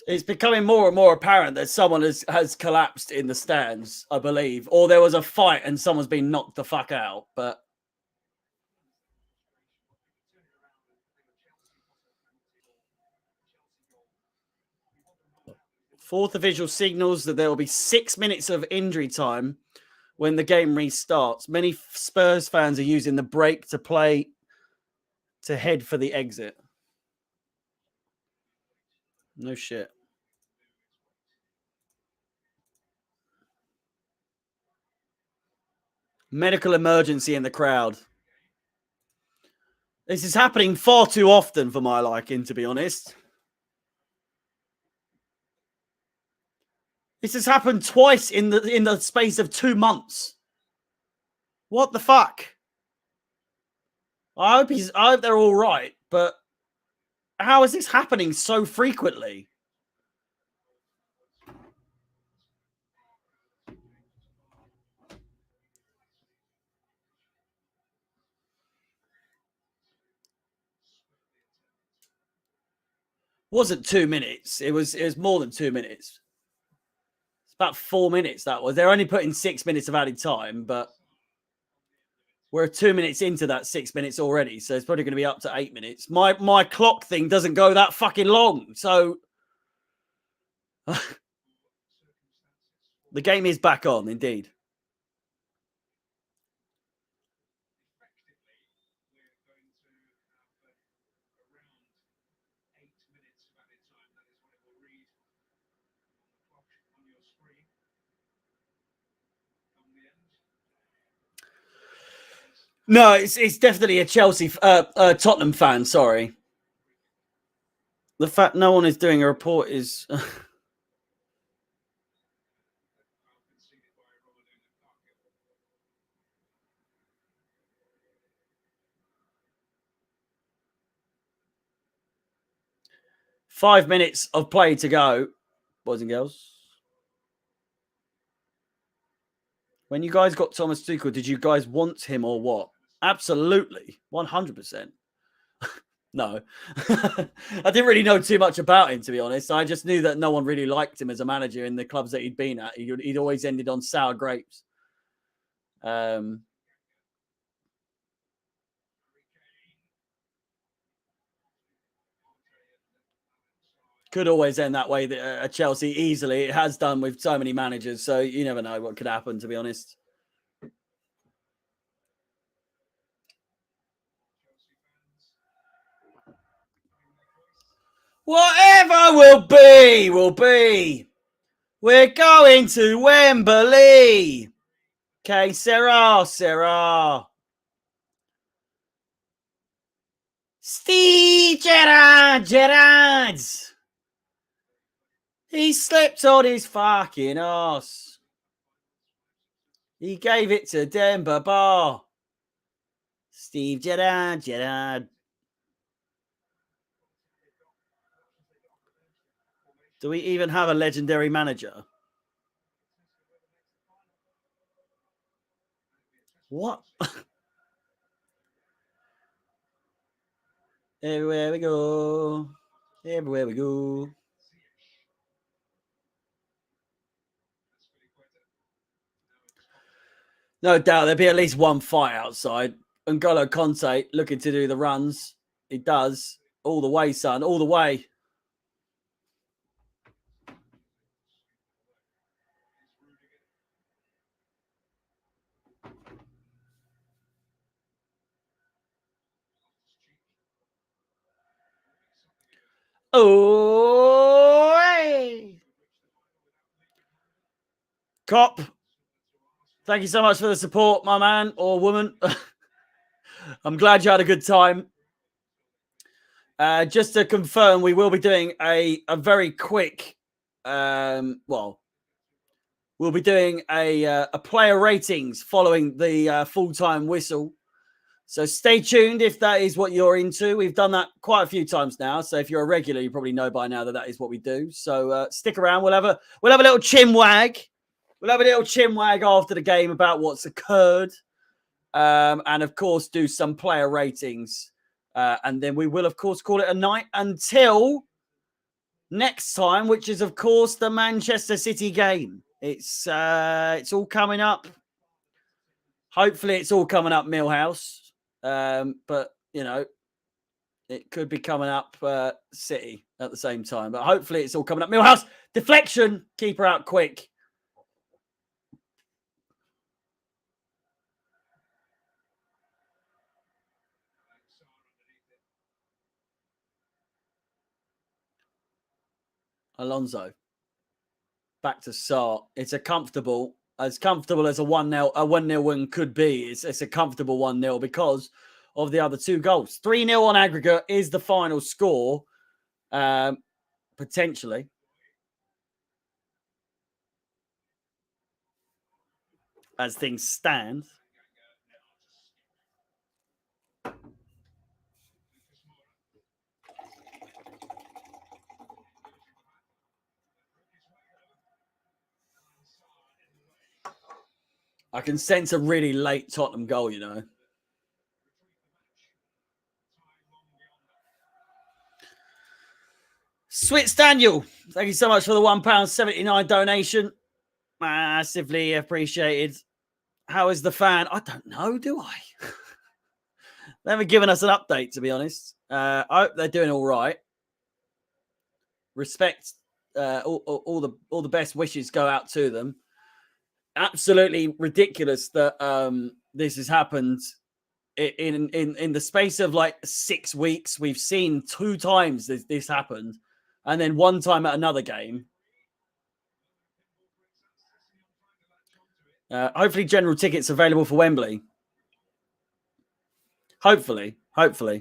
It's becoming more and more apparent that someone has collapsed in the stands, I believe, or there was a fight and someone's been knocked the fuck out. But fourth official signals that there will be 6 minutes of injury time when the game restarts. Many Spurs fans are using the break to play to head for the exit. No shit. Medical emergency in the crowd. This is happening far too often for my liking, to be honest. This has happened twice in the space of 2 months. What the fuck? I hope they're all right, but how is this happening so frequently? Wasn't 2 minutes. It was more than 2 minutes. It's about 4 minutes. That was. They're only putting 6 minutes of added time, but we're 2 minutes into that 6 minutes already, so it's probably going to be up to 8 minutes. My clock thing doesn't go that fucking long, so the game is back on, indeed. No, it's definitely a Chelsea, Tottenham fan. Sorry, the fact no one is doing a report is. 5 minutes of play to go, boys and girls. When you guys got Thomas Tuchel, did you guys want him or what? Absolutely, 100%. No, I didn't really know too much about him, to be honest. I just knew that no one really liked him as a manager in the clubs that he'd been at. He'd always ended on sour grapes. Could always end that way at Chelsea easily. It has done with so many managers, so you never know what could happen, to be honest. Whatever will be, will be. We're going to Wembley. Okay, Sarah. Steve Gerrard. He slipped on his fucking ass. He gave it to Demba Ba. Steve Gerrard. Do we even have a legendary manager? What? Everywhere we go. Everywhere we go. No doubt there'll be at least one fight outside. N'Golo Conte looking to do the runs. He does. All the way, son. All the way. Oh, hey. Cop. Thank you so much for the support, my man or woman. I'm glad you had a good time. Just to confirm, we will be doing a very quick, we'll be doing a player ratings following the full-time whistle. So stay tuned if that is what you're into. We've done that quite a few times now. So if you're a regular, you probably know by now that is what we do. So stick around. We'll have a little chin wag. We'll have a little chin wag after the game about what's occurred. And of course, do some player ratings. And then we will, of course, call it a night until next time, which is, of course, the Manchester City game. It's all coming up. Hopefully, it's all coming up Millhouse. But, you know, it could be coming up City at the same time. But hopefully, it's all coming up Millhouse. Deflection. Keeper out quick. Alonso. Back to Sarr. It's as comfortable as a 1-0 win could be. It's a comfortable 1-0 because of the other two goals. 3-0 on aggregate is the final score, potentially. As things stand. I can sense a really late Tottenham goal, you know. Switz Daniel, thank you so much for the £1.79 donation. Massively appreciated. How is the fan? I don't know, do I? They haven't given us an update, to be honest. I hope they're doing all right. Respect, all the best wishes go out to them. Absolutely ridiculous that this has happened in the space of like 6 weeks. We've seen 2 times this happened, and then 1 time at another game. Hopefully, general tickets available for Wembley. Hopefully.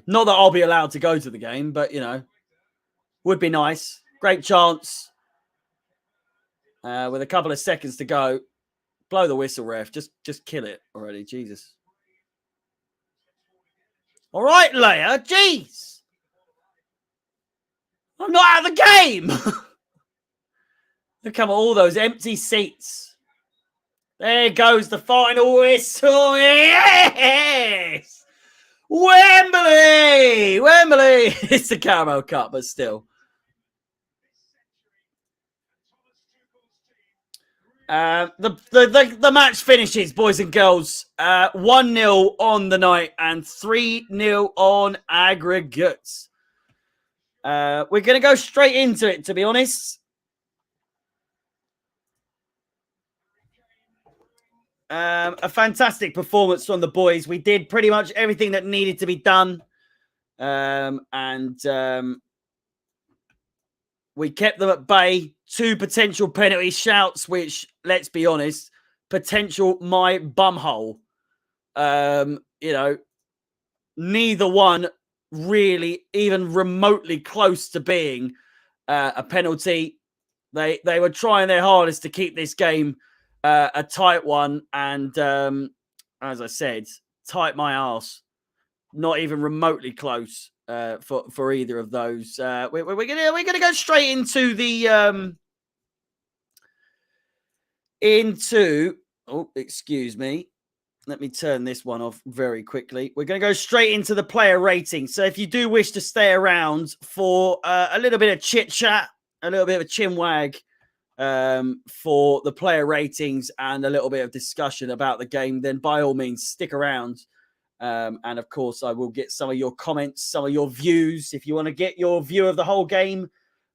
Not that I'll be allowed to go to the game, but, you know, would be nice. Great chance. With a couple of seconds to go. Blow the whistle, ref. Just kill it already. Jesus. All right, Leia. Jeez. I'm not out of the game. Look at all those empty seats. There goes the final whistle. Yes! Wembley! It's the Carabao Cup, but still. The match finishes, boys and girls. 1-0 on the night and 3-0 on aggregates. We're going to go straight into it, to be honest. A fantastic performance from the boys. We did pretty much everything that needed to be done. We kept them at bay. 2 potential penalty shouts, which, let's be honest, potential my bumhole. Neither one really even remotely close to being a penalty. They were trying their hardest to keep this game a tight one, and as I said, tight my arse. Not even remotely close for either of those. We're gonna go straight into the Oh, excuse me. Let me turn this one off very quickly. We're going to go straight into the player rating. So if you do wish to stay around for a little bit of chit chat, a little bit of a chin wag for the player ratings and a little bit of discussion about the game, then by all means stick around. And of course, I will get some of your comments, some of your views. If you want to get your view of the whole game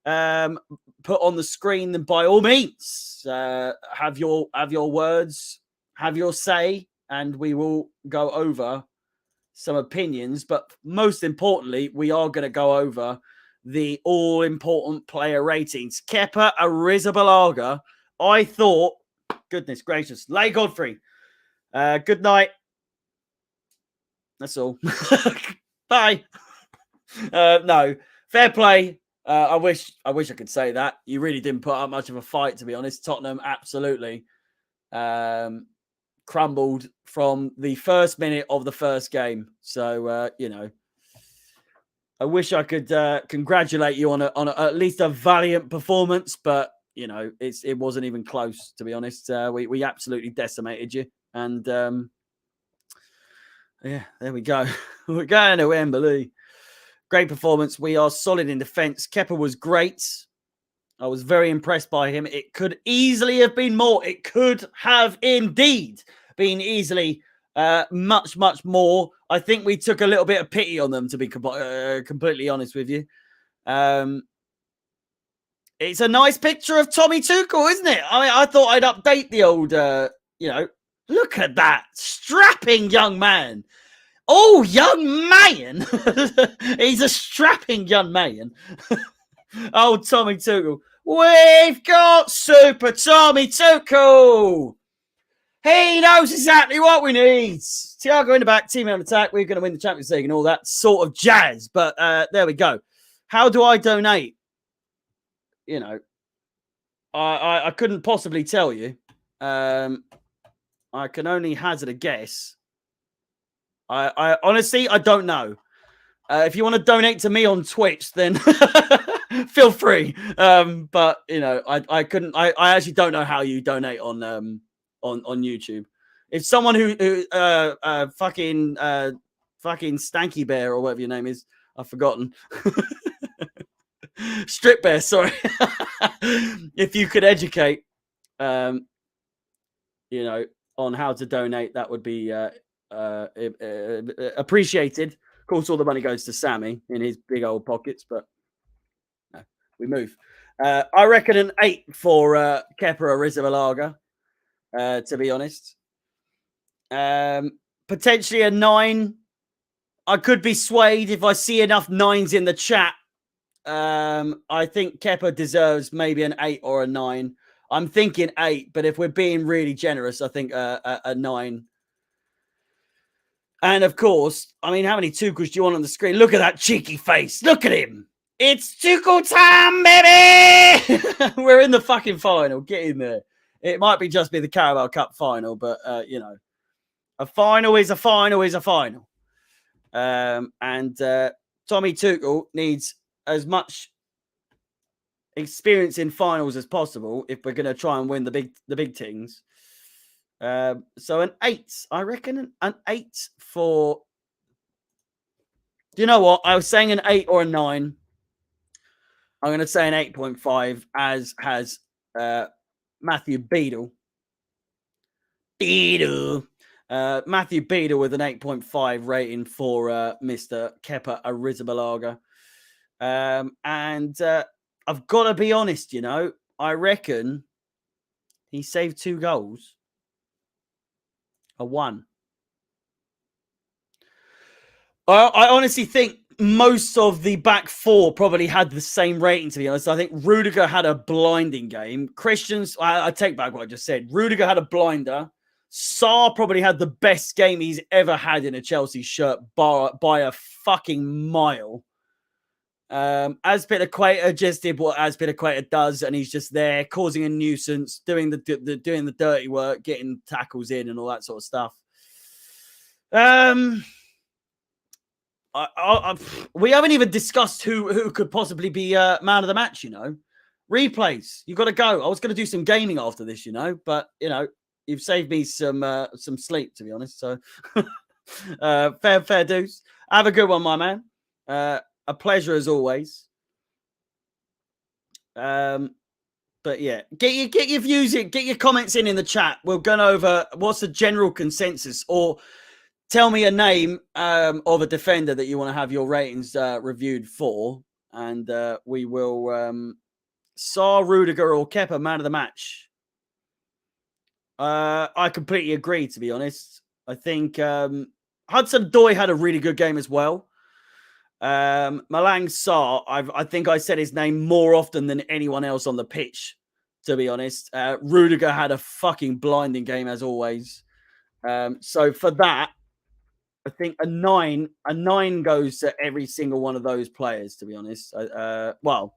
put on the screen, then by all means, have your words, have your say, and we will go over some opinions. But most importantly, we are going to go over the all-important player ratings. Kepa Arrizabalaga, I thought, goodness gracious, Lay Godfrey, good night. That's all. Bye. No, fair play. I wish I could say that. You really didn't put up much of a fight, to be honest. Tottenham absolutely crumbled from the first minute of the first game. So I wish I could congratulate you on at least a valiant performance, but it wasn't even close, to be honest. We absolutely decimated you, and yeah, there we go. We're going to Wembley. Great performance. We are solid in defence. Kepa was great. I was very impressed by him. It could easily have been more. It could have indeed been easily much, much more. I think we took a little bit of pity on them, to be completely honest with you. It's a nice picture of Tommy Tuchel, isn't it? I mean, I thought I'd update the old, look at that strapping young man. Oh, young man. He's a strapping young man. Oh, Tommy Tuchel. We've got Super Tommy Tuchel. He knows exactly what we need. Thiago in the back, team on attack. We're going to win the Champions League and all that sort of jazz. But there we go. How do I donate? I couldn't possibly tell you. I can only hazard a guess. I honestly, I don't know. If you want to donate to me on Twitch, then feel free. But I couldn't. I actually don't know how you donate on YouTube. If someone who fucking Stanky Bear or whatever your name is, I've forgotten. Strip Bear, sorry. If you could educate, on how to donate, that would be appreciated. Of course, all the money goes to Sammy in his big old pockets, but no, we move. I reckon an 8 for Kepa Arrizabalaga, to be honest. Potentially a 9. I could be swayed if I see enough 9s in the chat. I think Kepa deserves maybe an 8 or a 9. I'm thinking 8, but if we're being really generous, I think a 9. And of course, I mean, how many Tuchels do you want on the screen? Look at that cheeky face. Look at him. It's Tuchel time, baby. We're in the fucking final. Get in there. It might be just be the Carabao Cup final, but a final is a final is a final. And Tommy Tuchel needs as much experience in finals as possible if we're going to try and win the big things. So an 8, I reckon an 8 for. Do you know what? I was saying an 8 or a 9. I'm going to say an 8.5, as has Matthew Beadle. Matthew Beadle with an 8.5 rating for Mr. Kepa Arrizabalaga. And I've got to be honest, you know, I reckon he saved 2 goals. A 1. I honestly think most of the back 4 probably had the same rating, to be honest. I think Rudiger had a blinding game. Christian's, I take back what I just said. Rudiger had a blinder. Sarr probably had the best game he's ever had in a Chelsea shirt by a fucking mile. Azpilicueta just did what Azpilicueta does, and he's just there causing a nuisance, doing the dirty work, getting tackles in, and all that sort of stuff. We haven't even discussed who could possibly be man of the match. You know, replays. You got to go. I was going to do some gaming after this, you know, but you know, you've saved me some sleep, to be honest. So fair dues. Have a good one, my man. A pleasure as always. But yeah, get your views in, get your comments in the chat. We're going over what's the general consensus, or tell me a name of a defender that you want to have your ratings reviewed for, and we will Sarr, Rudiger, or Kepa man of the match. I completely agree, to be honest. I think Hudson-Odoi had a really good game as well. Malang Sarr, I think I said his name more often than anyone else on the pitch, to be honest. Rudiger had a fucking blinding game as always. So for that, I think a 9 goes to every single one of those players, to be honest. Well,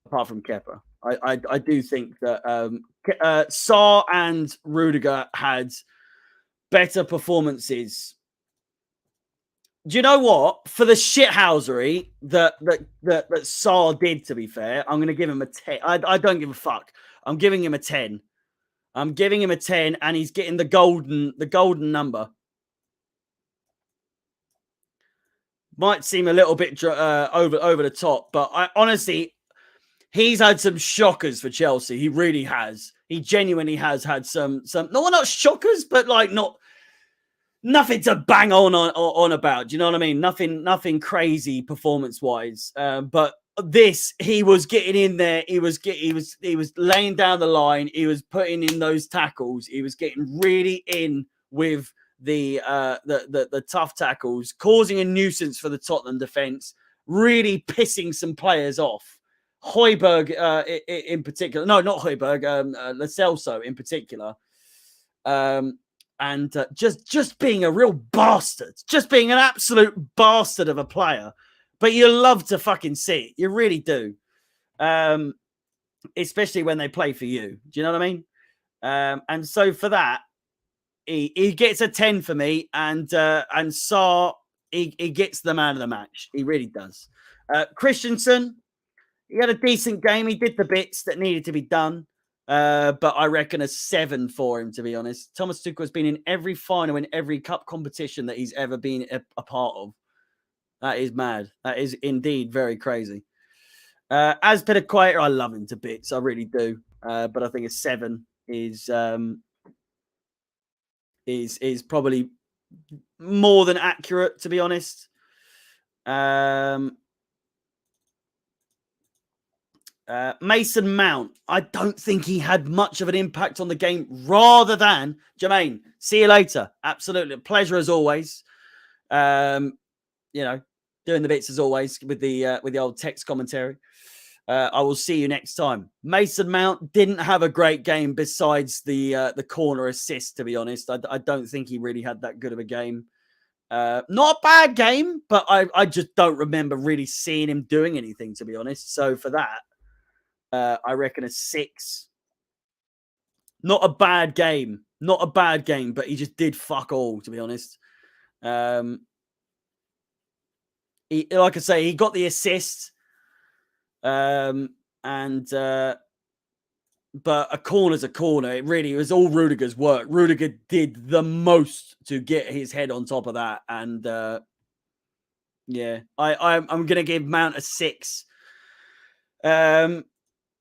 apart from Kepa. I do think that Sarr and Rudiger had better performances. Do you know what? For the shithousery that Sarr did, to be fair, I'm going to give him a 10. I don't give a fuck. I'm giving him a 10. I'm giving him a 10, and he's getting the golden number. Might seem a little bit over the top, but I honestly, he's had some shockers for Chelsea. He really has. He genuinely has had some not shockers, but like nothing to bang on about. Do you know what I mean? Nothing crazy performance wise. But this, he was getting in there. He was laying down the line. He was putting in those tackles. He was getting really in with the tough tackles, causing a nuisance for the Tottenham defense, really pissing some players off. Højbjerg in particular. No, not Højbjerg. Lo Celso in particular. And just being a real bastard, just being an absolute bastard of a player. But you love to fucking see it. You really do. Especially when they play for you. Do you know what I mean? And so for that, he gets a 10 for me. And Sarr, he gets the man of the match. He really does. Christensen, he had a decent game. He did the bits that needed to be done. But I reckon a 7 for him, to be honest. Thomas Tuchel has been in every final, in every cup competition that he's ever been a part of. That is mad. That is indeed very crazy. Azpilicueta, I love him to bits. I really do. But I think a 7 is probably more than accurate, to be honest. Mason Mount, I don't think he had much of an impact on the game, rather than Jermaine. See you later. Absolutely. Pleasure as always. You know, doing the bits as always with the old text commentary. I will see you next time. Mason Mount didn't have a great game besides the corner assist, to be honest. I don't think he really had that good of a game. Not a bad game, but I just don't remember really seeing him doing anything, to be honest. So for that, I reckon a 6. Not a bad game. Not a bad game, but he just did fuck all, to be honest. He, like I say, he got the assist. But a corner's a corner. It really was all Rudiger's work. Rudiger did the most to get his head on top of that. And yeah, I'm going to give Mount a 6.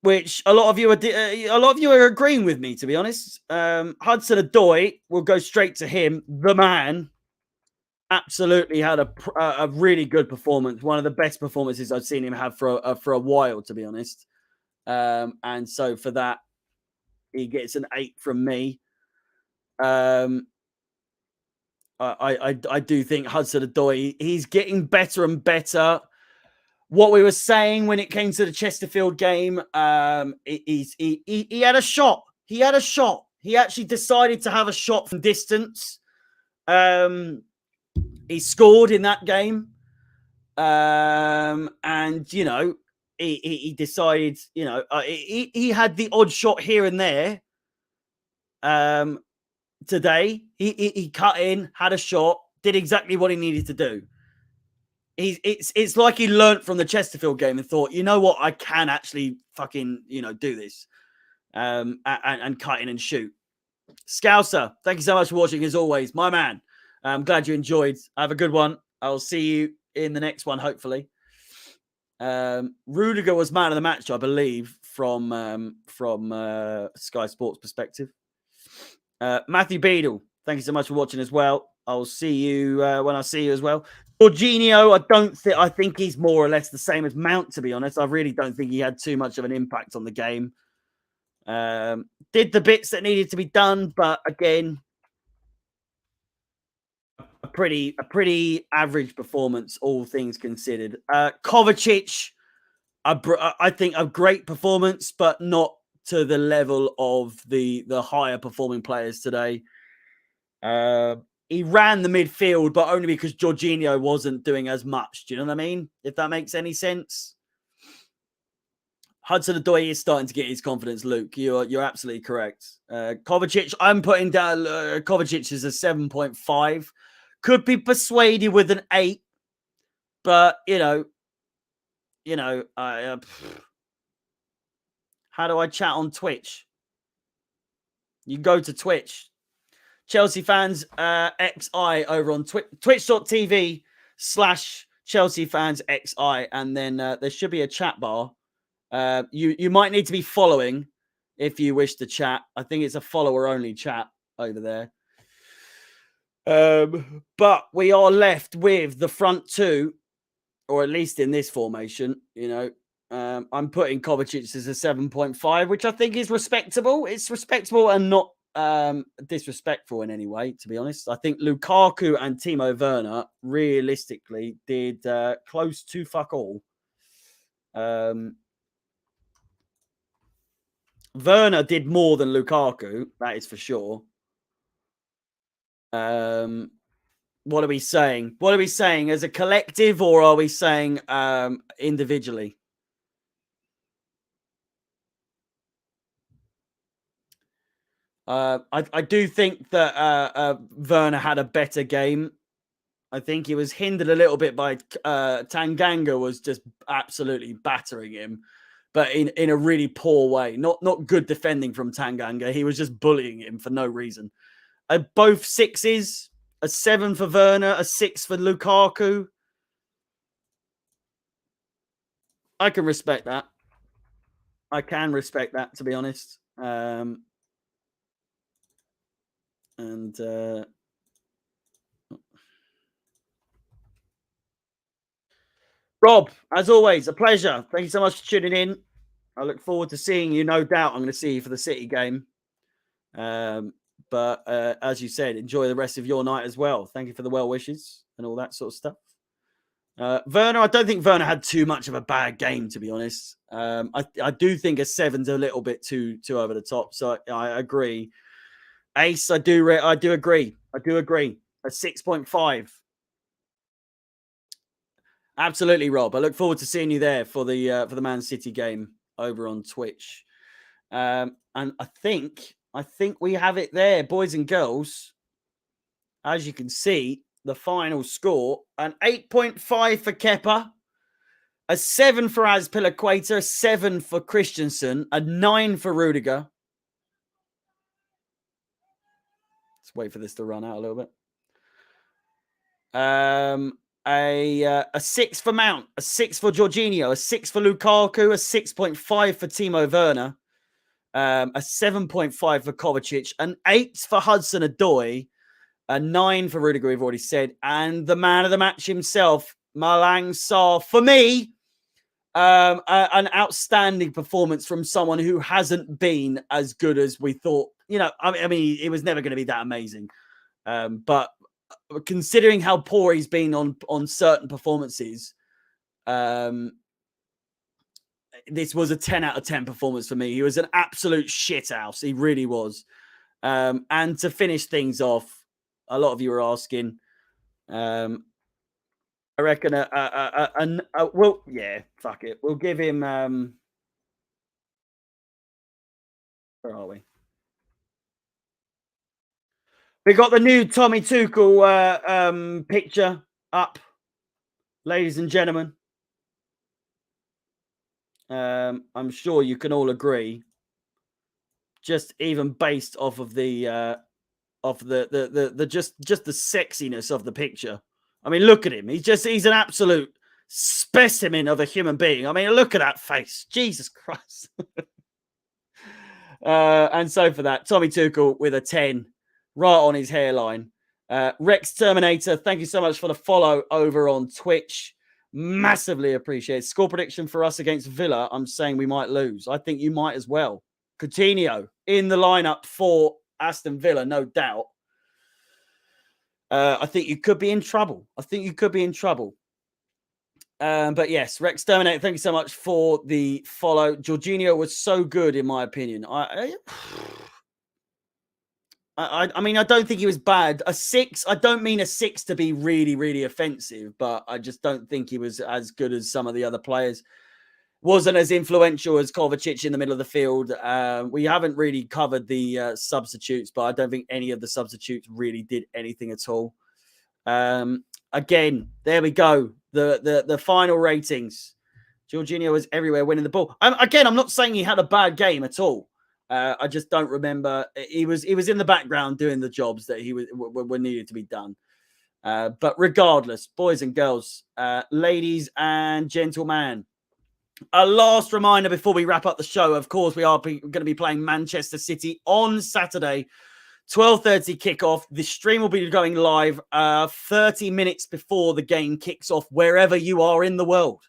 Which a lot of you are agreeing with me, to be honest. Hudson-Odoi will go straight to him, the man. absolutely had a really good performance. One of the best performances I've seen him have for a while, to be honest. And so for that, he gets an 8 from me. Um, I do think Hudson-Odoi, he's getting better and better. What we were saying when it came to the Chesterfield game, he had a shot. He had a shot. He actually decided to have a shot from distance. He scored in that game. And, you know, he decided, you know, he had the odd shot here and there. Today, he cut in, had a shot, did exactly what he needed to do. It's like he learnt from the Chesterfield game and thought, you know what, I can actually fucking, you know, do this, and cut in and shoot. Scouser, thank you so much for watching as always, my man. I'm glad you enjoyed. Have a good one. I'll see you in the next one, hopefully. Rudiger was man of the match, I believe, from Sky Sports perspective. Matthew Beadle, thank you so much for watching as well. I'll see you when I see you as well. Jorginho, I think he's more or less the same as Mount, to be honest. I really don't think he had too much of an impact on the game. Did the bits that needed to be done, but again, a pretty average performance, all things considered. Kovacic, I think a great performance, but not to the level of the higher performing players today. He ran the midfield, but only because Jorginho wasn't doing as much. Do you know what I mean? If that makes any sense. Hudson-Odoi is starting to get his confidence, Luke. You're absolutely correct. Kovacic, I'm putting down Kovacic as a 7.5. Could be persuaded with an 8, but you know, how do I chat on Twitch? You go to Twitch. Chelsea fans XI over on twitch.tv/Chelsea fans XI, and then there should be a chat bar. You might need to be following if you wish to chat. I think it's a follower only chat over there. But we are left with the front two, or at least in this formation, you know. I'm putting Kovacic as a 7.5, which I think is respectable. It's respectable and not disrespectful in any way, to be honest. I think Lukaku and Timo Werner realistically did close to fuck all. Werner did more than Lukaku, that is for sure. What are we saying? What are we saying? As a collective, or are we saying individually? I do think that Werner had a better game. I think he was hindered a little bit by Tanganga was just absolutely battering him, but in a really poor way. Not good defending from Tanganga. He was just bullying him for no reason. Both 6s, a 7 for Werner, a 6 for Lukaku. I can respect that. I can respect that, to be honest. Rob, as always, a pleasure. Thank you so much for tuning in. I look forward to seeing you. No doubt I'm going to see you for the City game. But as you said, enjoy the rest of your night as well. Thank you for the well wishes and all that sort of stuff. Werner, I don't think Werner had too much of a bad game, to be honest. I do think a 7's a little bit too over the top. So I agree. Ace, I do agree. I do agree. A 6.5. Absolutely, Rob. I look forward to seeing you there for the Man City game over on Twitch. And I think we have it there, boys and girls. As you can see, the final score: an 8.5 for Kepa, a 7 for Azpilicueta, a 7 for Christensen, a 9 for Rudiger. Let's wait for this to run out a little bit. A 6 for Mount, a 6 for Jorginho, a 6 for Lukaku, a 6.5 for Timo Werner, a 7.5 for Kovacic, an 8 for Hudson-Odoi, A 9 for Rudiger, we've already said. And the man of the match himself, Malang Sarr. For me, an outstanding performance from someone who hasn't been as good as we thought. I mean, it was never going to be that amazing. But considering how poor he's been on certain performances, this was a 10 out of 10 performance for me. He was an absolute shithouse. He really was. And to finish things off, a lot of you are asking, I reckon well, yeah, fuck it. We'll give him, where are we? We got the new Tommy Tuchel picture up, ladies and gentlemen. I'm sure you can all agree, just even based off of the just the sexiness of the picture. I mean, look at him. He's an absolute specimen of a human being. I mean, look at that face. Jesus Christ. And so for that, Tommy Tuchel with a 10 right on his hairline. Rex Terminator, thank you so much for the follow over on Twitch. Massively appreciate. Score prediction for us against Villa. I'm saying we might lose. I think you might as well. Coutinho in the lineup for Aston Villa, no doubt. I think you could be in trouble. But yes, Rex Terminator, thank you so much for the follow. Jorginho was so good, in my opinion. I mean, I don't think he was bad. A 6, I don't mean a 6 to be really, really offensive, but I just don't think he was as good as some of the other players. Wasn't as influential as Kovacic in the middle of the field. We haven't really covered the substitutes, but I don't think any of the substitutes really did anything at all. Again, there we go. The final ratings. Jorginho was everywhere winning the ball. Again, I'm not saying he had a bad game at all. I just don't remember. He was in the background doing the jobs that were needed to be done. But regardless, boys and girls, ladies and gentlemen, a last reminder before we wrap up the show. Of course, we are going to be playing Manchester City on Saturday, 12:30 kickoff. The stream will be going live 30 minutes before the game kicks off, wherever you are in the world.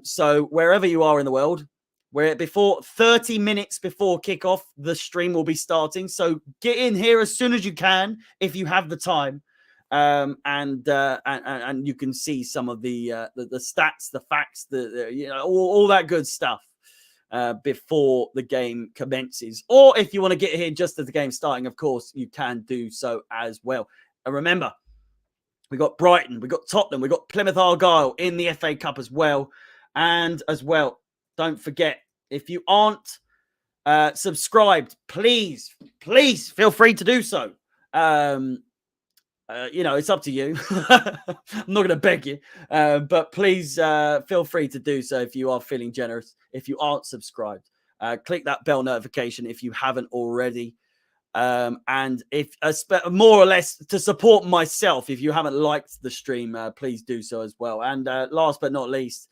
So wherever you are in the world, where before 30 minutes before kickoff, the stream will be starting. So get in here as soon as you can if you have the time. And you can see some of the stats, the facts, all that good stuff before the game commences. Or if you want to get here just as the game's starting, of course, you can do so as well. And remember, we got Brighton, we got Tottenham, we got Plymouth Argyle in the FA Cup as well. And as well, don't forget, if you aren't subscribed, please feel free to do so. It's up to you. I'm not going to beg you, but please feel free to do so if you are feeling generous. If you aren't subscribed, click that bell notification if you haven't already. And if more or less to support myself, if you haven't liked the stream, please do so as well. And last but not least,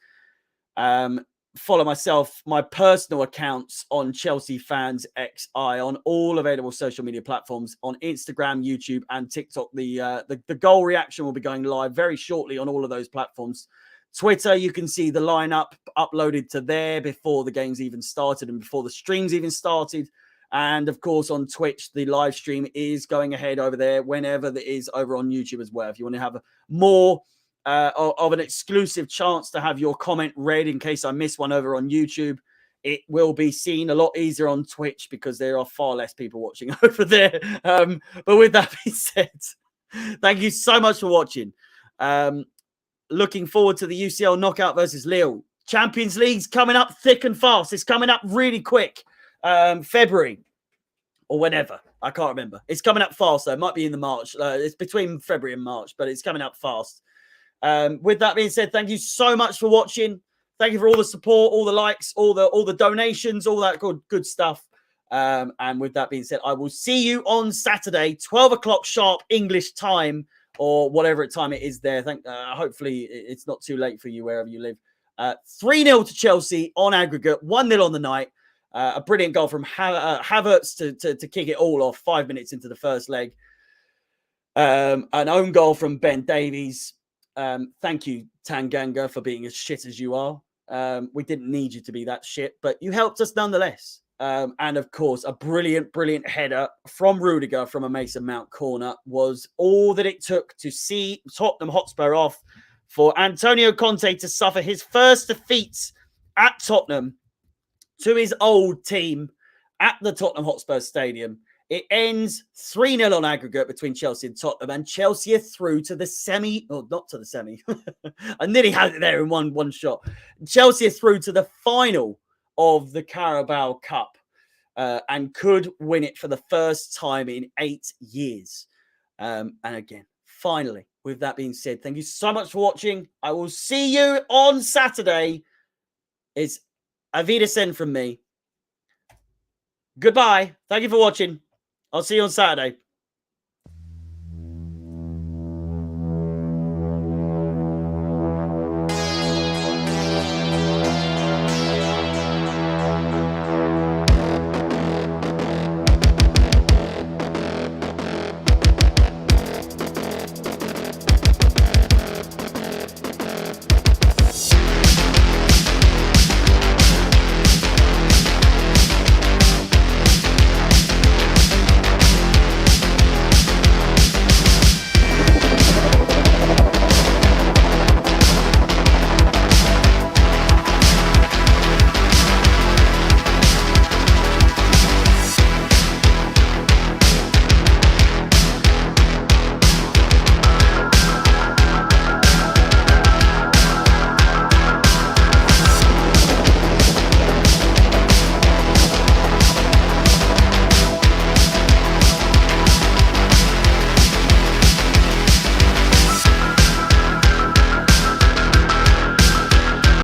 follow myself, my personal accounts on Chelsea Fans XI on all available social media platforms on Instagram, YouTube, and TikTok. The goal reaction will be going live very shortly on all of those platforms. Twitter, you can see the lineup uploaded to there before the game's even started and before the stream's even started. And of course, on Twitch, the live stream is going ahead over there whenever there is over on YouTube as well. If you want to have more of an exclusive chance to have your comment read in case I miss one over on YouTube, it will be seen a lot easier on Twitch because there are far less people watching over there. But with that being said, thank you so much for watching. Looking forward to the UCL knockout versus Lille. Champions League's coming up thick and fast. It's coming up really quick. February or whenever. I can't remember. It's coming up fast, though. It might be in the March. It's between February and March, but it's coming up fast. With that being said, thank you so much for watching. Thank you for all the support, all the likes, all the donations, all that good stuff. And with that being said, I will see you on Saturday, 12 o'clock sharp English time, or whatever time it is there. Hopefully it's not too late for you wherever you live. 3-0 to Chelsea on aggregate, 1-0 on the night. A brilliant goal from Havertz to kick it all off 5 minutes into the first leg. An own goal from Ben Davies. Thank you, Tanganga, for being as shit as you are. We didn't need you to be that shit, but you helped us nonetheless. And of course, a brilliant, brilliant header from Rudiger from a Mason Mount corner was all that it took to see Tottenham Hotspur off, for Antonio Conte to suffer his first defeat at Tottenham to his old team at the Tottenham Hotspur Stadium. It ends 3-0 on aggregate between Chelsea and Tottenham, and Chelsea are through to the semi, or not to the semi. I nearly had it there in one shot. Chelsea are through to the final of the Carabao Cup and could win it for the first time in 8 years. And again, finally, with that being said, thank you so much for watching. I will see you on Saturday. It's Auf Wiedersehen from me. Goodbye. Thank you for watching. I'll see you on Saturday.